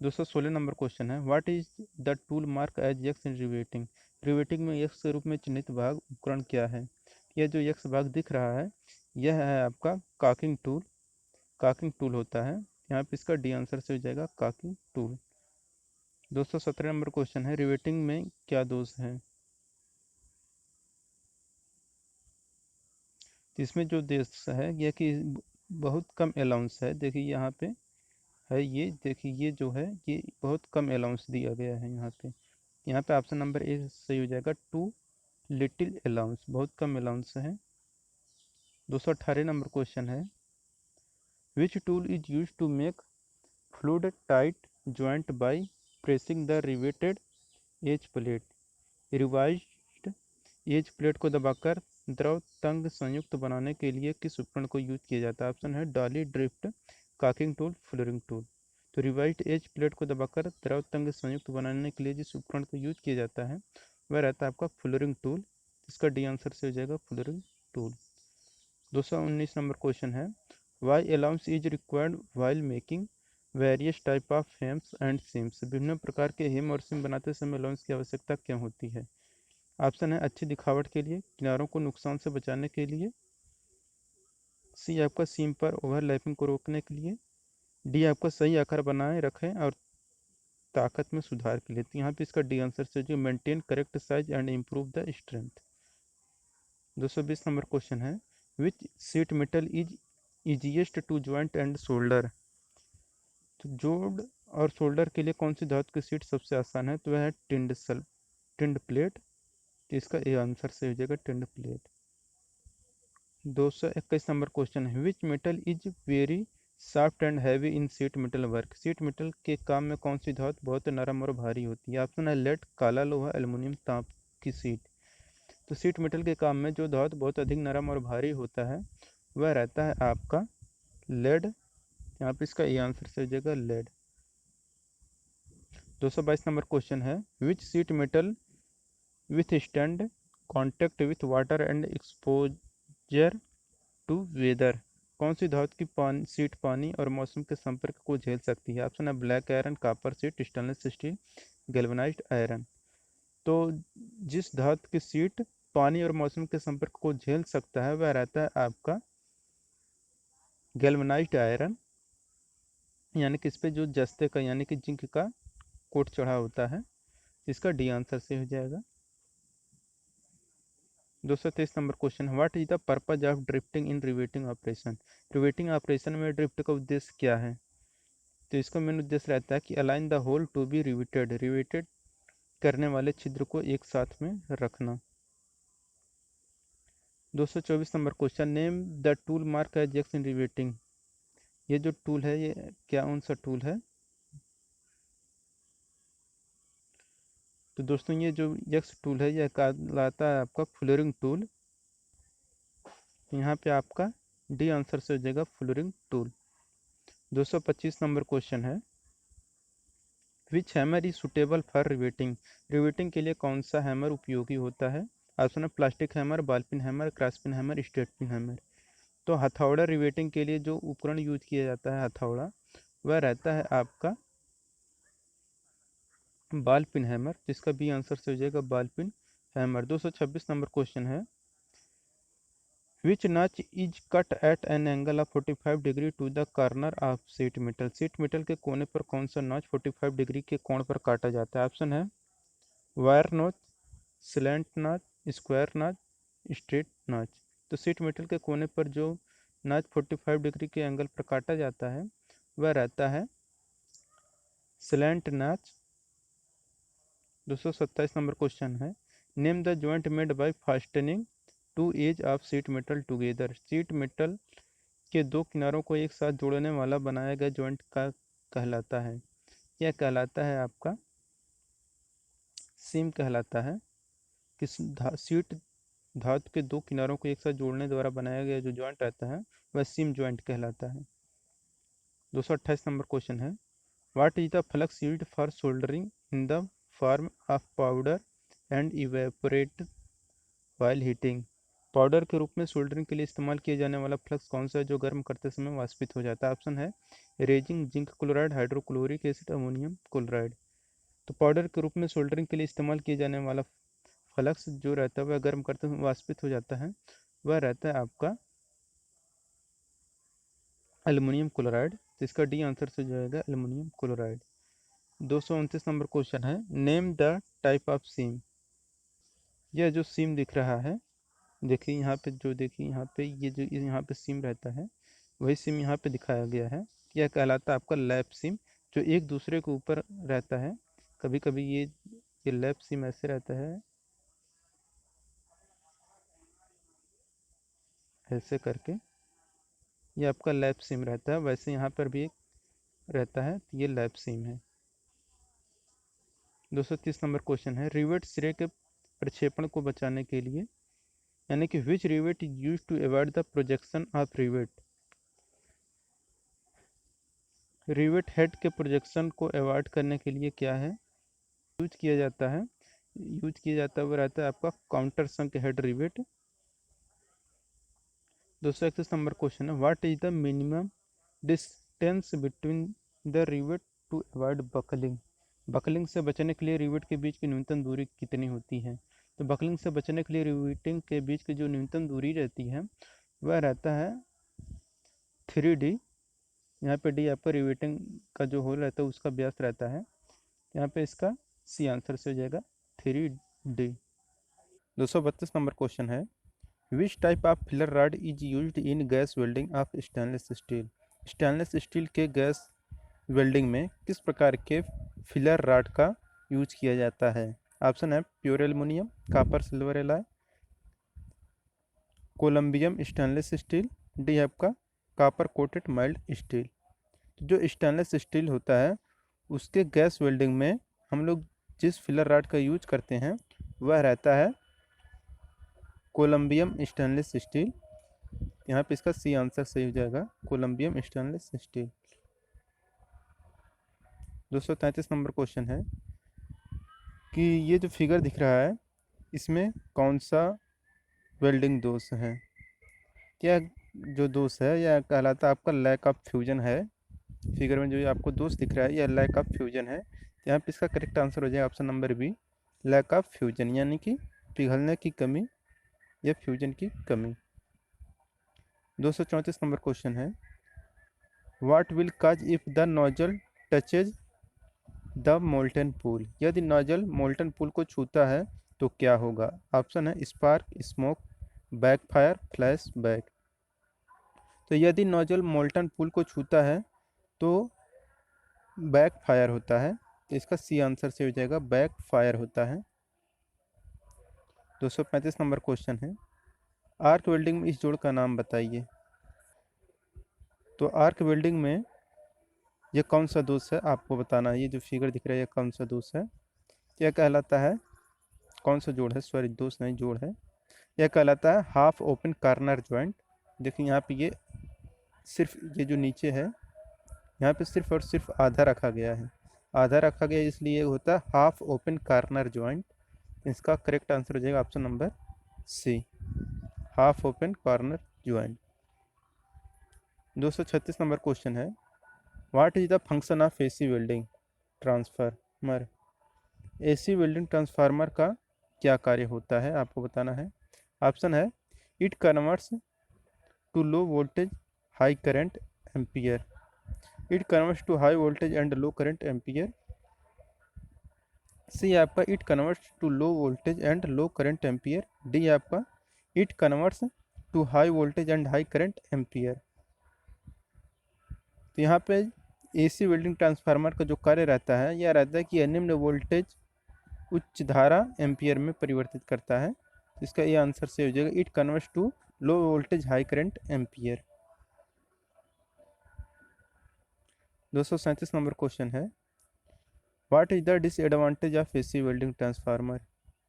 216 नंबर क्वेश्चन है, what is the tool mark as X in riveting. Riveting में एक्स के रूप में चिन्हित भाग उपकरण क्या है। यह जो एक्स भाग दिख रहा है यह है आपका काकिंग टूल। काकिंग टूल होता है, यहाँ पे इसका डी आंसर से हो जाएगा काकिंग टूल। 217 नंबर क्वेश्चन है, रिवेटिंग में क्या दोष है। इसमें जो दोष है यह कि बहुत कम अलाउंस है। देखिए यहाँ पे है, ये देखिए ये जो है ये बहुत कम अलाउंस दिया गया है यहाँ पे। यहाँ पे ऑप्शन नंबर ए सही हो जाएगा, टू लिटिल अलाउंस, बहुत कम अलाउंस है। 218 नंबर क्वेश्चन है, which tool is use to make fluid tight joint by pressing the riveted edge plate. Riveted edge plate को दबाकर द्रव तंग संयुक्त बनाने के लिए किस उपकरण को यूज किया जाता है। ऑप्शन है dolly, drift, caulking tool, fullering tool. तो रिवाइज्ड एज प्लेट को दबाकर द्रव तंग संयुक्त बनाने के लिए जिस उपकरण को यूज किया जाता है वह रहता है आपका फ्लोरिंग टूल। इसका डी आंसर से हो जाएगा फ्लोरिंग टूल। 219 नंबर क्वेश्चन है, why allowance is required while making various type of hems and seams. विभिन्न प्रकार के हेम और सीम बनाते समय अलाउंस की आवश्यकता क्यों होती है। ऑप्शन है अच्छी दिखावट के लिए, किनारों को नुकसान से बचाने के लिए, सी आपका सीम पर ओवरलैपिंग को रोकने के लिए, डी आपका सही आकार बनाए रखें और ताकत में सुधार के लिए। तो यहाँ पे इसका डी आंसर से जो maintain correct size and improve the strength. 220 number question है, which sheet metal is easiest to joint and solder. तो जोड़ और शोल्डर के लिए कौन सी धातु की सीट सबसे आसान है। तो वह है टिंड प्लेट। तो इसका ए आंसर से हो जाएगा टिंड प्लेट। 221 नंबर क्वेश्चन है, which metal is very soft and heavy in sheet metal work. Sheet metal के काम में कौन सी धातु बहुत नरम और भारी होती है। ऑप्शन है लेड, काला लोहा, एल्युमिनियम, तांब की सीट। तो सीट मेटल के काम में जो धातु बहुत अधिक नरम और भारी होता है वह रहता है आपका लेड। यहाँ पे इसका ए आंसर से हो जाएगा लेड। 222 नंबर क्वेश्चन है, which sheet metal withstand contact with water and exposure to weather. कौन सी धातु की सीट पानी और मौसम के संपर्क को झेल सकती है। ऑप्शन है black iron, copper sheet, stainless steel, galvanised iron. तो जिस धातु की सीट पानी और मौसम के संपर्क को झेल सकता है वह रहता है आपका गैल्वेनाइज्ड आयरन, यानी कि इस पे जो जस्ते का यानी कि जिंक का कोट चढ़ा होता है। इसका डी आंसर से हो जाएगा। 223 number question, what is the purpose of drifting in riveting operation. Riveting operation में ड्रिफ्ट का उद्देश्य क्या है। तो इसका मेन उद्देश्य रहता है कि align the hole to be riveted, riveted करने वाले छिद्र को एक साथ में रखना। 224 number question, name the tool mark as X in riveting. ये जो टूल है ये क्या कौन सा टूल है। तो दोस्तों ये जो एक्स टूल है यह कहलाता है आपका फ्लोरिंग टूल। तो यहाँ पे आपका डी आंसर से हो जाएगा फ्लोरिंग टूल। 225 नंबर क्वेश्चन है, which hammer is suitable for riveting, riveting के लिए कौन सा हैमर उपयोगी होता है? ऑप्शन है plastic hammer, ball pin hammer, cross peen hammer, straight peen hammer. तो हथौड़ा रिवेटिंग के लिए जो उपकरण यूज किया जाता है हथौड़ा, वह रहता है आपका बॉल पिन हैमर, जिसका बी आंसर से हो जाएगा ball pin hammer. 226 number question है, which notch is cut at an angle of 45 degree to the corner of sheet metal, sheet metal के कोने पर कौन सा नॉच 45 डिग्री के कोण पर काटा जाता है? ऑप्शन है wire notch, slant notch, square notch, straight notch. तो सीट मेटल के कोने पर जो नॉच 45 डिग्री के एंगल पर काटा जाता है वह रहता है स्लैंट नॉच। 227 नंबर क्वेश्चन है, name the joint made by fastening two edge of sheet metal together, sheet metal के दो किनारों को एक साथ जोड़ने वाला बनाया गया जॉइंट का कहलाता है? यह कहलाता है आपका सीम कहलाता है। सीट धातु के दो किनारों को एक साथ जोड़ने द्वारा बनाया गया जो जॉइंट रहता है वह सीम जॉइंट कहलाता है। 228 नंबर क्वेश्चन है, what is the flux used for soldering in the form of powder and evaporate while heating, powder के रूप में सोल्डरिंग के लिए इस्तेमाल किया जाने वाला फ्लक्स कौन सा है जो गर्म करते समय वाष्पित हो जाता है? ऑप्शन है raising, zinc chloride, hydrochloric acid, ammonium chloride. तो पाउडर के रूप में सोल्डरिंग के लिए इस्तेमाल किए जाने वाला फ्लक्स जो रहता है वह गर्म करते समय वाष्पित हो जाता है, वह रहता है आपका एल्युमिनियम क्लोराइड। तो इसका डी आंसर से जाएगा एल्युमिनियम क्लोराइड। 229 नंबर क्वेश्चन है, नेम द टाइप ऑफ सीम, यह जो सीम दिख रहा है, देखिए यहाँ पे, जो देखिए यहाँ पे, ये जो यहाँ पे सीम रहता है वही सीम यहाँ पे दिखाया गया है। यह कहलाता है आपका लैप सीम, जो एक दूसरे के ऊपर रहता है। कभी कभी ये लैप सीम ऐसे रहता है, ऐसे करके, ये आपका लैप सीम रहता है। वैसे यहाँ पर भी एक रहता है, तो ये लैप सीम है। 230 नंबर क्वेश्चन है, रिवेट सिरे के प्रक्षेपण को बचाने के लिए, यानी कि which rivet is use to avoid the projection of rivet, rivet head के प्रोजेक्शन को अवॉइड करने के लिए क्या है यूज किया जाता है? यूज किया जाता है वो रहता है आपका countersunk head rivet. 231 number question है, what is the minimum distance between the rivet to avoid buckling, buckling से बचने के लिए रिवेट के बीच की न्यूनतम दूरी कितनी होती है? तो बकलिंग से बचने के लिए रिवेटिंग के बीच की जो न्यूनतम दूरी रहती है वह रहता है 3D। यहाँ पे डी आपका रिवेटिंग का जो होल रहता है उसका व्यास रहता है, यहाँ पे इसका सी आंसर से हो जाएगा 3D। 232 नंबर क्वेश्चन है, which type of filler rod is used in gas welding of stainless steel, stainless steel के गैस वेल्डिंग में किस प्रकार के फिलर रॉड का यूज किया जाता है? ऑप्शन है pure aluminium, copper silver alloy, columbium stainless steel, D आपका कॉपर कोटेड माइल्ड स्टील। तो जो स्टेनलेस स्टील होता है उसके गैस वेल्डिंग में हम लोग जिस फिलर रॉड का यूज करते हैं वह रहता है कोलम्बियम स्टेनलेस स्टील। यहाँ पे इसका सी आंसर सही हो जाएगा, कोलम्बियम स्टेनलेस स्टील। 233 नंबर क्वेश्चन है कि ये जो फिगर दिख रहा है इसमें कौन सा वेल्डिंग दोष है? क्या जो दोष है यह कहलाता है आपका लैक ऑफ फ्यूजन है। फिगर में जो आपको दोष दिख रहा है यह लैक ऑफ फ्यूजन है। यहाँ पे इसका करेक्ट आंसर हो जाएगा option number B, lack of fusion, यानी कि पिघलने की कमी या फ्यूजन की कमी। 234 नंबर क्वेश्चन है, what will cause if the nozzle touches the molten pool, यदि नोजल मोल्टन पूल को छूता है तो क्या होगा? ऑप्शन है spark, smoke, backfire, flash back. तो यदि नोजल मोल्टन पूल को छूता है तो बैक फायर होता है, तो इसका सी आंसर से हो जाएगा बैक फायर होता है। 235 नंबर क्वेश्चन है, आर्क वेल्डिंग में इस जोड़ का नाम बताइए। तो आर्क वेल्डिंग में ये कौन सा दोष है आपको बताना है। ये जो फिगर दिख रहा है ये कौन सा दोष है? यह कहलाता है, कौन सा जोड़ है, सॉरी दोष नहीं जोड़ है, यह कहलाता है हाफ ओपन कार्नर जॉइंट। देखिए यहाँ पे ये सिर्फ ये जो नीचे है यहाँ पे सिर्फ और सिर्फ आधा रखा गया है, आधा रखा गया इसलिए होता है हाफ ओपन कार्नर जॉइंट। इसका करेक्ट आंसर हो जाएगा option number C, half open corner joint. 236 number question है, what is the function of AC welding transformer. AC welding transformer का क्या कार्य होता है आपको बताना है। ऑप्शन है it converts to low voltage high current ampere, it converts to high voltage and low current ampere. C आपका it converts to low voltage and low current ampere. D आपका it converts to high voltage and high current ampere. तो यहाँ पे AC welding transformer का जो कार्य रहता है यह रहता है कि यह निम्न वोल्टेज उच्च धारा एम्पियर में परिवर्तित करता है। इसका ये आंसर से हो जाएगा it converts to low voltage high current ampere. 237 number question है, what is the disadvantage of AC welding transformer.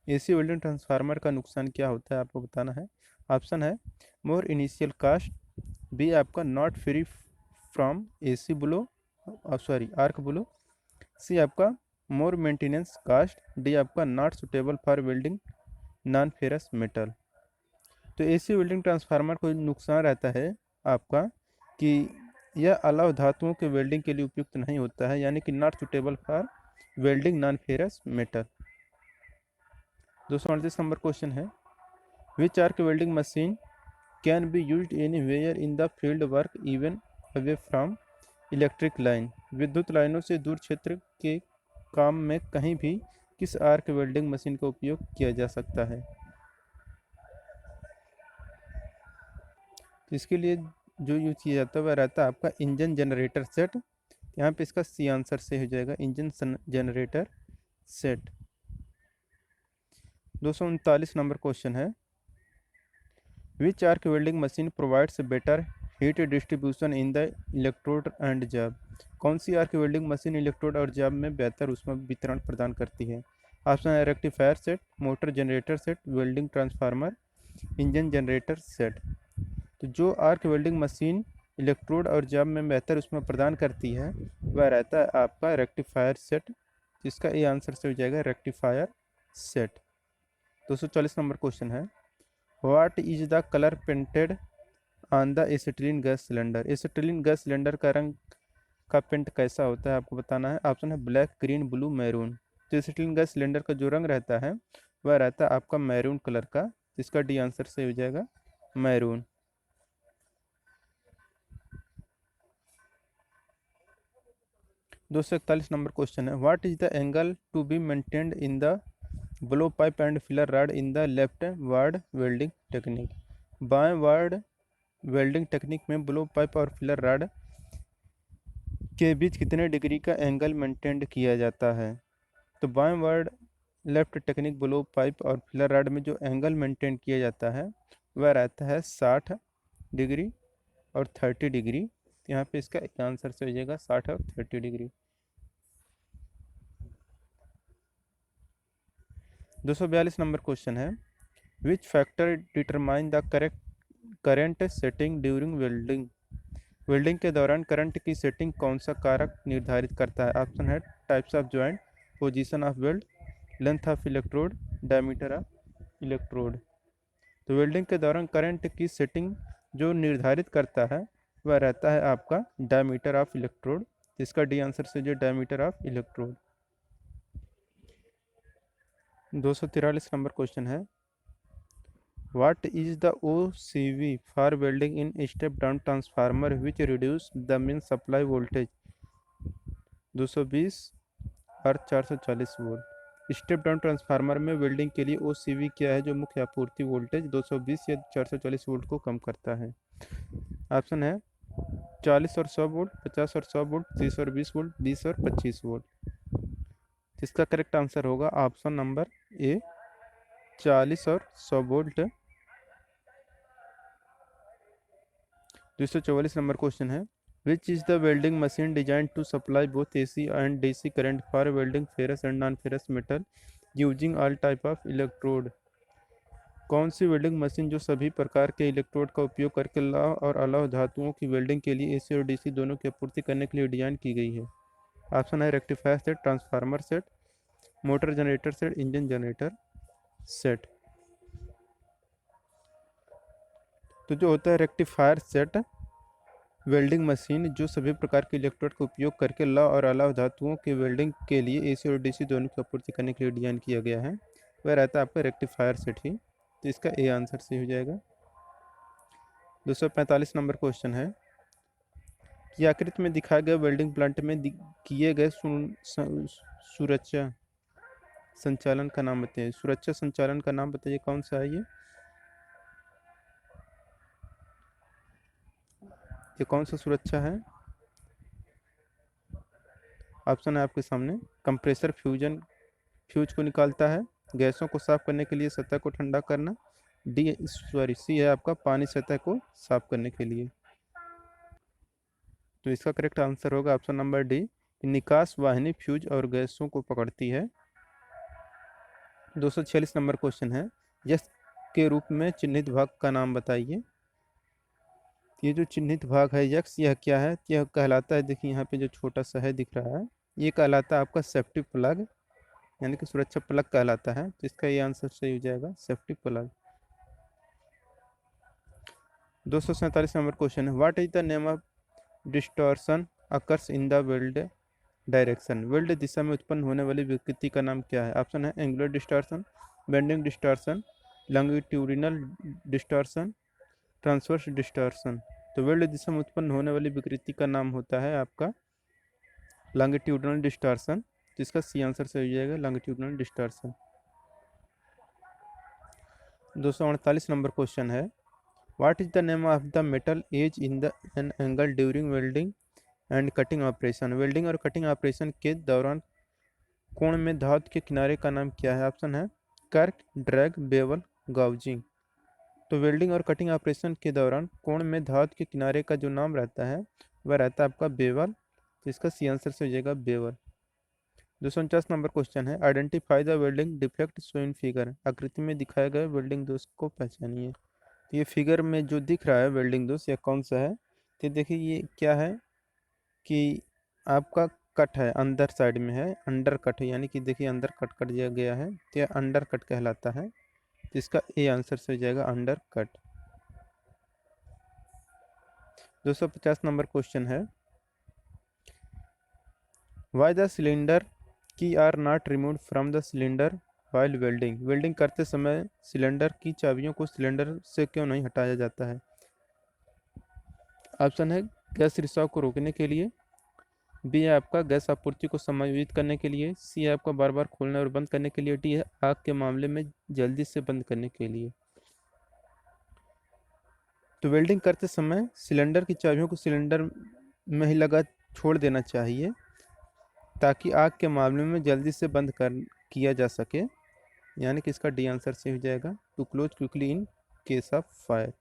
AC welding transformer का नुकसान क्या होता है आपको बताना है। ऑप्शन है मोर इनिशियल कास्ट, बी आपका not free from AC blow sorry arc blow, C आपका मोर मेंटेनेंस कास्ट, डी आपका not suitable for welding non ferrous metal. तो एसी वेल्डिंग ट्रांसफार्मर को नुकसान रहता है आपका कि यह अलग धातुओं के वेल्डिंग के लिए उपयुक्त नहीं होता है, यानी कि not suitable for welding non ferrous metal. 238 number question है, which arc welding machine can be used anywhere in the field work even away from electric line. विद्युत लाइनों से दूर क्षेत्र के काम में कहीं भी किस आर्क वेल्डिंग मशीन का उपयोग किया जा सकता है। तो इसके लिए जो यूज किया जाता है वह रहता है आपका इंजन जनरेटर सेट। यहाँ पे इसका सी आंसर से हो जाएगा engine generator set. 239 number question है, which arc welding machine provides better heat distribution in the electrode and job. कौन सी आर्क वेल्डिंग मशीन इलेक्ट्रोड और जॉब में बेहतर ऊष्मा वितरण प्रदान करती है। ऑप्शन है rectifier set, motor generator set, welding transformer, engine generator set. तो जो आर्क वेल्डिंग मशीन इलेक्ट्रोड और जॉब में बेहतर ऊष्मा प्रदान करती है वह रहता है आपका रेक्टिफायर सेट। जिसका ये आंसर से हो जाएगा रेक्टिफायर सेट। 240 नंबर क्वेश्चन है, what is the colour painted on the acetylene gas cylinder. Acetylene gas cylinder का रंग का पेंट कैसा होता है आपको बताना है। ऑप्शन है ब्लैक, ग्रीन, ब्लू, मैरून। तो एसिटिलीन गैस सिलेंडर का जो रंग रहता है वह रहता है आपका मैरून कलर का। जिसका डी आंसर से हो जाएगा मैरून। 241 नंबर क्वेश्चन है, what is the angle to be maintained in the blowpipe and filler rod in the leftward welding technique. बाएं वार्ड वेल्डिंग टेक्निक में ब्लो पाइप और filler rod के बीच कितने डिग्री का angle maintain किया जाता है। तो बाएं ward left technique blow pipe और फिलर रॉड में जो एंगल मेंटेन किया जाता है वह रहता है 60 डिग्री और 30 डिग्री। यहाँ पे इसका एक आंसर से हो जाएगा 60 और 30 डिग्री। 242 नंबर क्वेश्चन है, which factor determine the correct current setting during welding. Welding के दौरान करंट की सेटिंग कौन सा कारक निर्धारित करता है। ऑप्शन है types of joint, position of weld, length of electrode, diameter of electrode. तो वेल्डिंग के दौरान करंट की सेटिंग जो निर्धारित करता है वह रहता है आपका डायमीटर ऑफ इलेक्ट्रोड। जिसका डी आंसर से जो diameter of electrode. 243 number question है, what is the OCV for welding in step down transformer which reduce the main supply voltage 220 और 440 वोल्ट। स्टेप डाउन ट्रांसफार्मर में वेल्डिंग के लिए OCV क्या है जो मुख्य आपूर्ति वोल्टेज 220 या 440 वोल्ट को कम करता है। ऑप्शन है 40 और 100 वोल्ट, 50 और 100 वोल्ट, 30 और 20 वोल्ट, 20 और 25 वोल्ट। इसका करेक्ट आंसर होगा ऑप्शन नंबर ए 40 और 100 वोल्ट। 244 नंबर क्वेश्चन है, which is the welding machine design to supply both AC and DC current for welding ferrous and non ferrous metal using all type of electrode. कौन सी welding machine जो सभी प्रकार के electrode का उपयोग करके लौह और अलौह धातुओं की वेल्डिंग के लिए AC और DC दोनों की आपूर्ति करने के लिए डिजाइन की गई है। ऑप्शन है rectifier set, transformer set, motor generator set, engine generator set. तो जो होता है रेक्टिफायर सेट, वेल्डिंग मशीन जो सभी प्रकार के इलेक्ट्रोड का उपयोग करके लौ और अलाव धातुओं के वेल्डिंग के लिए एसी और डीसी दोनों की आपूर्ति करने के लिए डिजाइन किया गया है, वह रहता है आपका रेक्टिफायर सेट ही। तो इसका ए आंसर सही हो जाएगा। 245 नंबर क्वेश्चन है कि आकृति में दिखाए गए वेल्डिंग प्लांट में किए गए सुरक्षा संचालन का नाम बताइए। सुरक्षा संचालन का नाम बताइए, कौन सा है ये कौन सा सुरक्षा है? ऑप्शन है आपके सामने। कंप्रेसर फ्यूज को निकालता है, गैसों को साफ करने के लिए सतह को ठंडा करना, सी है आपका पानी सतह को साफ करने के लिए। तो इसका करेक्ट आंसर होगा ऑप्शन नंबर डी, निकास वाहिनी फ्यूज और गैसों को पकड़ती है। 246 नंबर क्वेश्चन है, यस के रूप में चिन्हित भाग का नाम बताइए। ये जो चिन्हित भाग है यक्स, यह क्या है? यह कहलाता है, देखिए यहाँ पे जो छोटा सा है दिख रहा है, ये कहलाता है आपका सेफ्टी प्लग, यानी कि सुरक्षा प्लग कहलाता है। तो इसका ये आंसर सही हो जाएगा, सेफ्टी प्लग। 247 नंबर क्वेश्चन है, what is the name of distortion occurs in the weld direction. Weld दिशा में उत्पन्न होने वाली विकृति का नाम क्या है? ऑप्शन है angular distortion, bending distortion, longitudinal distortion, transverse distortion. तो वेल्ड दिशा में उत्पन्न होने वाली विकृति का नाम होता है आपका लॉन्गिट्यूडिनल डिस्टॉर्शन। तो इसका सी आंसर सही हो जाएगा, लॉन्गिट्यूडिनल डिस्टॉर्शन। 248 नंबर क्वेश्चन है, what is the name of the metal edge in the an angle during welding and cutting operation. Welding और कटिंग ऑपरेशन के दौरान कोण में धातु के किनारे का नाम क्या है? ऑप्शन है कर्क, ड्रैग, बेवल, गाउजिंग। तो वेल्डिंग और कटिंग ऑपरेशन के दौरान कोण में धातु के किनारे का जो नाम रहता है वह रहता है आपका बेवल। तो इसका सी आंसर से हो जाएगा बेवल। 249 नंबर क्वेश्चन है, identify the welding defect show in figure. आकृति में दिखाए गए वेल्डिंग दोष को पहचानिए। तो ये फिगर में जो दिख रहा है वेल्डिंग दोष, यह कौन सा है? तो देखिए ये क्या है कि आपका कट है, अंदर साइड में है, अंडर कट है, यानी कि देखिए अंदर कट कर दिया गया है, तो यह अंडर कट कहलाता है। तो इसका ए आंसर से हो जाएगा अंडर कट। 250 नंबर क्वेश्चन है, why the cylinder key are not remove from the cylinder while welding. Welding करते समय सिलेंडर की चाबियों को सिलेंडर से क्यों नहीं हटाया जाता है? ऑप्शन है गैस रिसाव को रोकने के लिए, बी है आपका गैस आपूर्ति को समायोजित करने के लिए, सी है आपका बार बार खोलने और बंद करने के लिए, डी है आग के मामले में जल्दी से बंद करने के लिए। तो वेल्डिंग करते समय सिलेंडर की चाबियों को सिलेंडर में ही लगा छोड़ देना चाहिए ताकि आग के मामले में जल्दी से बंद कर किया जा सके, यानी कि इसका डी आंसर से हो जाएगा, to close quickly in case of fire.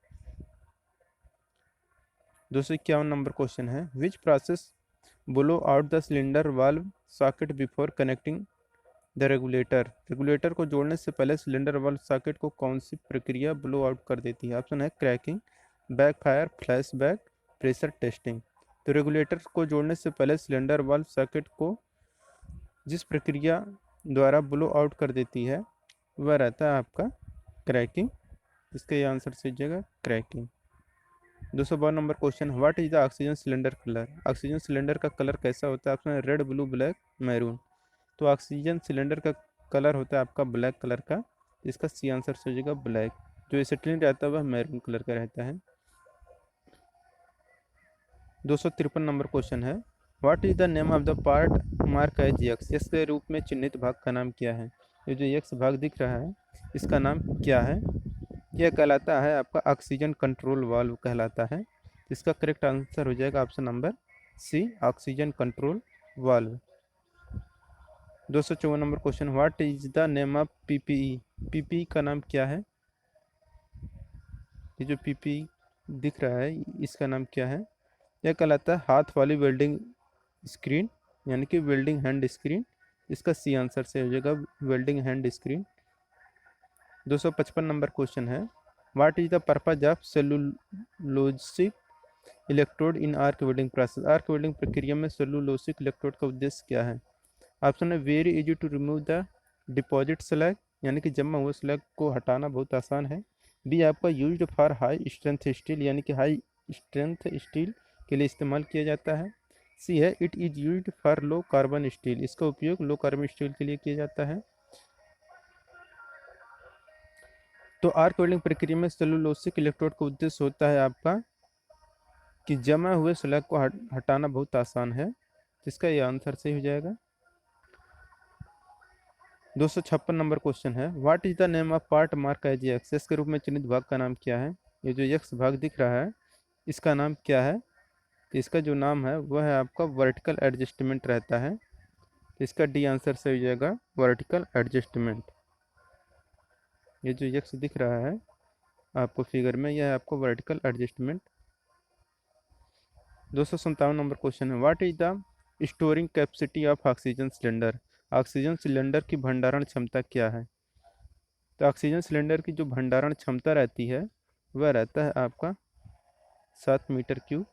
251 number question है, which process blow out the cylinder valve socket before connecting the regulator. Regulator को जोड़ने से पहले सिलेंडर वाल्व सॉकेट को कौन सी प्रक्रिया ब्लो आउट कर देती है? ऑप्शन है cracking, backfire, flashback, pressure testing. तो रेगुलेटर को जोड़ने से पहले सिलेंडर वाल्व सॉकेट को जिस प्रक्रिया द्वारा ब्लो आउट कर देती है वह रहता है आपका क्रैकिंग। इसका ये आंसर सीजिएगा cracking. 252 number question, what is the oxygen cylinder colour. Oxygen cylinder का कलर कैसा होता है? ऑप्शन है रेड, ब्लू, ब्लैक, मैरून। तो ऑक्सीजन सिलेंडर का कलर होता है आपका ब्लैक कलर का। इसका सी आंसर हो जाएगा ब्लैक। जो एसिटिलीन रहता है वह मैरून कलर का रहता है। 253 नंबर क्वेश्चन है, what is the name of the part mark as X. X के रूप में चिन्हित भाग का नाम क्या है? ये जो यक्स भाग दिख रहा है इसका नाम क्या है? यह कहलाता है आपका ऑक्सीजन कंट्रोल वाल्व कहलाता है। इसका करेक्ट आंसर हो जाएगा option number C, oxygen control valve. 254 number question, what is the name of PPE. PPE का नाम क्या है? ये जो पीपीई दिख रहा है इसका नाम क्या है? यह कहलाता है हाथ वाली वेल्डिंग स्क्रीन, यानी कि वेल्डिंग हैंड स्क्रीन। इसका सी आंसर से हो जाएगा welding hand screen. 255 number question है, what is the purpose of cellulosic electrode in arc welding process, arc welding प्रक्रिया में सेलुलोसिक इलेक्ट्रोड का उद्देश्य क्या है? ऑप्शन है very easy to remove the deposit slag, यानी कि जमा हुए स्लैग को हटाना बहुत आसान है। बी आपका used for high strength steel, यानी कि हाई स्ट्रेंथ स्टील के लिए इस्तेमाल किया जाता है। सी है it is used for low carbon steel, इसका उपयोग लो कार्बन स्टील के लिए किया जाता है। तो आर्क वेल्डिंग प्रक्रिया में सेलुलोसिक इलेक्ट्रोड का उद्देश्य होता है आपका कि जमा हुए स्लैग को हटाना बहुत आसान है, जिसका ये आंसर सही हो जाएगा। 256 नंबर क्वेश्चन है, what is the name of part mark as X के रूप में चिन्हित भाग का नाम क्या है? ये जो यक्स भाग दिख रहा है इसका नाम क्या है? तो इसका जो नाम है वह है आपका वर्टिकल एडजस्टमेंट रहता है। तो इसका डी आंसर सही हो जाएगा, वर्टिकल एडजस्टमेंट। ये जो यक्स दिख रहा है आपको फिगर में, यह है आपको वर्टिकल एडजस्टमेंट। 257 नंबर क्वेश्चन है, what is the storing capacity of oxygen cylinder? Oxygen cylinder की भंडारण क्षमता क्या है? तो ऑक्सीजन सिलेंडर की जो भंडारण क्षमता रहती है वह रहता है आपका 7 मीटर क्यूब।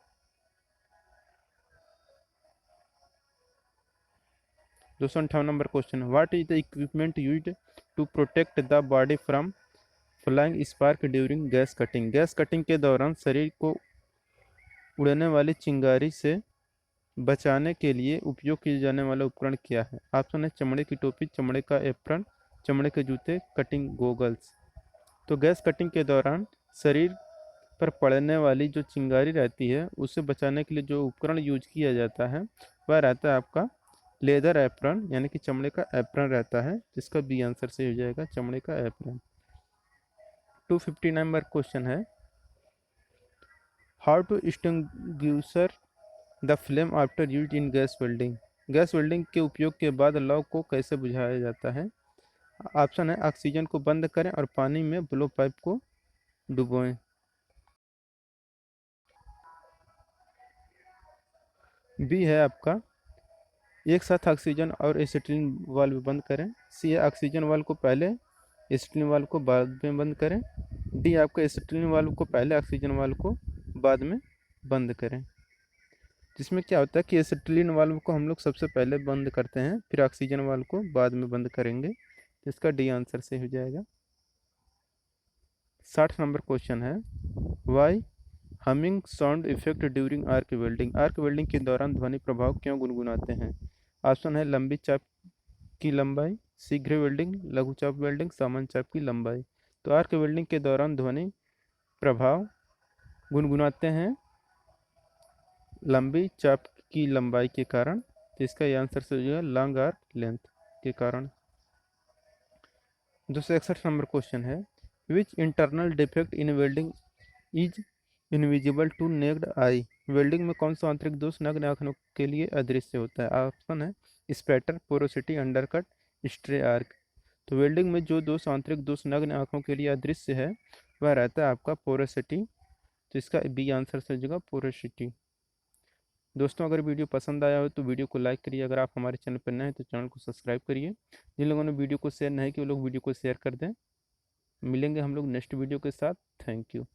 258 नंबर क्वेश्चन है, what is the equipment used to protect the body from flying spark during gas cutting? Gas cutting के दौरान शरीर को उड़ने वाली चिंगारी से बचाने के लिए उपयोग किए जाने वाला उपकरण क्या है? ऑप्शन है चमड़े की टोपी, चमड़े का एप्रन, चमड़े के जूते, कटिंग गोगल्स। तो गैस कटिंग के दौरान शरीर पर पड़ने वाली जो चिंगारी रहती है उससे बचाने के लिए जो उपकरण यूज किया जाता है वह रहता है आपका लेदर एप्रन, यानी कि चमड़े का एप्रन रहता है, जिसका बी आंसर से हो जाएगा, चमड़े का एप्रन। 250 नंबर क्वेश्चन है, how to extinguisher the flame after use in gas welding? Gas welding के उपयोग के बाद लौ को कैसे बुझाया जाता है? ऑप्शन है ऑक्सीजन को बंद करें और पानी में ब्लो पाइप को डुबोएं। बी है आपका एक साथ ऑक्सीजन और एसिटिलीन वाल्व बंद करें। सी है ऑक्सीजन वाल्व को पहले, एसिटिलीन वाल्व को बाद में बंद करें। डी आपका एसिटिलीन वाल्व को पहले, ऑक्सीजन वाल्व को बाद में बंद करें। जिसमें क्या होता है कि एसिटिलीन वाल्व को हम लोग सबसे पहले बंद करते हैं, फिर ऑक्सीजन वाल्व को बाद में बंद करेंगे। तो इसका डी आंसर से हो जाएगा। 60 नंबर क्वेश्चन है, why humming sound effect during arc welding? Arc welding के दौरान ध्वनि प्रभाव क्यों गुनगुनाते हैं? ऑप्शन है लंबी चाप की लंबाई, शीघ्र वेल्डिंग, लघु चाप वेल्डिंग, सामान्य चाप की लंबाई। तो आर्क वेल्डिंग के दौरान ध्वनि प्रभाव गुनगुनाते हैं लंबी चाप की लंबाई के कारण। तो इसका ये आंसर से हो जाएगा लॉन्ग आर्क लेंथ के कारण। 261 नंबर क्वेश्चन है, which internal defect in welding is invisible to naked eye? Welding में कौन सा आंतरिक दोष नग्न आंखों के लिए अदृश्य होता है? ऑप्शन है spatter, porosity, undercut, stray arc. तो वेल्डिंग में जो दोष आंतरिक दोष नग्न आंखों के लिए अदृश्य है वह रहता है आपका पोरोसिटी। तो इसका बी आंसर से हो जाएगा पोरोसिटी। दोस्तों अगर वीडियो पसंद आया हो तो वीडियो को लाइक करिए, अगर आप हमारे चैनल पर नए हैं तो चैनल को सब्सक्राइब करिए। जिन लोगों ने वीडियो को शेयर नहीं किया वो लोग वीडियो को शेयर कर दें। मिलेंगे हम लोग नेक्स्ट वीडियो के साथ। Thank you.